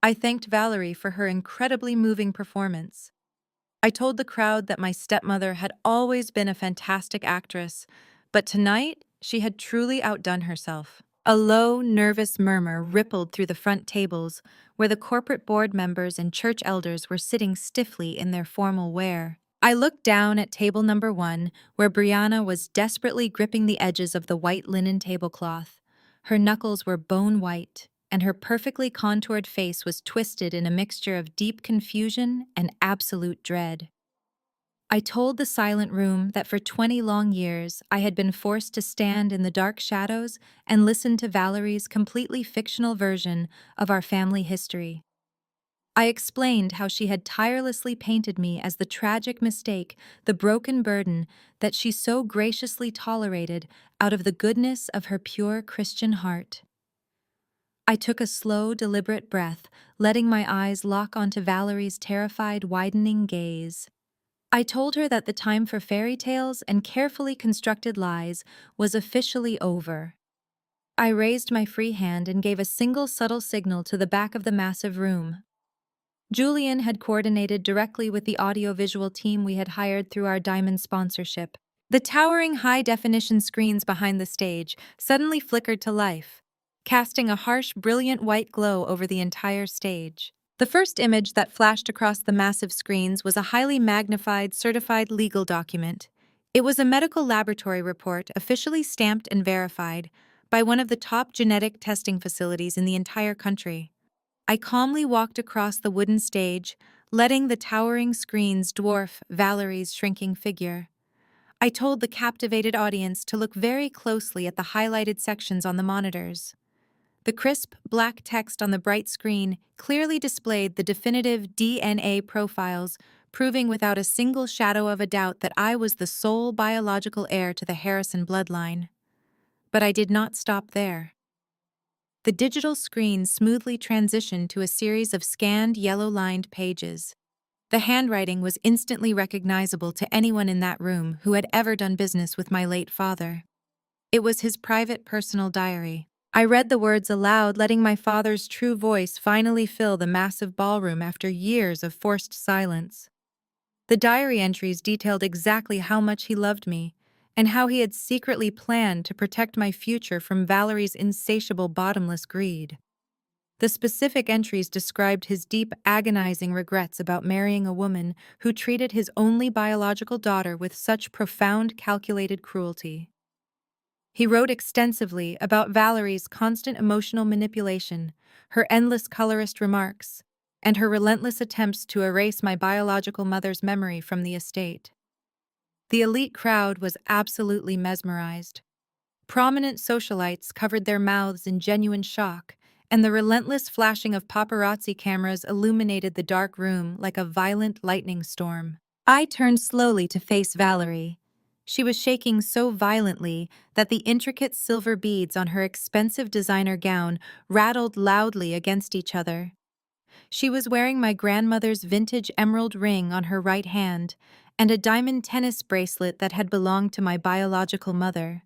I thanked Valerie for her incredibly moving performance. I told the crowd that my stepmother had always been a fantastic actress, but tonight she had truly outdone herself. A low, nervous murmur rippled through the front tables, where the corporate board members and church elders were sitting stiffly in their formal wear. I looked down at table number 1, where Brianna was desperately gripping the edges of the white linen tablecloth. Her knuckles were bone white, and her perfectly contoured face was twisted in a mixture of deep confusion and absolute dread. I told the silent room that for 20 long years I had been forced to stand in the dark shadows and listen to Valerie's completely fictional version of our family history. I explained how she had tirelessly painted me as the tragic mistake, the broken burden that she so graciously tolerated out of the goodness of her pure Christian heart. I took a slow, deliberate breath, letting my eyes lock onto Valerie's terrified, widening gaze. I told her that the time for fairy tales and carefully constructed lies was officially over. I raised my free hand and gave a single subtle signal to the back of the massive room. Julian had coordinated directly with the audiovisual team we had hired through our diamond sponsorship. The towering high-definition screens behind the stage suddenly flickered to life, casting a harsh, brilliant white glow over the entire stage. The first image that flashed across the massive screens was a highly magnified, certified legal document. It was a medical laboratory report officially stamped and verified by one of the top genetic testing facilities in the entire country. I calmly walked across the wooden stage, letting the towering screens dwarf Valerie's shrinking figure. I told the captivated audience to look very closely at the highlighted sections on the monitors. The crisp, black text on the bright screen clearly displayed the definitive DNA profiles, proving without a single shadow of a doubt that I was the sole biological heir to the Harrison bloodline. But I did not stop there. The digital screen smoothly transitioned to a series of scanned, yellow-lined pages. The handwriting was instantly recognizable to anyone in that room who had ever done business with my late father. It was his private personal diary. I read the words aloud, letting my father's true voice finally fill the massive ballroom after years of forced silence. The diary entries detailed exactly how much he loved me, and how he had secretly planned to protect my future from Valerie's insatiable, bottomless greed. The specific entries described his deep, agonizing regrets about marrying a woman who treated his only biological daughter with such profound, calculated cruelty. He wrote extensively about Valerie's constant emotional manipulation, her endless colorist remarks, and her relentless attempts to erase my biological mother's memory from the estate. The elite crowd was absolutely mesmerized. Prominent socialites covered their mouths in genuine shock, and the relentless flashing of paparazzi cameras illuminated the dark room like a violent lightning storm. I turned slowly to face Valerie. She was shaking so violently that the intricate silver beads on her expensive designer gown rattled loudly against each other. She was wearing my grandmother's vintage emerald ring on her right hand, and a diamond tennis bracelet that had belonged to my biological mother.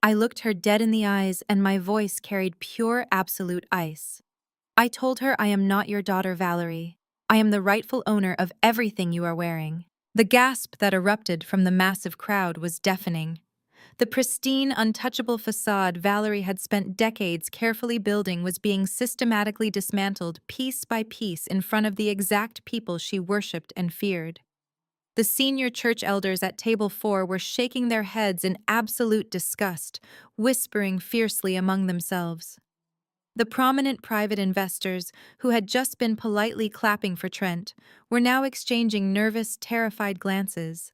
I looked her dead in the eyes, and my voice carried pure absolute ice. I told her, I am not your daughter, Valerie. I am the rightful owner of everything you are wearing. The gasp that erupted from the massive crowd was deafening. The pristine, untouchable facade Valerie had spent decades carefully building was being systematically dismantled piece by piece in front of the exact people she worshipped and feared. The senior church elders at table 4 were shaking their heads in absolute disgust, whispering fiercely among themselves. The prominent private investors, who had just been politely clapping for Trent, were now exchanging nervous, terrified glances.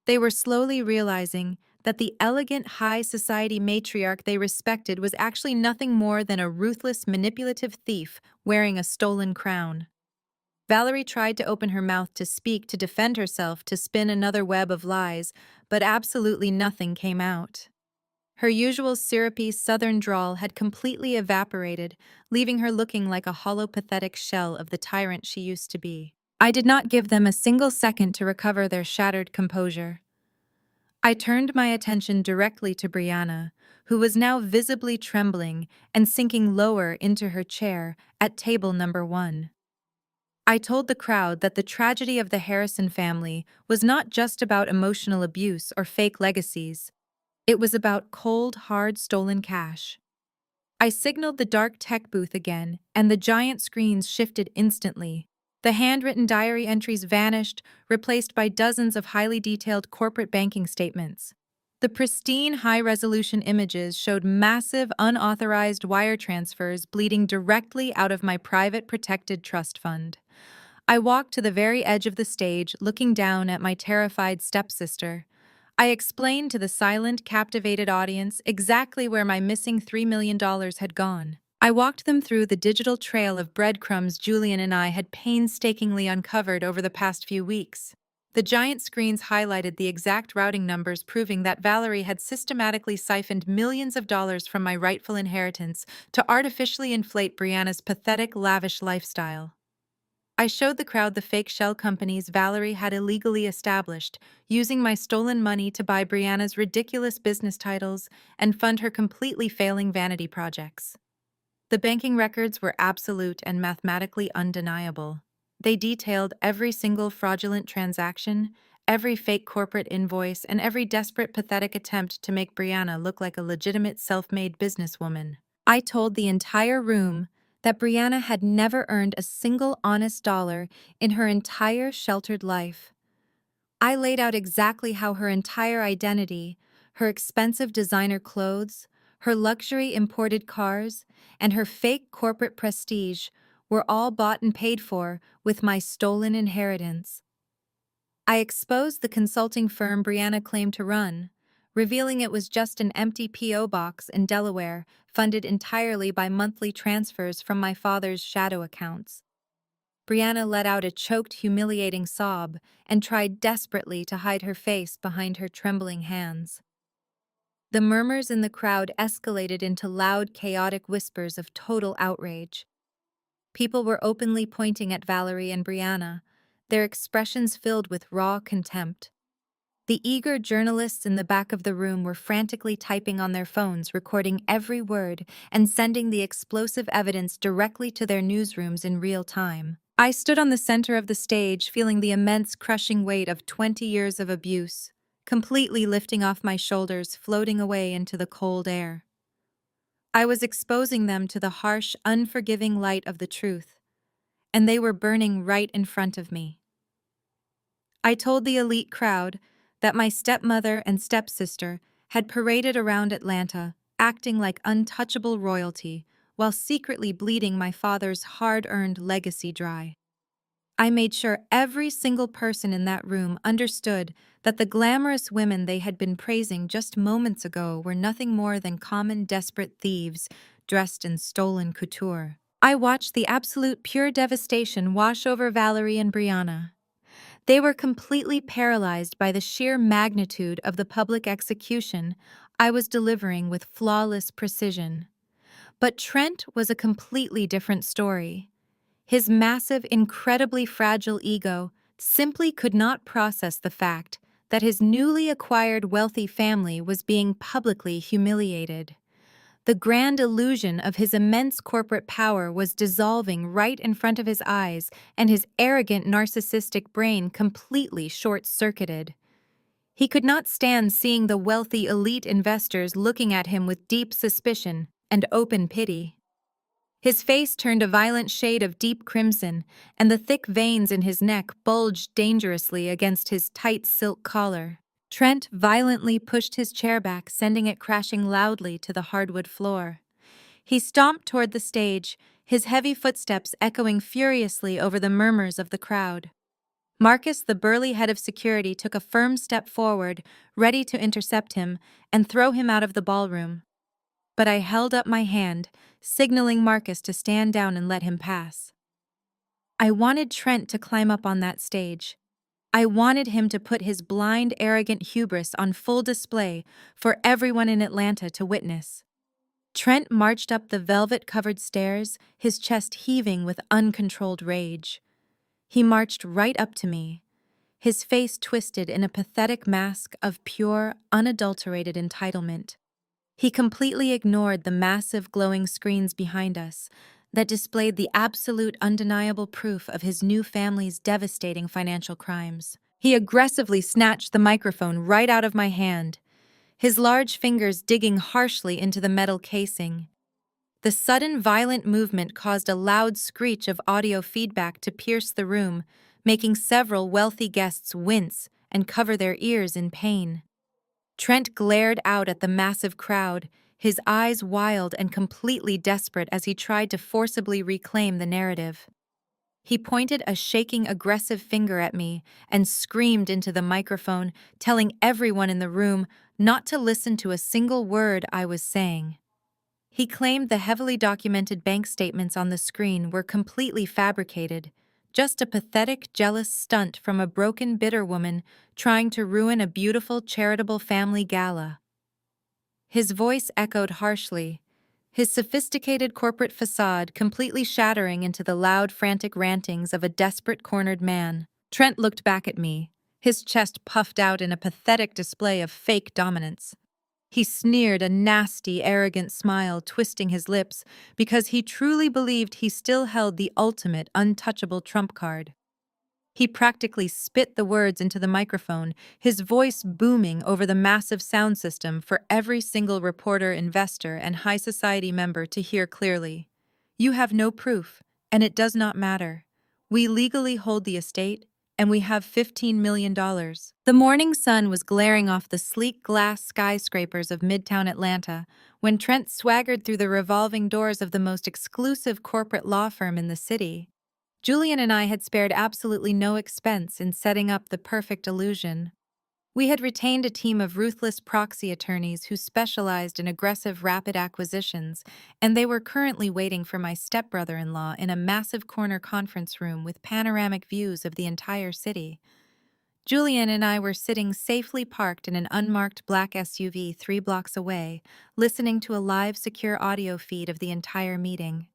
They were slowly realizing that the elegant high society matriarch they respected was actually nothing more than a ruthless, manipulative thief wearing a stolen crown. Valerie tried to open her mouth to speak, to defend herself, to spin another web of lies, but absolutely nothing came out. Her usual syrupy southern drawl had completely evaporated, leaving her looking like a hollow, pathetic shell of the tyrant she used to be. I did not give them a single second to recover their shattered composure. I turned my attention directly to Brianna, who was now visibly trembling and sinking lower into her chair at table number 1. I told the crowd that the tragedy of the Harrison family was not just about emotional abuse or fake legacies. It was about cold, hard, stolen cash. I signaled the dark tech booth again, and the giant screens shifted instantly. The handwritten diary entries vanished, replaced by dozens of highly detailed corporate banking statements. The pristine, high-resolution images showed massive, unauthorized wire transfers bleeding directly out of my private protected trust fund. I walked to the very edge of the stage, looking down at my terrified stepsister. I explained to the silent, captivated audience exactly where my missing $3 million had gone. I walked them through the digital trail of breadcrumbs Julian and I had painstakingly uncovered over the past few weeks. The giant screens highlighted the exact routing numbers, proving that Valerie had systematically siphoned millions of dollars from my rightful inheritance to artificially inflate Brianna's pathetic, lavish lifestyle. I showed the crowd the fake shell companies Valerie had illegally established, using my stolen money to buy Brianna's ridiculous business titles and fund her completely failing vanity projects. The banking records were absolute and mathematically undeniable. They detailed every single fraudulent transaction, every fake corporate invoice, and every desperate, pathetic attempt to make Brianna look like a legitimate self-made businesswoman. I told the entire room that Brianna had never earned a single honest dollar in her entire sheltered life. I laid out exactly how her entire identity, her expensive designer clothes, her luxury imported cars, and her fake corporate prestige were all bought and paid for with my stolen inheritance. I exposed the consulting firm Brianna claimed to run, revealing it was just an empty P.O. box in Delaware, funded entirely by monthly transfers from my father's shadow accounts. Brianna let out a choked, humiliating sob and tried desperately to hide her face behind her trembling hands. The murmurs in the crowd escalated into loud, chaotic whispers of total outrage. People were openly pointing at Valerie and Brianna, their expressions filled with raw contempt. The eager journalists in the back of the room were frantically typing on their phones, recording every word and sending the explosive evidence directly to their newsrooms in real time. I stood on the center of the stage, feeling the immense, crushing weight of 20 years of abuse, completely lifting off my shoulders, floating away into the cold air. I was exposing them to the harsh, unforgiving light of the truth, and they were burning right in front of me. I told the elite crowd that my stepmother and stepsister had paraded around Atlanta, acting like untouchable royalty, while secretly bleeding my father's hard-earned legacy dry. I made sure every single person in that room understood that the glamorous women they had been praising just moments ago were nothing more than common, desperate thieves dressed in stolen couture. I watched the absolute pure devastation wash over Valerie and Brianna. They were completely paralyzed by the sheer magnitude of the public execution I was delivering with flawless precision. But Trent was a completely different story. His massive, incredibly fragile ego simply could not process the fact that his newly acquired wealthy family was being publicly humiliated. The grand illusion of his immense corporate power was dissolving right in front of his eyes, and his arrogant narcissistic brain completely short-circuited. He could not stand seeing the wealthy elite investors looking at him with deep suspicion and open pity. His face turned a violent shade of deep crimson, and the thick veins in his neck bulged dangerously against his tight silk collar. Trent violently pushed his chair back, sending it crashing loudly to the hardwood floor. He stomped toward the stage, his heavy footsteps echoing furiously over the murmurs of the crowd. Marcus, the burly head of security, took a firm step forward, ready to intercept him and throw him out of the ballroom. But I held up my hand, signaling Marcus to stand down and let him pass. I wanted Trent to climb up on that stage. I wanted him to put his blind, arrogant hubris on full display for everyone in Atlanta to witness. Trent marched up the velvet-covered stairs, his chest heaving with uncontrolled rage. He marched right up to me, his face twisted in a pathetic mask of pure, unadulterated entitlement. He completely ignored the massive glowing screens behind us that displayed the absolute undeniable proof of his new family's devastating financial crimes. He aggressively snatched the microphone right out of my hand, his large fingers digging harshly into the metal casing. The sudden violent movement caused a loud screech of audio feedback to pierce the room, making several wealthy guests wince and cover their ears in pain. Trent glared out at the massive crowd, his eyes wild and completely desperate as he tried to forcibly reclaim the narrative. He pointed a shaking, aggressive finger at me and screamed into the microphone, telling everyone in the room not to listen to a single word I was saying. He claimed the heavily documented bank statements on the screen were completely fabricated, just a pathetic, jealous stunt from a broken, bitter woman trying to ruin a beautiful, charitable family gala. His voice echoed harshly, his sophisticated corporate facade completely shattering into the loud, frantic rantings of a desperate, cornered man. Trent looked back at me, his chest puffed out in a pathetic display of fake dominance. He sneered a nasty, arrogant smile, twisting his lips, because he truly believed he still held the ultimate, untouchable trump card. He practically spit the words into the microphone, his voice booming over the massive sound system for every single reporter, investor, and high society member to hear clearly. You have no proof, and it does not matter. We legally hold the estate, and we have $15 million. The morning sun was glaring off the sleek glass skyscrapers of Midtown Atlanta when Trent swaggered through the revolving doors of the most exclusive corporate law firm in the city. Julian and I had spared absolutely no expense in setting up the perfect illusion. We had retained a team of ruthless proxy attorneys who specialized in aggressive rapid acquisitions, and they were currently waiting for my stepbrother-in-law in a massive corner conference room with panoramic views of the entire city. Julian and I were sitting safely parked in an unmarked black SUV 3 blocks away, listening to a live, secure audio feed of the entire meeting.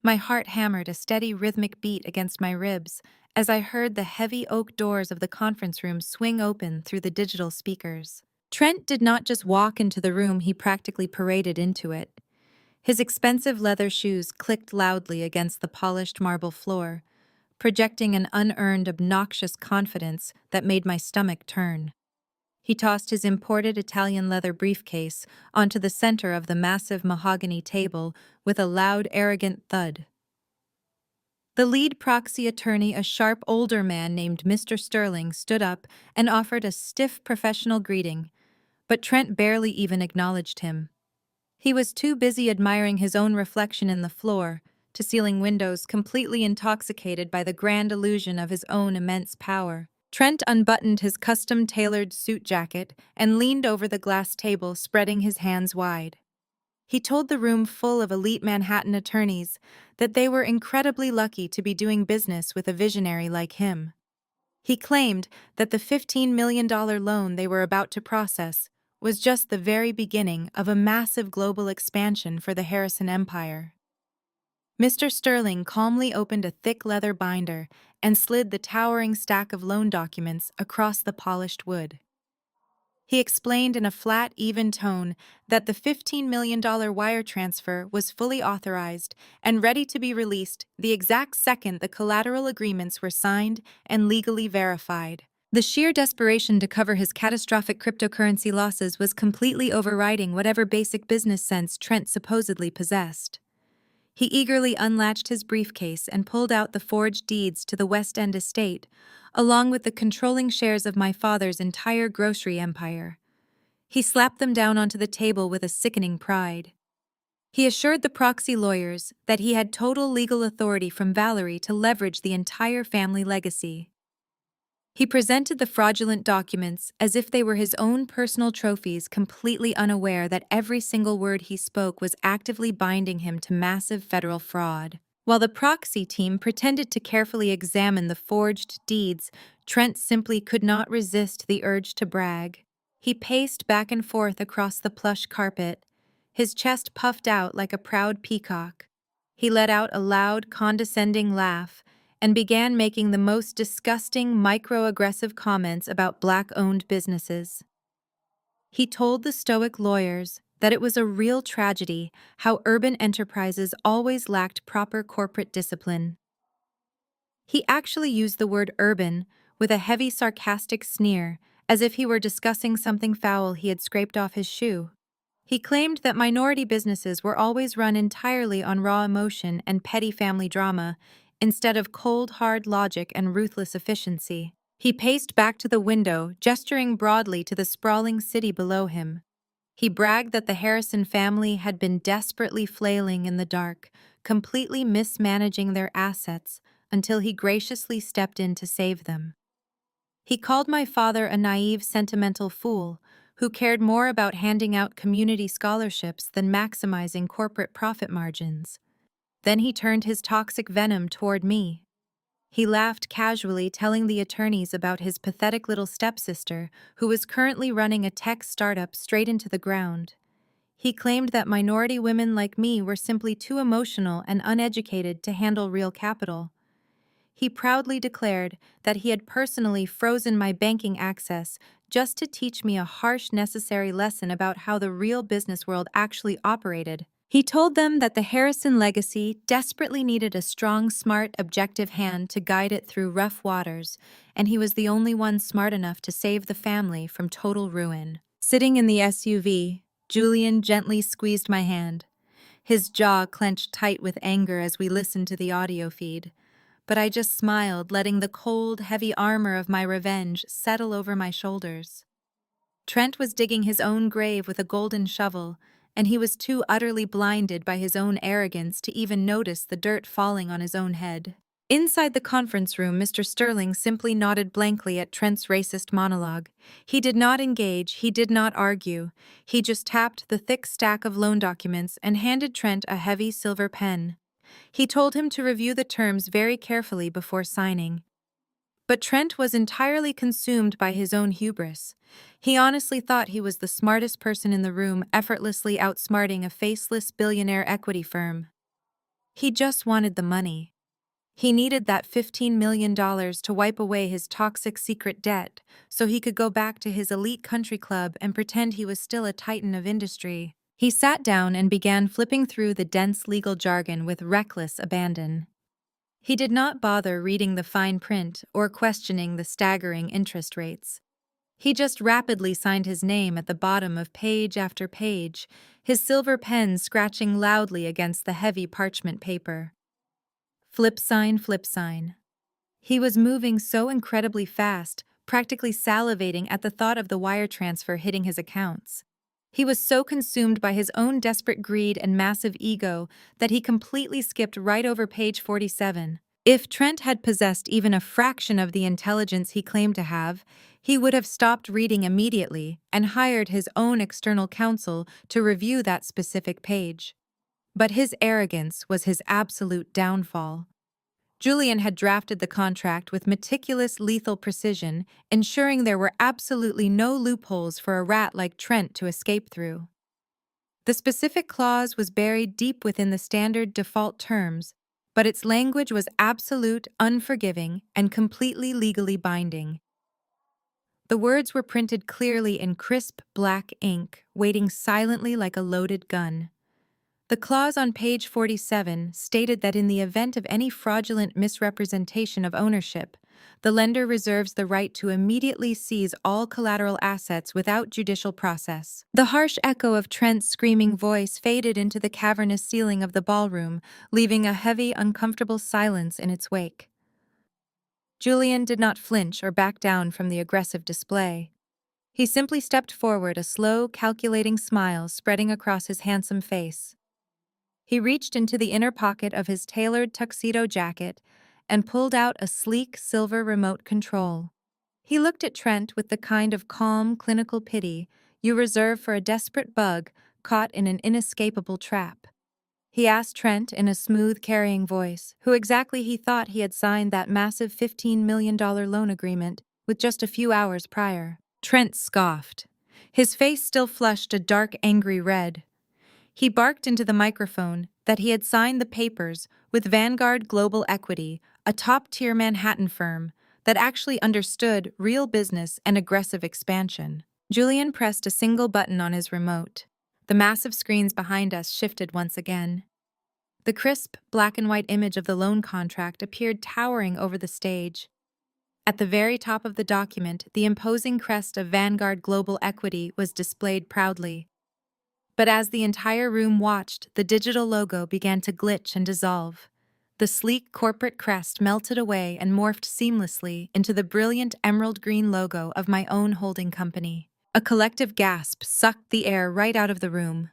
My heart hammered a steady rhythmic beat against my ribs as I heard the heavy oak doors of the conference room swing open through the digital speakers. Trent did not just walk into the room, he practically paraded into it. His expensive leather shoes clicked loudly against the polished marble floor, projecting an unearned, obnoxious confidence that made my stomach turn. He tossed his imported Italian leather briefcase onto the center of the massive mahogany table with a loud, arrogant thud. The lead proxy attorney, a sharp older man named Mr. Sterling, stood up and offered a stiff professional greeting, but Trent barely even acknowledged him. He was too busy admiring his own reflection in the floor-to-ceiling windows, completely intoxicated by the grand illusion of his own immense power. Trent unbuttoned his custom-tailored suit jacket and leaned over the glass table, spreading his hands wide. He told the room full of elite Manhattan attorneys that they were incredibly lucky to be doing business with a visionary like him. He claimed that the $15 million loan they were about to process was just the very beginning of a massive global expansion for the Harrison Empire. Mr. Sterling calmly opened a thick leather binder and slid the towering stack of loan documents across the polished wood. He explained in a flat, even tone that the $15 million wire transfer was fully authorized and ready to be released the exact second the collateral agreements were signed and legally verified. The sheer desperation to cover his catastrophic cryptocurrency losses was completely overriding whatever basic business sense Trent supposedly possessed. He eagerly unlatched his briefcase and pulled out the forged deeds to the West End estate, along with the controlling shares of my father's entire grocery empire. He slapped them down onto the table with a sickening pride. He assured the proxy lawyers that he had total legal authority from Valerie to leverage the entire family legacy. He presented the fraudulent documents as if they were his own personal trophies, completely unaware that every single word he spoke was actively binding him to massive federal fraud. While the proxy team pretended to carefully examine the forged deeds, Trent simply could not resist the urge to brag. He paced back and forth across the plush carpet, his chest puffed out like a proud peacock. He let out a loud, condescending laugh and began making the most disgusting microaggressive comments about Black-owned businesses. He told the stoic lawyers that it was a real tragedy how urban enterprises always lacked proper corporate discipline. He actually used the word urban with a heavy sarcastic sneer, as if he were discussing something foul he had scraped off his shoe. He claimed that minority businesses were always run entirely on raw emotion and petty family drama, instead of cold, hard logic and ruthless efficiency. He paced back to the window, gesturing broadly to the sprawling city below him. He bragged that the Harrison family had been desperately flailing in the dark, completely mismanaging their assets until he graciously stepped in to save them. He called my father a naive, sentimental fool who cared more about handing out community scholarships than maximizing corporate profit margins. Then he turned his toxic venom toward me. He laughed casually, telling the attorneys about his pathetic little stepsister who was currently running a tech startup straight into the ground. He claimed that minority women like me were simply too emotional and uneducated to handle real capital. He proudly declared that he had personally frozen my banking access just to teach me a harsh, necessary lesson about how the real business world actually operated. He told them that the Harrison legacy desperately needed a strong, smart, objective hand to guide it through rough waters, and he was the only one smart enough to save the family from total ruin. Sitting in the SUV, Julian gently squeezed my hand. His jaw clenched tight with anger as we listened to the audio feed. But I just smiled, letting the cold, heavy armor of my revenge settle over my shoulders. Trent was digging his own grave with a golden shovel, and he was too utterly blinded by his own arrogance to even notice the dirt falling on his own head. Inside the conference room, Mr. Sterling simply nodded blankly at Trent's racist monologue. He did not engage, he did not argue. He just tapped the thick stack of loan documents and handed Trent a heavy silver pen. He told him to review the terms very carefully before signing. But Trent was entirely consumed by his own hubris. He honestly thought he was the smartest person in the room, effortlessly outsmarting a faceless billionaire equity firm. He just wanted the money. He needed that $15 million to wipe away his toxic secret debt so he could go back to his elite country club and pretend he was still a titan of industry. He sat down and began flipping through the dense legal jargon with reckless abandon. He did not bother reading the fine print or questioning the staggering interest rates. He just rapidly signed his name at the bottom of page after page, his silver pen scratching loudly against the heavy parchment paper. Flip sign, flip sign. He was moving so incredibly fast, practically salivating at the thought of the wire transfer hitting his accounts. He was so consumed by his own desperate greed and massive ego that he completely skipped right over page 47. If Trent had possessed even a fraction of the intelligence he claimed to have, he would have stopped reading immediately and hired his own external counsel to review that specific page. But his arrogance was his absolute downfall. Julian had drafted the contract with meticulous, lethal precision, ensuring there were absolutely no loopholes for a rat like Trent to escape through. The specific clause was buried deep within the standard default terms, but its language was absolute, unforgiving, and completely legally binding. The words were printed clearly in crisp black ink, waiting silently like a loaded gun. The clause on page 47 stated that in the event of any fraudulent misrepresentation of ownership, the lender reserves the right to immediately seize all collateral assets without judicial process. The harsh echo of Trent's screaming voice faded into the cavernous ceiling of the ballroom, leaving a heavy, uncomfortable silence in its wake. Julian did not flinch or back down from the aggressive display. He simply stepped forward, a slow, calculating smile spreading across his handsome face. He reached into the inner pocket of his tailored tuxedo jacket and pulled out a sleek silver remote control. He looked at Trent with the kind of calm, clinical pity you reserve for a desperate bug caught in an inescapable trap. He asked Trent in a smooth, carrying voice who exactly he thought he had signed that massive $15 million loan agreement with just a few hours prior. Trent scoffed. His face still flushed a dark, angry red. He barked into the microphone that he had signed the papers with Vanguard Global Equity, a top-tier Manhattan firm that actually understood real business and aggressive expansion. Julian pressed a single button on his remote. The massive screens behind us shifted once again. The crisp, black-and-white image of the loan contract appeared towering over the stage. At the very top of the document, the imposing crest of Vanguard Global Equity was displayed proudly. But as the entire room watched, the digital logo began to glitch and dissolve. The sleek corporate crest melted away and morphed seamlessly into the brilliant emerald green logo of my own holding company. A collective gasp sucked the air right out of the room.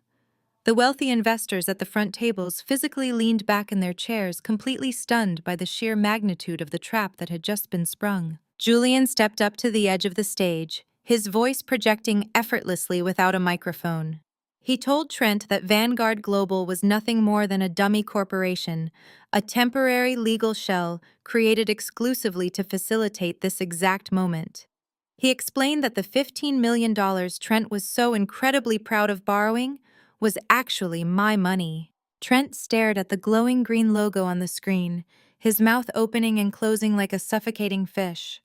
The wealthy investors at the front tables physically leaned back in their chairs, completely stunned by the sheer magnitude of the trap that had just been sprung. Julian stepped up to the edge of the stage, his voice projecting effortlessly without a microphone. He told Trent that Vanguard Global was nothing more than a dummy corporation, a temporary legal shell created exclusively to facilitate this exact moment. He explained that the $15 million Trent was so incredibly proud of borrowing was actually my money. Trent stared at the glowing green logo on the screen, his mouth opening and closing like a suffocating fish.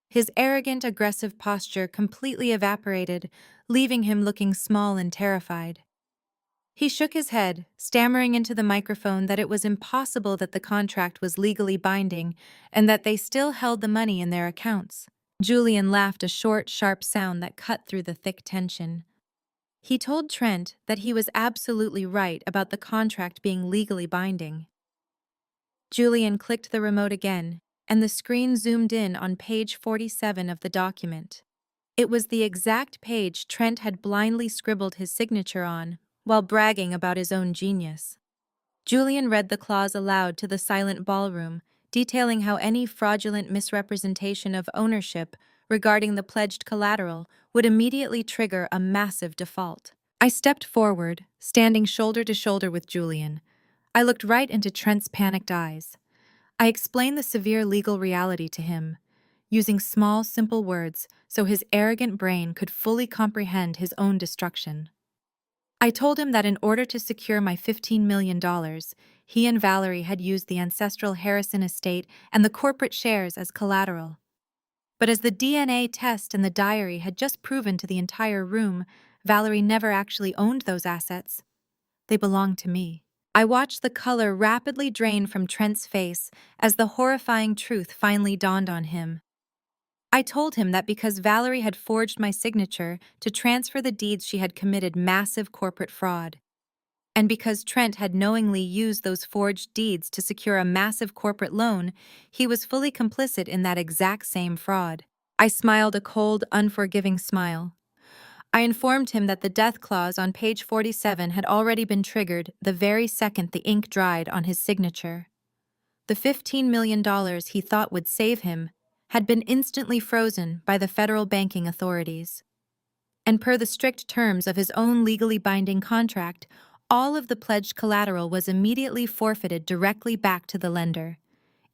His arrogant, aggressive posture completely evaporated, leaving him looking small and terrified. He shook his head, stammering into the microphone that it was impossible that the contract was legally binding and that they still held the money in their accounts. Julian laughed, a short, sharp sound that cut through the thick tension. He told Trent that he was absolutely right about the contract being legally binding. Julian clicked the remote again, and the screen zoomed in on page 47 of the document. It was the exact page Trent had blindly scribbled his signature on, while bragging about his own genius. Julian read the clause aloud to the silent ballroom, detailing how any fraudulent misrepresentation of ownership regarding the pledged collateral would immediately trigger a massive default. I stepped forward, standing shoulder to shoulder with Julian. I looked right into Trent's panicked eyes. I explained the severe legal reality to him, using small, simple words so his arrogant brain could fully comprehend his own destruction. I told him that in order to secure my $15 million, he and Valerie had used the ancestral Harrison estate and the corporate shares as collateral. But as the DNA test and the diary had just proven to the entire room, Valerie never actually owned those assets. They belonged to me. I watched the color rapidly drain from Trent's face as the horrifying truth finally dawned on him. I told him that because Valerie had forged my signature to transfer the deeds, she had committed massive corporate fraud. And because Trent had knowingly used those forged deeds to secure a massive corporate loan, he was fully complicit in that exact same fraud. I smiled a cold, unforgiving smile. I informed him that the death clause on page 47 had already been triggered the very second the ink dried on his signature. The $15 million he thought would save him had been instantly frozen by the federal banking authorities. And per the strict terms of his own legally binding contract, all of the pledged collateral was immediately forfeited directly back to the lender.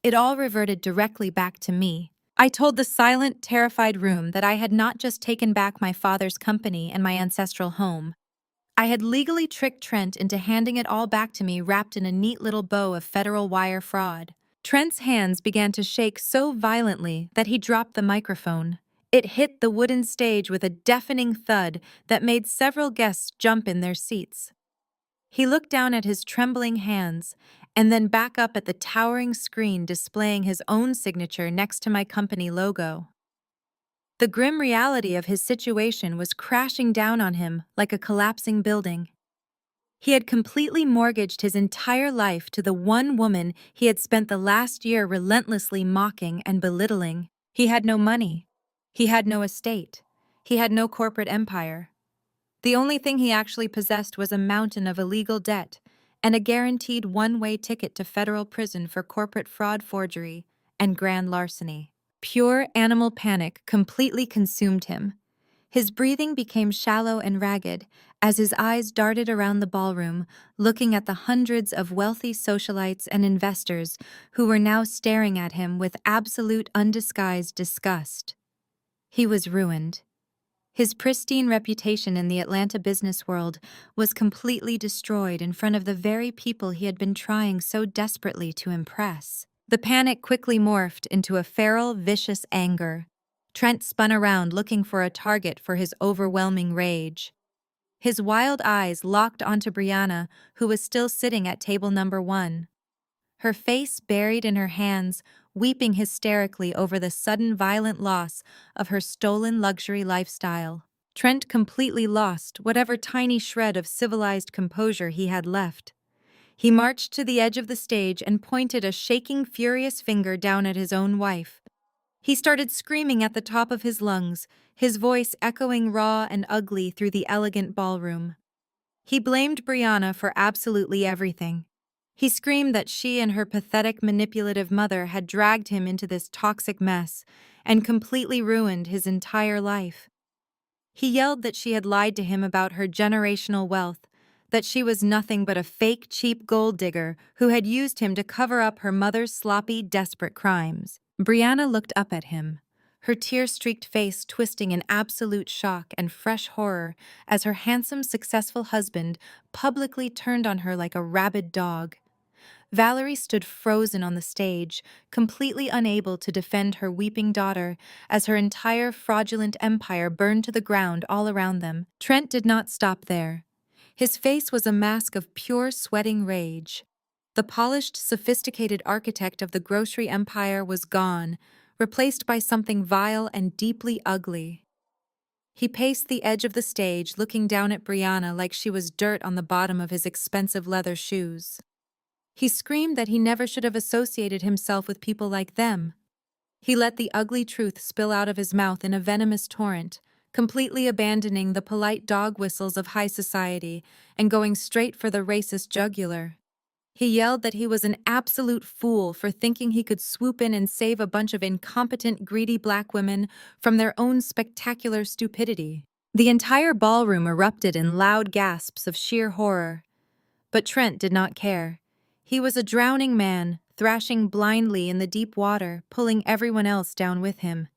It all reverted directly back to me. I told the silent, terrified room that I had not just taken back my father's company and my ancestral home. I had legally tricked Trent into handing it all back to me wrapped in a neat little bow of federal wire fraud. Trent's hands began to shake so violently that he dropped the microphone. It hit the wooden stage with a deafening thud that made several guests jump in their seats. He looked down at his trembling hands and then back up at the towering screen displaying his own signature next to my company logo. The grim reality of his situation was crashing down on him like a collapsing building. He had completely mortgaged his entire life to the one woman he had spent the last year relentlessly mocking and belittling. He had no money. He had no estate. He had no corporate empire. The only thing he actually possessed was a mountain of illegal debt and a guaranteed one-way ticket to federal prison for corporate fraud, forgery, and grand larceny. Pure animal panic completely consumed him. His breathing became shallow and ragged as his eyes darted around the ballroom, looking at the hundreds of wealthy socialites and investors who were now staring at him with absolute undisguised disgust. He was ruined. His pristine reputation in the Atlanta business world was completely destroyed in front of the very people he had been trying so desperately to impress. The panic quickly morphed into a feral, vicious anger. Trent spun around looking for a target for his overwhelming rage. His wild eyes locked onto Brianna, who was still sitting at table number 1. Her face buried in her hands, weeping hysterically over the sudden violent loss of her stolen luxury lifestyle. Trent completely lost whatever tiny shred of civilized composure he had left. He marched to the edge of the stage and pointed a shaking, furious finger down at his own wife. He started screaming at the top of his lungs, his voice echoing raw and ugly through the elegant ballroom. He blamed Brianna for absolutely everything. He screamed that she and her pathetic, manipulative mother had dragged him into this toxic mess and completely ruined his entire life. He yelled that she had lied to him about her generational wealth, that she was nothing but a fake, cheap gold digger who had used him to cover up her mother's sloppy, desperate crimes. Brianna looked up at him, her tear-streaked face twisting in absolute shock and fresh horror as her handsome, successful husband publicly turned on her like a rabid dog. Valerie stood frozen on the stage, completely unable to defend her weeping daughter as her entire fraudulent empire burned to the ground all around them. Trent did not stop there. His face was a mask of pure sweating rage. The polished, sophisticated architect of the grocery empire was gone, replaced by something vile and deeply ugly. He paced the edge of the stage, looking down at Brianna like she was dirt on the bottom of his expensive leather shoes. He screamed that he never should have associated himself with people like them. He let the ugly truth spill out of his mouth in a venomous torrent, completely abandoning the polite dog whistles of high society and going straight for the racist jugular. He yelled that he was an absolute fool for thinking he could swoop in and save a bunch of incompetent, greedy black women from their own spectacular stupidity. The entire ballroom erupted in loud gasps of sheer horror. But Trent did not care. He was a drowning man, thrashing blindly in the deep water, pulling everyone else down with him.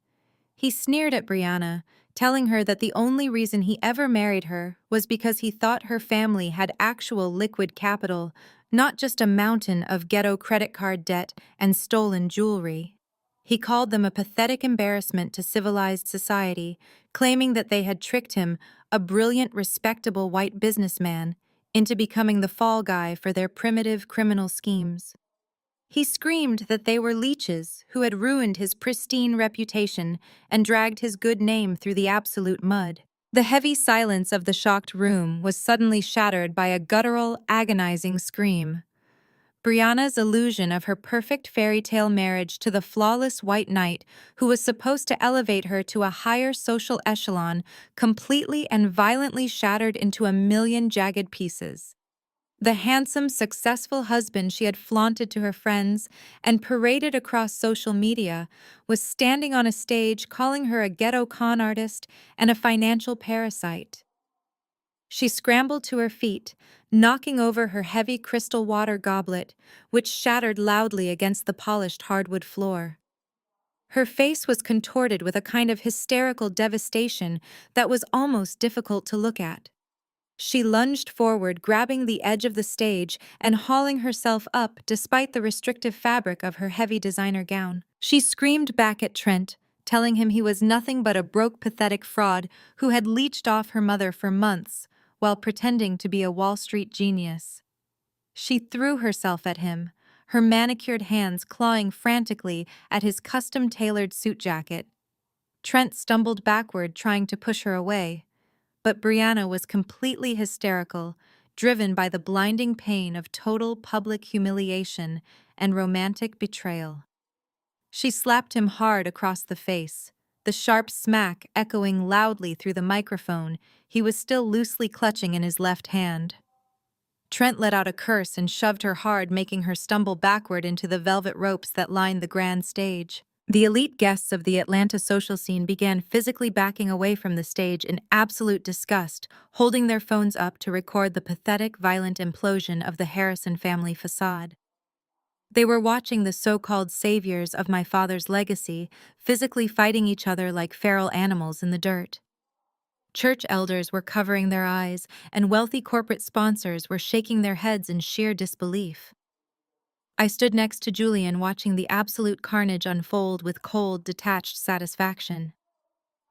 He sneered at Brianna, telling her that the only reason he ever married her was because he thought her family had actual liquid capital, not just a mountain of ghetto credit card debt and stolen jewelry. He called them a pathetic embarrassment to civilized society, claiming that they had tricked him, a brilliant, respectable white businessman, into becoming the fall guy for their primitive criminal schemes. He screamed that they were leeches who had ruined his pristine reputation and dragged his good name through the absolute mud. The heavy silence of the shocked room was suddenly shattered by a guttural, agonizing scream. Brianna's illusion of her perfect fairy tale marriage to the flawless white knight who was supposed to elevate her to a higher social echelon completely and violently shattered into a million jagged pieces. The handsome, successful husband she had flaunted to her friends and paraded across social media was standing on a stage calling her a ghetto con artist and a financial parasite. She scrambled to her feet, knocking over her heavy crystal water goblet, which shattered loudly against the polished hardwood floor. Her face was contorted with a kind of hysterical devastation that was almost difficult to look at. She lunged forward, grabbing the edge of the stage and hauling herself up despite the restrictive fabric of her heavy designer gown. She screamed back at Trent, telling him he was nothing but a broke, pathetic fraud who had leeched off her mother for months while pretending to be a Wall Street genius. She threw herself at him, her manicured hands clawing frantically at his custom-tailored suit jacket. Trent stumbled backward, trying to push her away, but Brianna was completely hysterical, driven by the blinding pain of total public humiliation and romantic betrayal. She slapped him hard across the face, the sharp smack echoing loudly through the microphone he was still loosely clutching in his left hand. Trent let out a curse and shoved her hard, making her stumble backward into the velvet ropes that lined the grand stage. The elite guests of the Atlanta social scene began physically backing away from the stage in absolute disgust, holding their phones up to record the pathetic, violent implosion of the Harrison family facade. They were watching the so-called saviors of my father's legacy physically fighting each other like feral animals in the dirt. Church elders were covering their eyes, and wealthy corporate sponsors were shaking their heads in sheer disbelief. I stood next to Julian, watching the absolute carnage unfold with cold, detached satisfaction.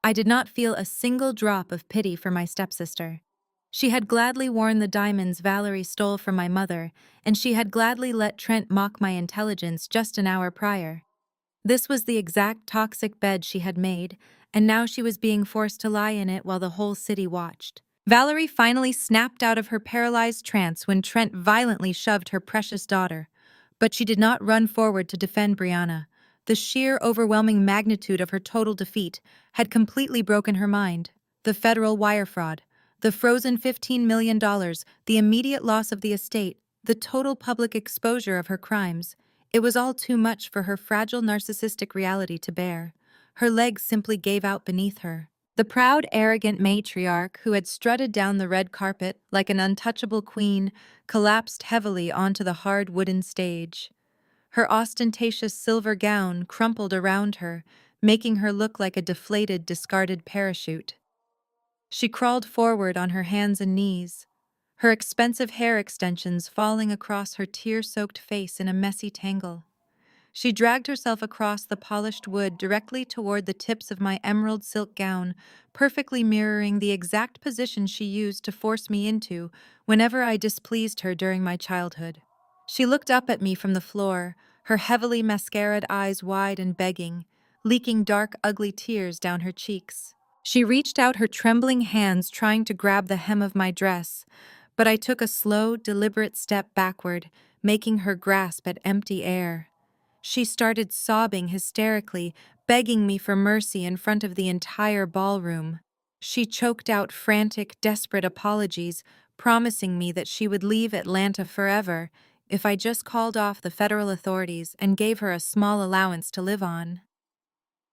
I did not feel a single drop of pity for my stepsister. She had gladly worn the diamonds Valerie stole from my mother, and she had gladly let Trent mock my intelligence just an hour prior. This was the exact toxic bed she had made, and now she was being forced to lie in it while the whole city watched. Valerie finally snapped out of her paralyzed trance when Trent violently shoved her precious daughter, but she did not run forward to defend Brianna. The sheer, overwhelming magnitude of her total defeat had completely broken her mind. The federal wire fraud, the frozen $15 million, the immediate loss of the estate, the total public exposure of her crimes. It was all too much for her fragile narcissistic reality to bear. Her legs simply gave out beneath her. The proud, arrogant matriarch who had strutted down the red carpet like an untouchable queen collapsed heavily onto the hard wooden stage. Her ostentatious silver gown crumpled around her, making her look like a deflated, discarded parachute. She crawled forward on her hands and knees, her expensive hair extensions falling across her tear-soaked face in a messy tangle. She dragged herself across the polished wood directly toward the tips of my emerald silk gown, perfectly mirroring the exact position she used to force me into whenever I displeased her during my childhood. She looked up at me from the floor, her heavily mascaraed eyes wide and begging, leaking dark, ugly tears down her cheeks. She reached out her trembling hands, trying to grab the hem of my dress, but I took a slow, deliberate step backward, making her grasp at empty air. She started sobbing hysterically, begging me for mercy in front of the entire ballroom. She choked out frantic, desperate apologies, promising me that she would leave Atlanta forever if I just called off the federal authorities and gave her a small allowance to live on.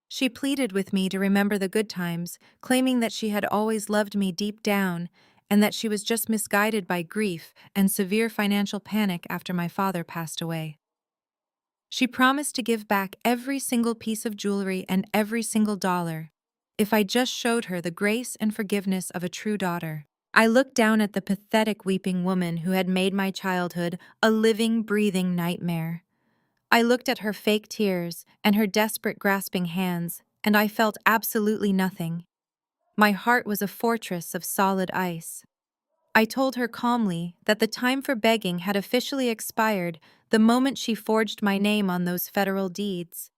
She pleaded with me to remember the good times, claiming that she had always loved me deep down and that she was just misguided by grief and severe financial panic after my father passed away. She promised to give back every single piece of jewelry and every single dollar if I just showed her the grace and forgiveness of a true daughter. I looked down at the pathetic weeping woman who had made my childhood a living, breathing nightmare. I looked at her fake tears and her desperate grasping hands, and I felt absolutely nothing. My heart was a fortress of solid ice. I told her calmly that the time for begging had officially expired the moment she forged my name on those federal deeds.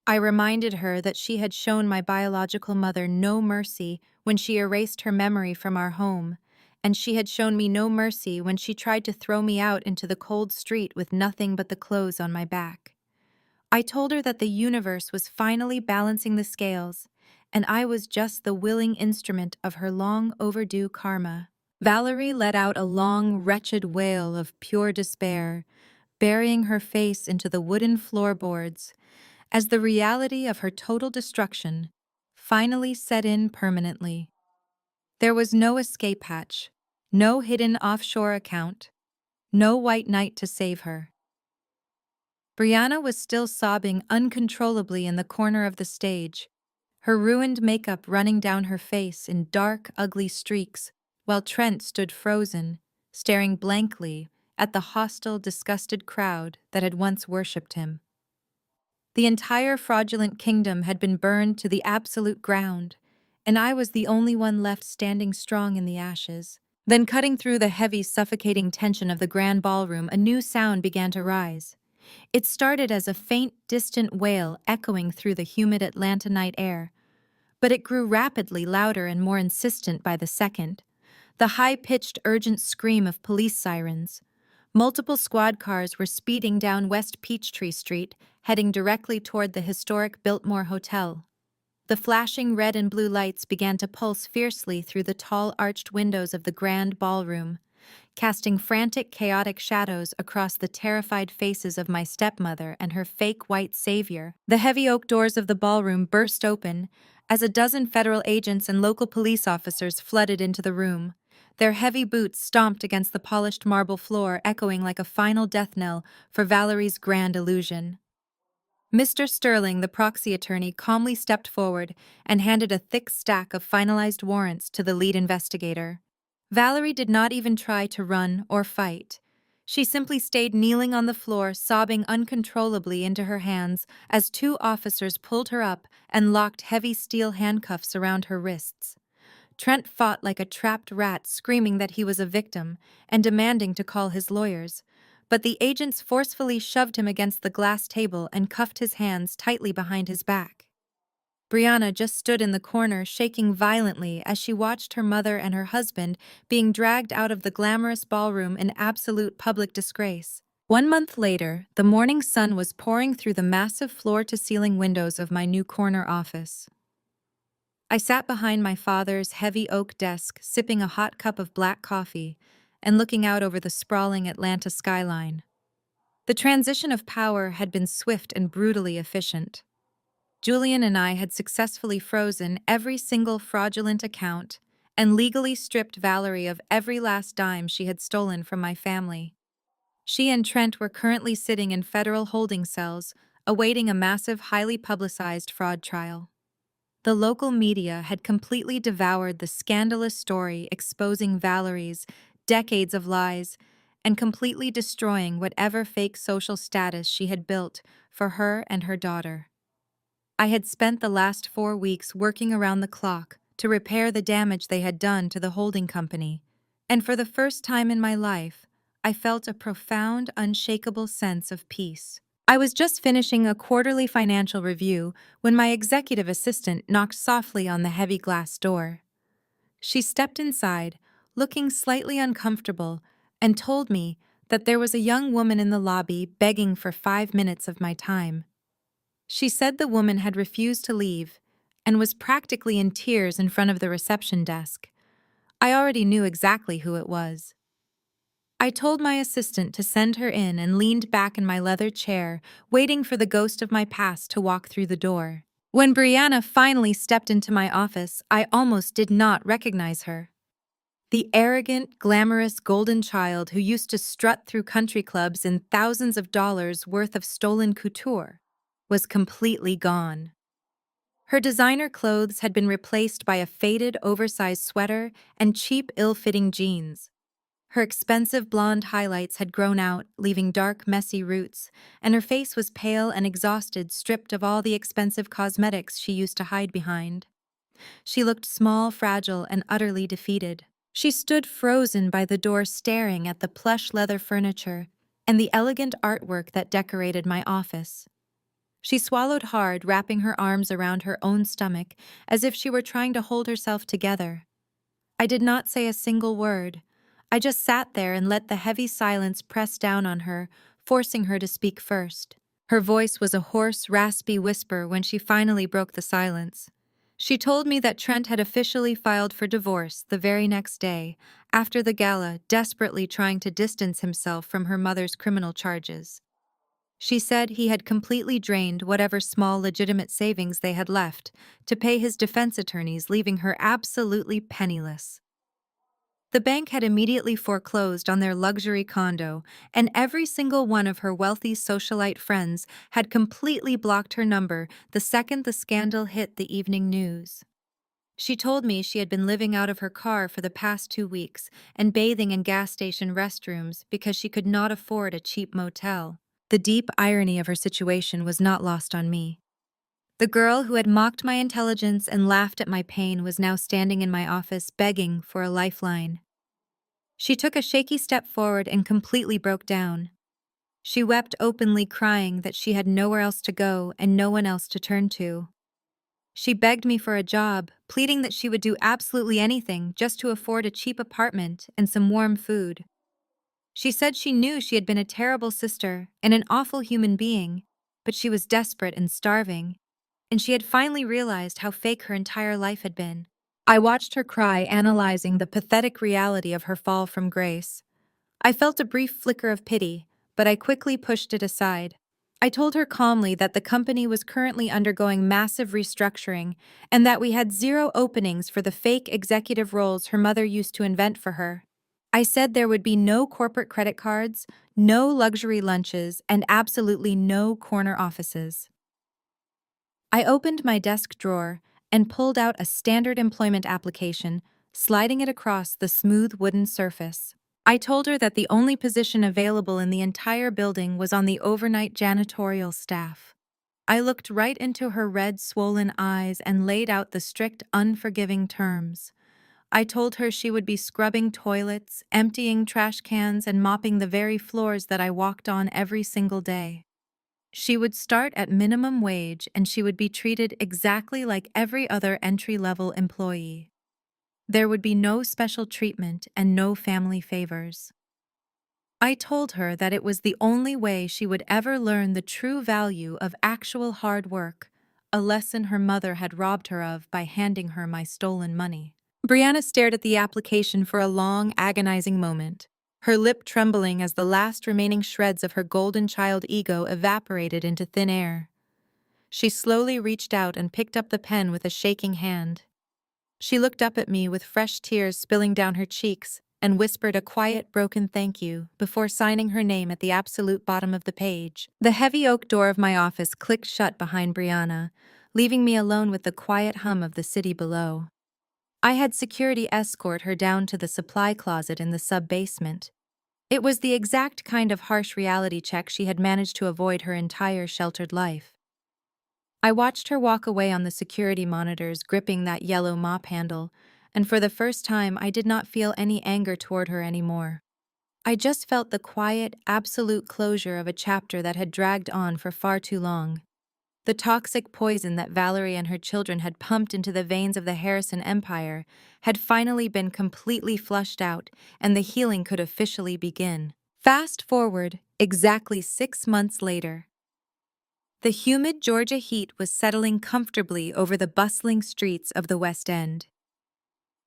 I reminded her that she had shown my biological mother no mercy when she erased her memory from our home, and she had shown me no mercy when she tried to throw me out into the cold street with nothing but the clothes on my back. I told her that the universe was finally balancing the scales, and I was just the willing instrument of her long overdue karma. Valerie let out a long, wretched wail of pure despair, burying her face into the wooden floorboards, as the reality of her total destruction finally set in permanently. There was no escape hatch, no hidden offshore account, no white knight to save her. Brianna was still sobbing uncontrollably in the corner of the stage, her ruined makeup running down her face in dark, ugly streaks, while Trent stood frozen, staring blankly at the hostile, disgusted crowd that had once worshipped him. The entire fraudulent kingdom had been burned to the absolute ground, and I was the only one left standing strong in the ashes. Then, cutting through the heavy, suffocating tension of the grand ballroom, a new sound began to rise. It started as a faint, distant wail echoing through the humid Atlanta night air, but it grew rapidly louder and more insistent by the second. The high-pitched, urgent scream of police sirens. Multiple squad cars were speeding down West Peachtree Street, heading directly toward the historic Biltmore Hotel. The flashing red and blue lights began to pulse fiercely through the tall arched windows of the grand ballroom, casting frantic, chaotic shadows across the terrified faces of my stepmother and her fake white savior. The heavy oak doors of the ballroom burst open as a dozen federal agents and local police officers flooded into the room. Their heavy boots stomped against the polished marble floor, echoing like a final death knell for Valerie's grand illusion. Mr. Sterling, the proxy attorney, calmly stepped forward and handed a thick stack of finalized warrants to the lead investigator. Valerie did not even try to run or fight. She simply stayed kneeling on the floor, sobbing uncontrollably into her hands as two officers pulled her up and locked heavy steel handcuffs around her wrists. Trent fought like a trapped rat, screaming that he was a victim and demanding to call his lawyers, but the agents forcefully shoved him against the glass table and cuffed his hands tightly behind his back. Brianna just stood in the corner, shaking violently as she watched her mother and her husband being dragged out of the glamorous ballroom in absolute public disgrace. 1 month later, the morning sun was pouring through the massive floor-to-ceiling windows of my new corner office. I sat behind my father's heavy oak desk, sipping a hot cup of black coffee and looking out over the sprawling Atlanta skyline. The transition of power had been swift and brutally efficient. Julian and I had successfully frozen every single fraudulent account and legally stripped Valerie of every last dime she had stolen from my family. She and Trent were currently sitting in federal holding cells, awaiting a massive, highly publicized fraud trial. The local media had completely devoured the scandalous story exposing Valerie's decades of lies and completely destroying whatever fake social status she had built for her and her daughter. I had spent the last 4 weeks working around the clock to repair the damage they had done to the holding company, and for the first time in my life, I felt a profound, unshakable sense of peace. I was just finishing a quarterly financial review when my executive assistant knocked softly on the heavy glass door. She stepped inside, looking slightly uncomfortable, and told me that there was a young woman in the lobby begging for 5 minutes of my time. She said the woman had refused to leave and was practically in tears in front of the reception desk. I already knew exactly who it was. I told my assistant to send her in and leaned back in my leather chair, waiting for the ghost of my past to walk through the door. When Brianna finally stepped into my office, I almost did not recognize her. The arrogant, glamorous golden child who used to strut through country clubs in thousands of dollars worth of stolen couture was completely gone. Her designer clothes had been replaced by a faded, oversized sweater and cheap, ill-fitting jeans. Her expensive blonde highlights had grown out, leaving dark, messy roots, and her face was pale and exhausted, stripped of all the expensive cosmetics she used to hide behind. She looked small, fragile, and utterly defeated. She stood frozen by the door, staring at the plush leather furniture and the elegant artwork that decorated my office. She swallowed hard, wrapping her arms around her own stomach as if she were trying to hold herself together. I did not say a single word. I just sat there and let the heavy silence press down on her, forcing her to speak first. Her voice was a hoarse, raspy whisper when she finally broke the silence. She told me that Trent had officially filed for divorce the very next day, after the gala, desperately trying to distance himself from her mother's criminal charges. She said he had completely drained whatever small legitimate savings they had left to pay his defense attorneys, leaving her absolutely penniless. The bank had immediately foreclosed on their luxury condo, and every single one of her wealthy socialite friends had completely blocked her number the second the scandal hit the evening news. She told me she had been living out of her car for the past 2 weeks and bathing in gas station restrooms because she could not afford a cheap motel. The deep irony of her situation was not lost on me. The girl who had mocked my intelligence and laughed at my pain was now standing in my office begging for a lifeline. She took a shaky step forward and completely broke down. She wept openly, crying that she had nowhere else to go and no one else to turn to. She begged me for a job, pleading that she would do absolutely anything just to afford a cheap apartment and some warm food. She said she knew she had been a terrible sister and an awful human being, but she was desperate and starving, and she had finally realized how fake her entire life had been. I watched her cry, analyzing the pathetic reality of her fall from grace. I felt a brief flicker of pity, but I quickly pushed it aside. I told her calmly that the company was currently undergoing massive restructuring and that we had 0 openings for the fake executive roles her mother used to invent for her. I said there would be no corporate credit cards, no luxury lunches, and absolutely no corner offices. I opened my desk drawer and pulled out a standard employment application, sliding it across the smooth wooden surface. I told her that the only position available in the entire building was on the overnight janitorial staff. I looked right into her red, swollen eyes and laid out the strict, unforgiving terms. I told her she would be scrubbing toilets, emptying trash cans, and mopping the very floors that I walked on every single day. She would start at minimum wage and she would be treated exactly like every other entry-level employee. There would be no special treatment and no family favors. I told her that it was the only way she would ever learn the true value of actual hard work, a lesson her mother had robbed her of by handing her my stolen money. Brianna stared at the application for a long, agonizing moment, her lip trembling as the last remaining shreds of her golden child ego evaporated into thin air. She slowly reached out and picked up the pen with a shaking hand. She looked up at me with fresh tears spilling down her cheeks and whispered a quiet, broken thank you before signing her name at the absolute bottom of the page. The heavy oak door of my office clicked shut behind Brianna, leaving me alone with the quiet hum of the city below. I had security escort her down to the supply closet in the sub-basement. It was the exact kind of harsh reality check she had managed to avoid her entire sheltered life. I watched her walk away on the security monitors, gripping that yellow mop handle, and for the first time I did not feel any anger toward her anymore. I just felt the quiet, absolute closure of a chapter that had dragged on for far too long. The toxic poison that Valerie and her children had pumped into the veins of the Harrison Empire had finally been completely flushed out, and the healing could officially begin. Fast forward, exactly 6 months later. The humid Georgia heat was settling comfortably over the bustling streets of the West End.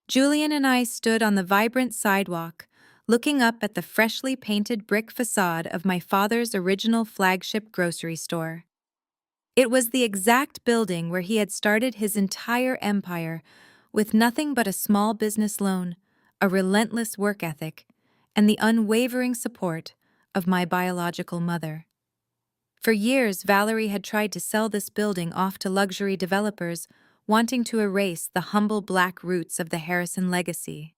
Julian and I stood on the vibrant sidewalk, looking up at the freshly painted brick facade of my father's original flagship grocery store. It was the exact building where he had started his entire empire, with nothing but a small business loan, a relentless work ethic, and the unwavering support of my biological mother. For years, Valerie had tried to sell this building off to luxury developers, wanting to erase the humble black roots of the Harrison legacy.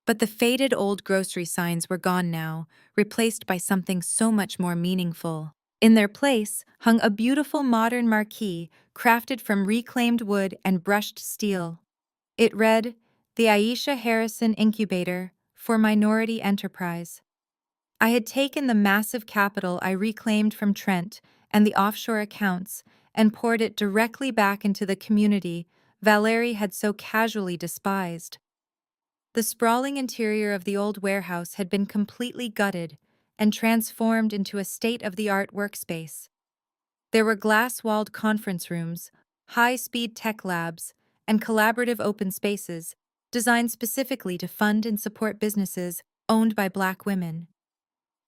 But the faded old grocery signs were gone now, replaced by something so much more meaningful. In their place hung a beautiful modern marquee crafted from reclaimed wood and brushed steel. It read, "The Aisha Harrison Incubator for Minority Enterprise." I had taken the massive capital I reclaimed from Trent and the offshore accounts and poured it directly back into the community Valerie had so casually despised. The sprawling interior of the old warehouse had been completely gutted and transformed into a state-of-the-art workspace. There were glass-walled conference rooms, high-speed tech labs, and collaborative open spaces designed specifically to fund and support businesses owned by Black women.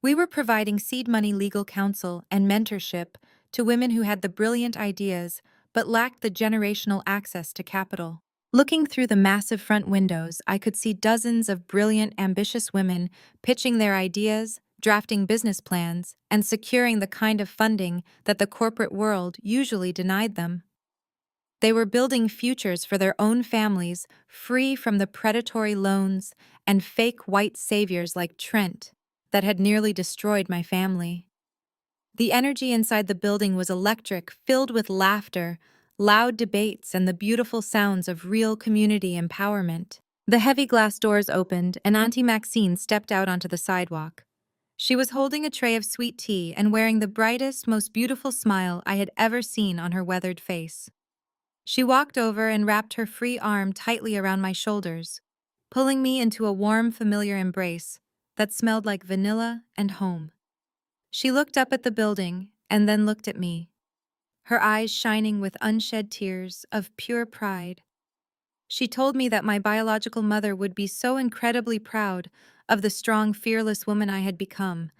We were providing seed money legal counsel and mentorship to women who had the brilliant ideas but lacked the generational access to capital. Looking through the massive front windows, I could see dozens of brilliant, ambitious women pitching their ideas, drafting business plans, and securing the kind of funding that the corporate world usually denied them. They were building futures for their own families, free from the predatory loans and fake white saviors like Trent that had nearly destroyed my family. The energy inside the building was electric, filled with laughter, loud debates, and the beautiful sounds of real community empowerment. The heavy glass doors opened, and Auntie Maxine stepped out onto the sidewalk. She was holding a tray of sweet tea and wearing the brightest, most beautiful smile I had ever seen on her weathered face. She walked over and wrapped her free arm tightly around my shoulders, pulling me into a warm, familiar embrace that smelled like vanilla and home. She looked up at the building and then looked at me, her eyes shining with unshed tears of pure pride. She told me that my biological mother would be so incredibly proud of the strong, fearless woman I had become.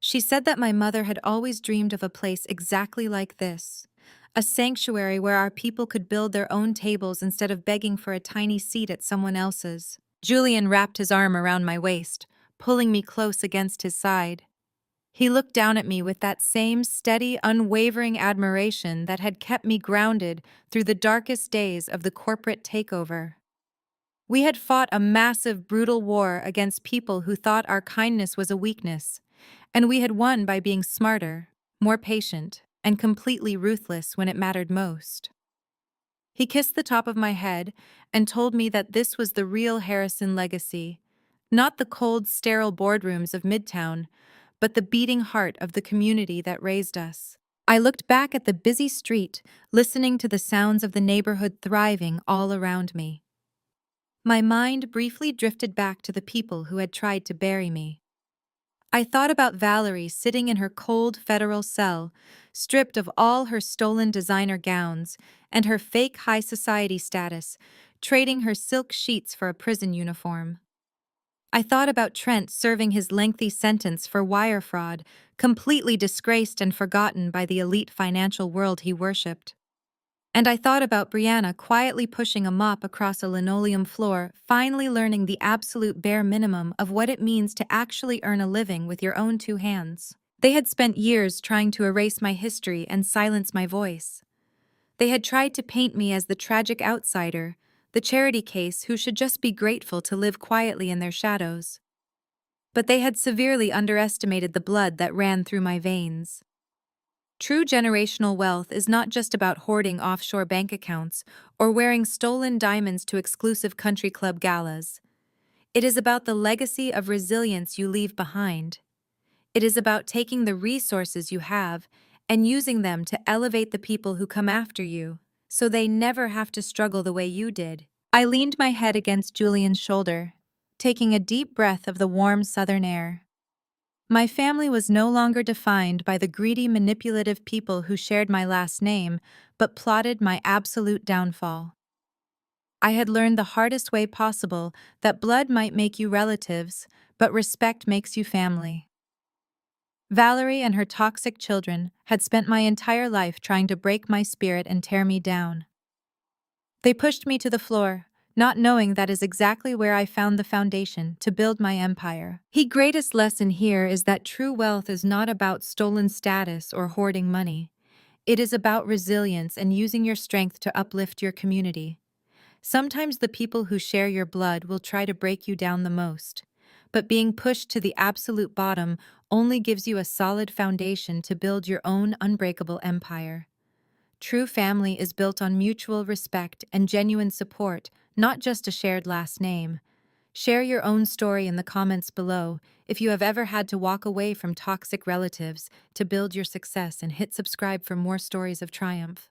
She said that my mother had always dreamed of a place exactly like this, a sanctuary where our people could build their own tables instead of begging for a tiny seat at someone else's. Julian wrapped his arm around my waist, pulling me close against his side. He looked down at me with that same steady, unwavering admiration that had kept me grounded through the darkest days of the corporate takeover. We had fought a massive, brutal war against people who thought our kindness was a weakness, and we had won by being smarter, more patient, and completely ruthless when it mattered most. He kissed the top of my head and told me that this was the real Harrison legacy, not the cold, sterile boardrooms of Midtown, but the beating heart of the community that raised us. I looked back at the busy street, listening to the sounds of the neighborhood thriving all around me. My mind briefly drifted back to the people who had tried to bury me. I thought about Valerie sitting in her cold federal cell, stripped of all her stolen designer gowns and her fake high society status, trading her silk sheets for a prison uniform. I thought about Trent serving his lengthy sentence for wire fraud, completely disgraced and forgotten by the elite financial world he worshipped. And I thought about Brianna quietly pushing a mop across a linoleum floor, finally learning the absolute bare minimum of what it means to actually earn a living with your own two hands. They had spent years trying to erase my history and silence my voice. They had tried to paint me as the tragic outsider, the charity case who should just be grateful to live quietly in their shadows. But they had severely underestimated the blood that ran through my veins. True generational wealth is not just about hoarding offshore bank accounts or wearing stolen diamonds to exclusive country club galas. It is about the legacy of resilience you leave behind. It is about taking the resources you have and using them to elevate the people who come after you, so they never have to struggle the way you did. I leaned my head against Julian's shoulder, taking a deep breath of the warm southern air. My family was no longer defined by the greedy, manipulative people who shared my last name, but plotted my absolute downfall. I had learned the hardest way possible that blood might make you relatives, but respect makes you family. Valerie and her toxic children had spent my entire life trying to break my spirit and tear me down. They pushed me to the floor, not knowing that is exactly where I found the foundation to build my empire. The greatest lesson here is that true wealth is not about stolen status or hoarding money. It is about resilience and using your strength to uplift your community. Sometimes the people who share your blood will try to break you down the most, but being pushed to the absolute bottom only gives you a solid foundation to build your own unbreakable empire. True family is built on mutual respect and genuine support, not just a shared last name. Share your own story in the comments below if you have ever had to walk away from toxic relatives to build your success, and hit subscribe for more stories of triumph.